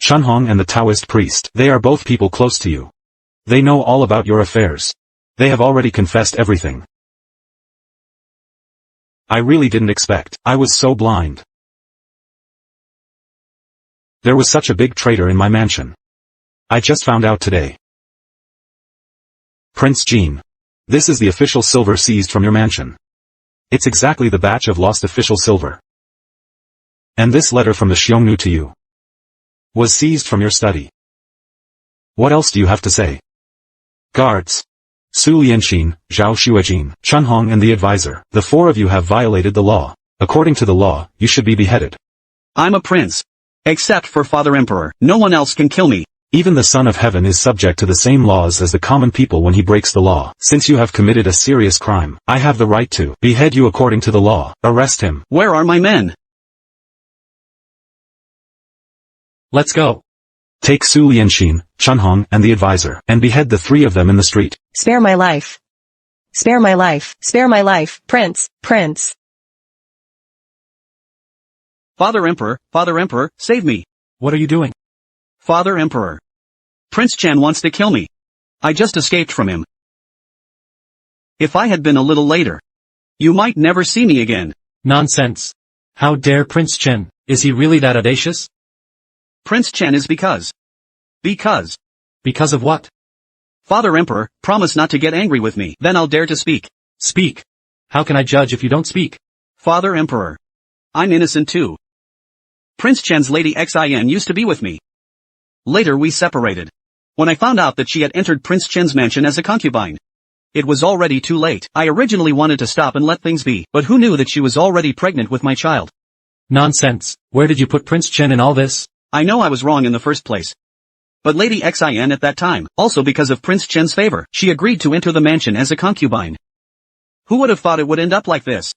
Speaker 6: Chunhong and the Taoist priest, they are both people close to you. They know all about your affairs. They have already confessed everything. I really didn't expect. I was so blind. There was such a big traitor in my mansion. I just found out today. Prince Jin. This is the official silver seized from your mansion. It's exactly the batch of lost official silver. And this letter from the Xiongnu to you was seized from your study. What else do you have to say? Guards. Su Lianxin, Zhao Xuejin, Chunhong and the advisor, the four of you have violated the law. According to the law, you should be beheaded.
Speaker 2: I'm a prince. Except for Father Emperor, no one else can kill me.
Speaker 6: Even the Son of Heaven is subject to the same laws as the common people when he breaks the law. Since you have committed a serious crime, I have the right to behead you according to the law. Arrest him.
Speaker 2: Where are my men?
Speaker 1: Let's go.
Speaker 6: Take Su Lianxin, Chunhong, and the advisor, and behead the three of them in the street.
Speaker 5: Spare my life. Spare my life. Spare my life, Prince.
Speaker 2: Father Emperor, save me.
Speaker 1: What are you doing?
Speaker 2: Father Emperor. Prince Chen wants to kill me. I just escaped from him. If I had been a little later, you might never see me again.
Speaker 1: Nonsense. How dare Prince Chen? Is he really that audacious?
Speaker 2: Prince Chen is because.
Speaker 1: Because of what?
Speaker 2: Father Emperor, promise not to get angry with me, then I'll dare to speak.
Speaker 1: Speak. How can I judge if you don't speak?
Speaker 2: Father Emperor. I'm innocent too. Prince Chen's lady Xian used to be with me. Later we separated. When I found out that she had entered Prince Chen's mansion as a concubine, it was already too late. I originally wanted to stop and let things be, but who knew that she was already pregnant with my child?
Speaker 1: Nonsense. Where did you put Prince Chen in all this?
Speaker 2: I know I was wrong in the first place. But Lady Xian at that time, also because of Prince Chen's favor, she agreed to enter the mansion as a concubine. Who would have thought it would end up like this?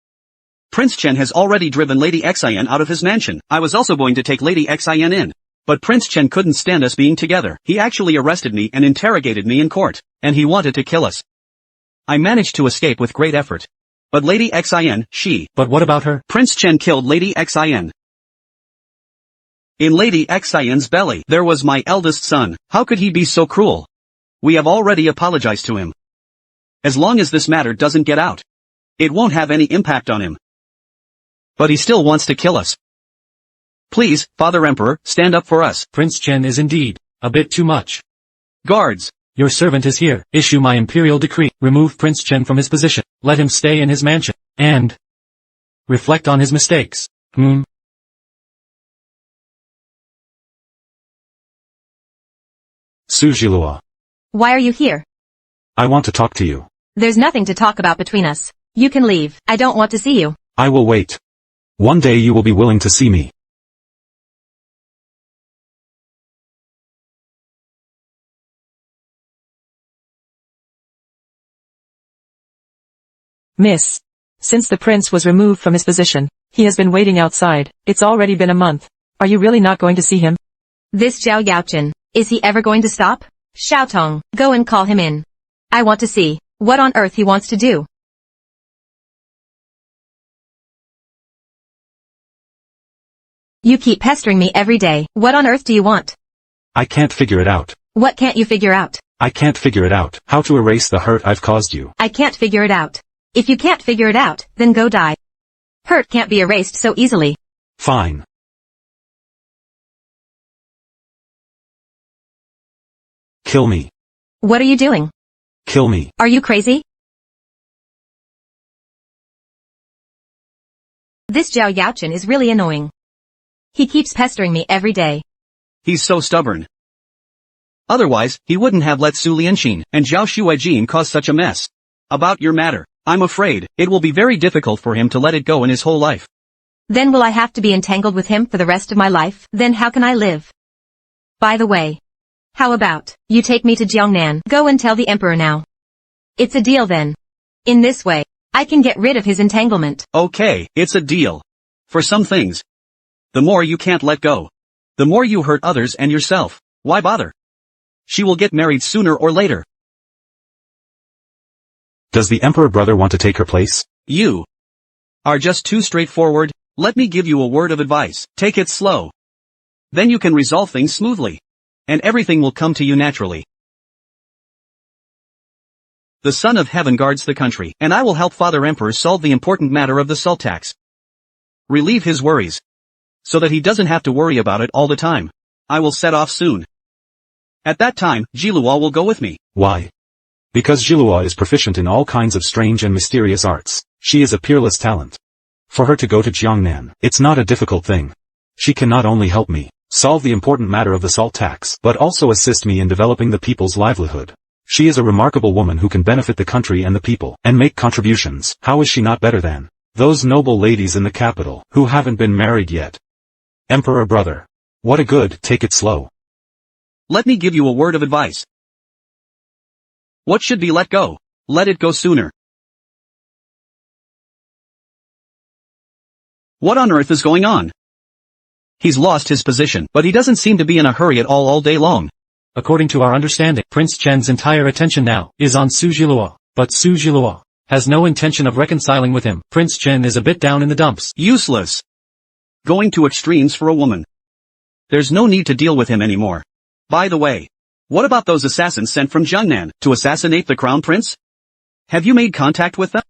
Speaker 2: Prince Chen has already driven Lady Xian out of his mansion. I was also going to take Lady Xian in. But Prince Chen couldn't stand us being together. He actually arrested me and interrogated me in court. And he wanted to kill us. I managed to escape with great effort. But Lady Xian,
Speaker 1: But what about her?
Speaker 2: Prince Chen killed Lady Xian. In Lady Xian's belly, there was my eldest son. How could he be so cruel? We have already apologized to him. As long as this matter doesn't get out, it won't have any impact on him. But he still wants to kill us. Please, Father Emperor, stand up for us.
Speaker 1: Prince Chen is indeed a bit too much.
Speaker 2: Guards.
Speaker 1: Your servant is here. Issue my imperial decree. Remove Prince Chen from his position. Let him stay in his mansion. And reflect on his mistakes.
Speaker 6: Sujilua.
Speaker 3: Why are you here?
Speaker 6: I want to talk to you.
Speaker 3: There's nothing to talk about between us. You can leave. I don't want to see you.
Speaker 6: I will wait. One day you will be willing to see me.
Speaker 4: Miss. Since the prince was removed from his position, he has been waiting outside. It's already been a month. Are you really not going to see him?
Speaker 3: This Zhao Yaochen, is he ever going to stop? Xiaotong, go and call him in. I want to see what on earth he wants to do. You keep pestering me every day. What on earth do you want?
Speaker 6: I can't figure it out.
Speaker 3: What can't you figure out?
Speaker 6: I can't figure it out. How to erase the hurt I've caused you.
Speaker 3: I can't figure it out. If you can't figure it out, then go die. Hurt can't be erased so easily.
Speaker 6: Fine. Kill me.
Speaker 3: What are you doing?
Speaker 6: Kill me.
Speaker 3: Are you crazy? This Zhao Yaochen is really annoying. He keeps pestering me every day.
Speaker 2: He's so stubborn. Otherwise, he wouldn't have let Su Lianxin and Zhao Shuijin cause such a mess. About your matter, I'm afraid it will be very difficult for him to let it go in his whole life.
Speaker 3: Then will I have to be entangled with him for the rest of my life? Then how can I live? By the way, how about you take me to Jang Nan? Go and tell the emperor now. It's a deal then. In this way, I can get rid of his entanglement.
Speaker 2: Okay, it's a deal. For some things, the more you can't let go, the more you hurt others and yourself. Why bother? She will get married sooner or later.
Speaker 6: Does the emperor brother want to take her place?
Speaker 2: You are just too straightforward. Let me give you a word of advice. Take it slow. Then you can resolve things smoothly. And everything will come to you naturally. The Son of Heaven guards the country, and I will help Father Emperor solve the important matter of the salt tax. Relieve his worries, so that he doesn't have to worry about it all the time. I will set off soon. At that time, Jilua will go with me.
Speaker 6: Why? Because Jilua is proficient in all kinds of strange and mysterious arts. She is a peerless talent. For her to go to Jiangnan, it's not a difficult thing. She can not only help me solve the important matter of the salt tax, but also assist me in developing the people's livelihood. She is a remarkable woman who can benefit the country and the people, and make contributions. How is she not better than those noble ladies in the capital, who haven't been married yet? Emperor brother. What a good, take it slow.
Speaker 2: Let me give you a word of advice. What should be let go? Let it go sooner. What on earth is going on? He's lost his position, but he doesn't seem to be in a hurry at all day long.
Speaker 1: According to our understanding, Prince Chen's entire attention now is on Su Jilua, but Su Jilua has no intention of reconciling with him. Prince Chen is a bit down in the dumps.
Speaker 2: Useless. Going to extremes for a woman. There's no need to deal with him anymore. By the way, what about those assassins sent from Jiangnan to assassinate the crown prince? Have you made contact with them?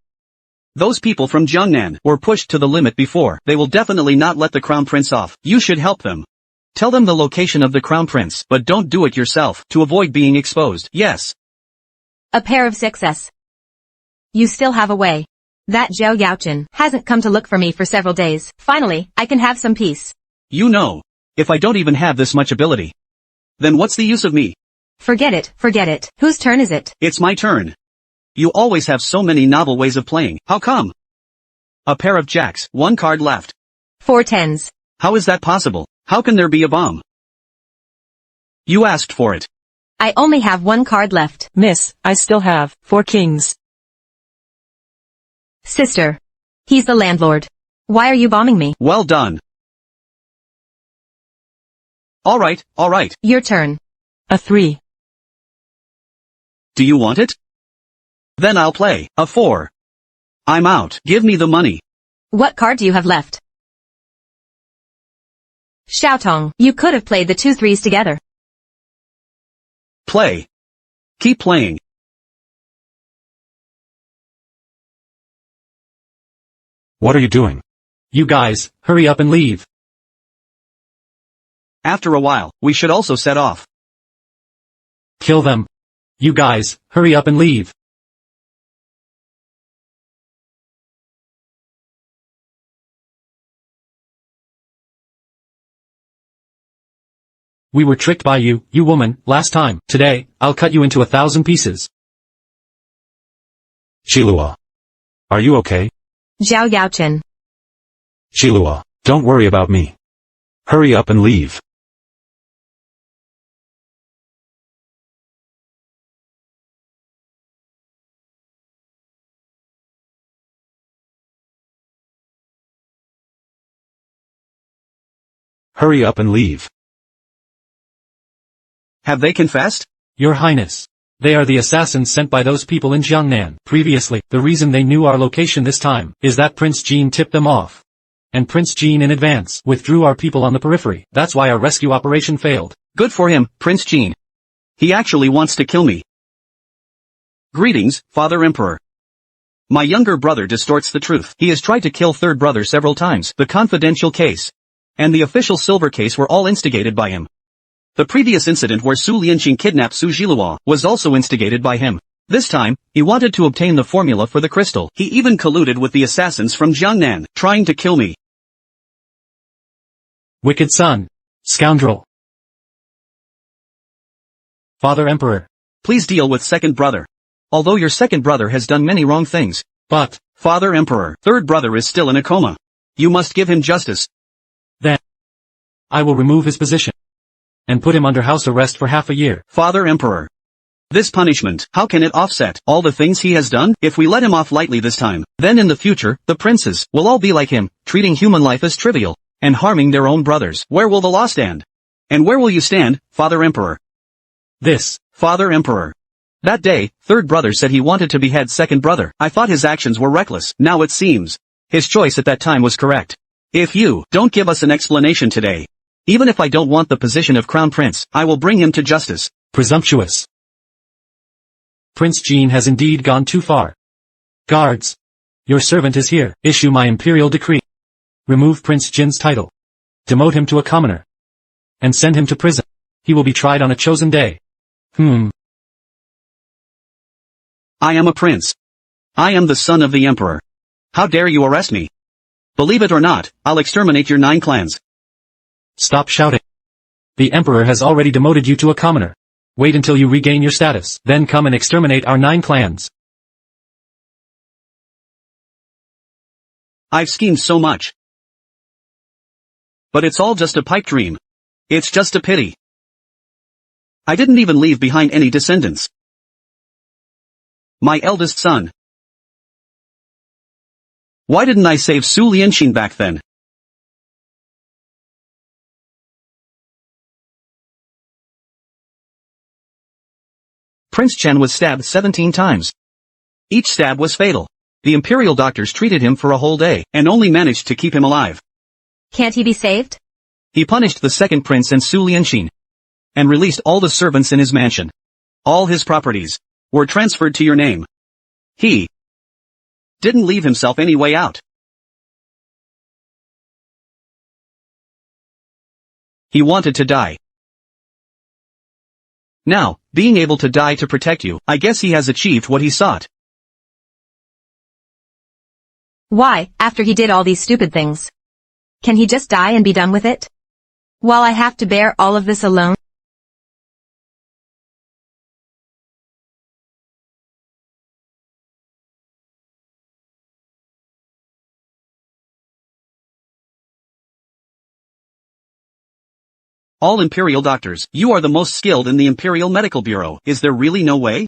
Speaker 2: Those people from Jiangnan were pushed to the limit before. They will definitely not let the crown prince off. You should help them. Tell them the location of the crown prince, but don't do it yourself, to avoid being exposed. Yes.
Speaker 3: A pair of success. You still have a way. That Zhao Yaochen hasn't come to look for me for several days. Finally, I can have some peace.
Speaker 2: You know, if I don't even have this much ability, then what's the use of me?
Speaker 3: Forget it, forget it. Whose turn is it?
Speaker 2: It's my turn. You always have so many novel ways of playing. How come? A pair of jacks, one card left.
Speaker 3: 4 tens.
Speaker 2: How is that possible? How can there be a bomb? You asked for it.
Speaker 3: I only have 1 card left.
Speaker 4: Miss, I still have 4 kings.
Speaker 3: Sister. He's the landlord. Why are you bombing me?
Speaker 2: Well done. Alright.
Speaker 3: Your turn.
Speaker 4: A 3.
Speaker 2: Do you want it? Then I'll play. A 4. I'm out. Give me the money.
Speaker 3: What card do you have left? Xiaotong, you could have played the 2 threes together.
Speaker 2: Play. Keep playing.
Speaker 6: What are you doing?
Speaker 1: You guys, hurry up and leave.
Speaker 2: After a while, we should also set off.
Speaker 1: Kill them. You guys, hurry up and leave. We were tricked by you, you woman, last time. Today, I'll cut you into 1,000 pieces.
Speaker 6: Shilua. Are you okay?
Speaker 3: Zhao Yaochen.
Speaker 6: Shilua, don't worry about me. Hurry up and leave. Hurry up and leave.
Speaker 2: Have they confessed?
Speaker 1: Your Highness. They are the assassins sent by those people in Jang Nan. Previously, the reason they knew our location this time is that Prince Jean tipped them off. And Prince Jean in advance withdrew our people on the periphery. That's why our rescue operation failed.
Speaker 2: Good for him, Prince Jean. He actually wants to kill me. Greetings, Father Emperor. My younger brother distorts the truth. He has tried to kill third brother several times. The confidential case and the official silver case were all instigated by him. The previous incident where Su Lianqing kidnapped Su Jilua was also instigated by him. This time, he wanted to obtain the formula for the crystal. He even colluded with the assassins from Jang Nan, trying to kill me.
Speaker 1: Wicked son. Scoundrel. Father Emperor.
Speaker 2: Please deal with second brother. Although your second brother has done many wrong things.
Speaker 1: But,
Speaker 2: Father Emperor, third brother is still in a coma. You must give him justice.
Speaker 1: then, I will remove his position and put him under house arrest for half a year.
Speaker 2: Father Emperor. This punishment, how can it offset all the things he has done? If we let him off lightly this time, then in the future, the princes will all be like him, treating human life as trivial, and harming their own brothers. Where will the law stand? And where will you stand, Father Emperor?
Speaker 1: This,
Speaker 2: Father Emperor. That day, third brother said he wanted to behead second brother. I thought his actions were reckless. Now it seems his choice at that time was correct. If you don't give us an explanation today, even if I don't want the position of crown prince, I will bring him to justice.
Speaker 1: presumptuous. Prince Jean has indeed gone too far. Guards. Your servant is here. Issue my imperial decree. Remove Prince Jin's title. Demote him to a commoner. And send him to prison. He will be tried on a chosen day.
Speaker 2: I am a prince. I am the son of the emperor. How dare you arrest me? Believe it or not, I'll exterminate your 9 clans.
Speaker 1: Stop shouting. The Emperor has already demoted you to a commoner. Wait until you regain your status, then come and exterminate our 9 clans.
Speaker 2: I've schemed so much. But it's all just a pipe dream. It's just a pity. I didn't even leave behind any descendants. My eldest son. Why didn't I save Su Lianqing back then? Prince Chen was stabbed 17 times. Each stab was fatal. The Imperial doctors treated him for a whole day, and only managed to keep him alive.
Speaker 3: Can't he be saved?
Speaker 2: He punished the second prince and Su Lianqing, and released all the servants in his mansion. All his properties were transferred to your name. He didn't leave himself any way out. He wanted to die. Now, being able to die to protect you, I guess he has achieved what he sought.
Speaker 3: Why, after he did all these stupid things? Can he just die and be done with it? While I have to bear all of this alone?
Speaker 2: All Imperial doctors, you are the most skilled in the Imperial Medical Bureau. Is there really no way?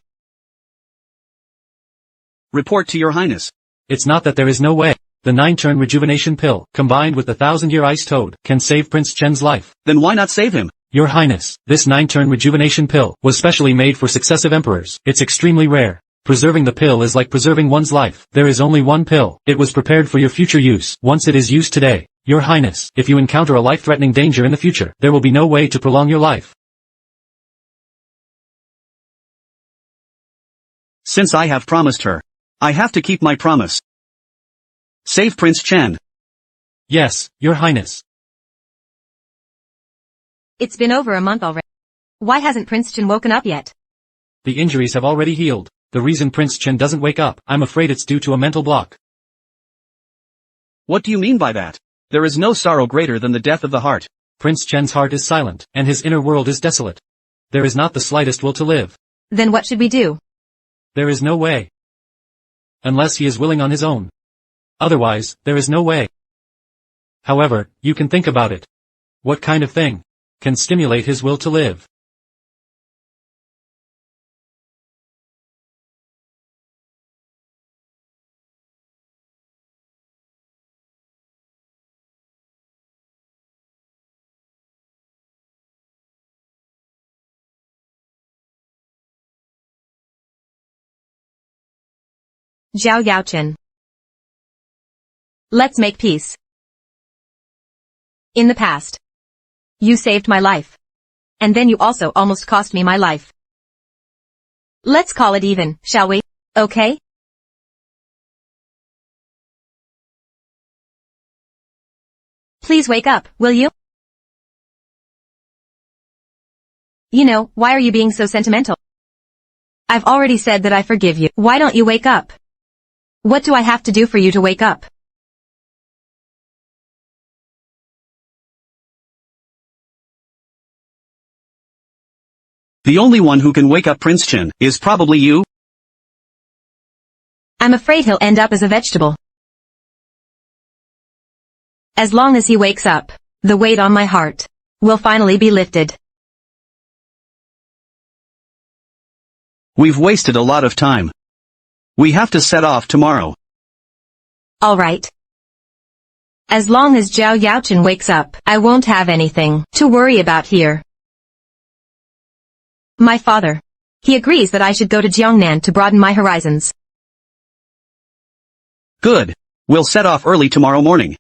Speaker 2: Report to your highness.
Speaker 1: It's not that there is no way. The 9-turn rejuvenation pill, combined with the 1,000-year ice toad, can save Prince Chen's life.
Speaker 2: Then why not save him?
Speaker 1: Your Highness, this 9-turn rejuvenation pill was specially made for successive emperors. It's extremely rare. Preserving the pill is like preserving one's life. There is only one pill. It was prepared for your future use. Once it is used today, Your Highness, if you encounter a life-threatening danger in the future, there will be no way to prolong your life.
Speaker 2: Since I have promised her, I have to keep my promise. Save Prince Chen.
Speaker 1: Yes, Your Highness.
Speaker 3: It's been over a month already. Why hasn't Prince Chen woken up yet?
Speaker 1: The injuries have already healed. The reason Prince Chen doesn't wake up, I'm afraid it's due to a mental block.
Speaker 2: What do you mean by that? There is no sorrow greater than the death of the heart.
Speaker 1: Prince Chen's heart is silent, and his inner world is desolate. There is not the slightest will to live.
Speaker 3: Then what should we do?
Speaker 1: There is no way. Unless he is willing on his own. Otherwise, there is no way. However, you can think about it. What kind of thing can stimulate his will to live?
Speaker 3: Zhao Yaochen. Let's make peace. In the past, you saved my life. And then you also almost cost me my life. Let's call it even, shall we? Okay? Please wake up, will you? You know, why are you being so sentimental? I've already said that I forgive you. Why don't you wake up? What do I have to do for you to wake up?
Speaker 2: The only one who can wake up Prince Chen is probably you.
Speaker 3: I'm afraid he'll end up as a vegetable. As long as he wakes up, the weight on my heart will finally be lifted.
Speaker 2: We've wasted a lot of time. We have to set off tomorrow.
Speaker 3: All right. As long as Zhao Yaochen wakes up, I won't have anything to worry about here. My father. He agrees that I should go to Jang Nan to broaden my horizons.
Speaker 2: Good. We'll set off early tomorrow morning.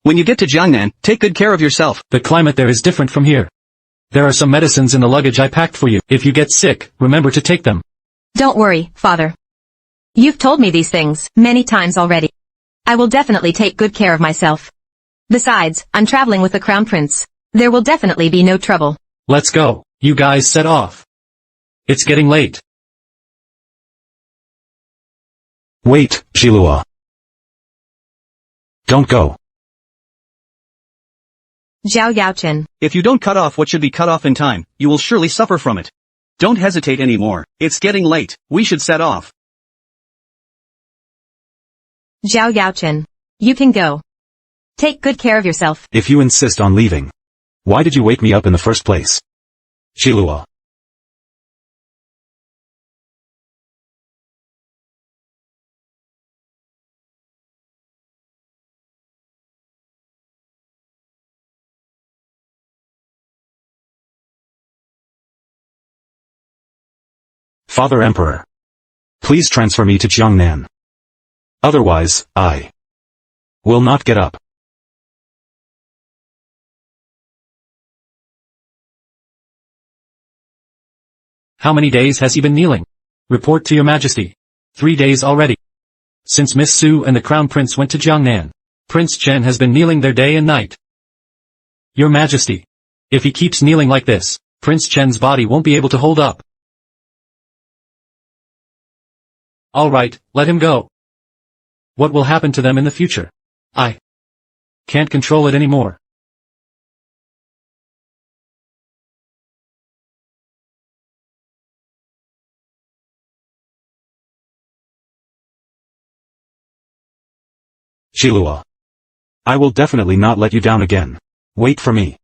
Speaker 2: When you get to Jiangnan, take good care of yourself.
Speaker 1: The climate there is different from here. There are some medicines in the luggage I packed for you. If you get sick, remember to take them.
Speaker 3: Don't worry, father. You've told me these things many times already. I will definitely take good care of myself. Besides, I'm traveling with the Crown Prince. There will definitely be no trouble.
Speaker 1: Let's go. You guys set off. It's getting late.
Speaker 6: Wait, Shilua. Don't go.
Speaker 3: Zhao Yaochen.
Speaker 2: If you don't cut off what should be cut off in time, you will surely suffer from it. Don't hesitate anymore. It's getting late. We should set off.
Speaker 3: Zhao Yaochen. You can go. Take good care of yourself.
Speaker 6: If you insist on leaving, why did you wake me up in the first place? Shilua. Father Emperor. Please transfer me to Jiangnan. Otherwise, I will not get up.
Speaker 1: How many days has he been kneeling? Report to your majesty. 3 days already. Since Miss Su and the Crown Prince went to Jiangnan, Prince Chen has been kneeling there day and night. Your majesty. If he keeps kneeling like this, Prince Chen's body won't be able to hold up. All right, let him go. What will happen to them in the future? I can't control it anymore.
Speaker 6: Shilua. I will definitely not let you down again. Wait for me.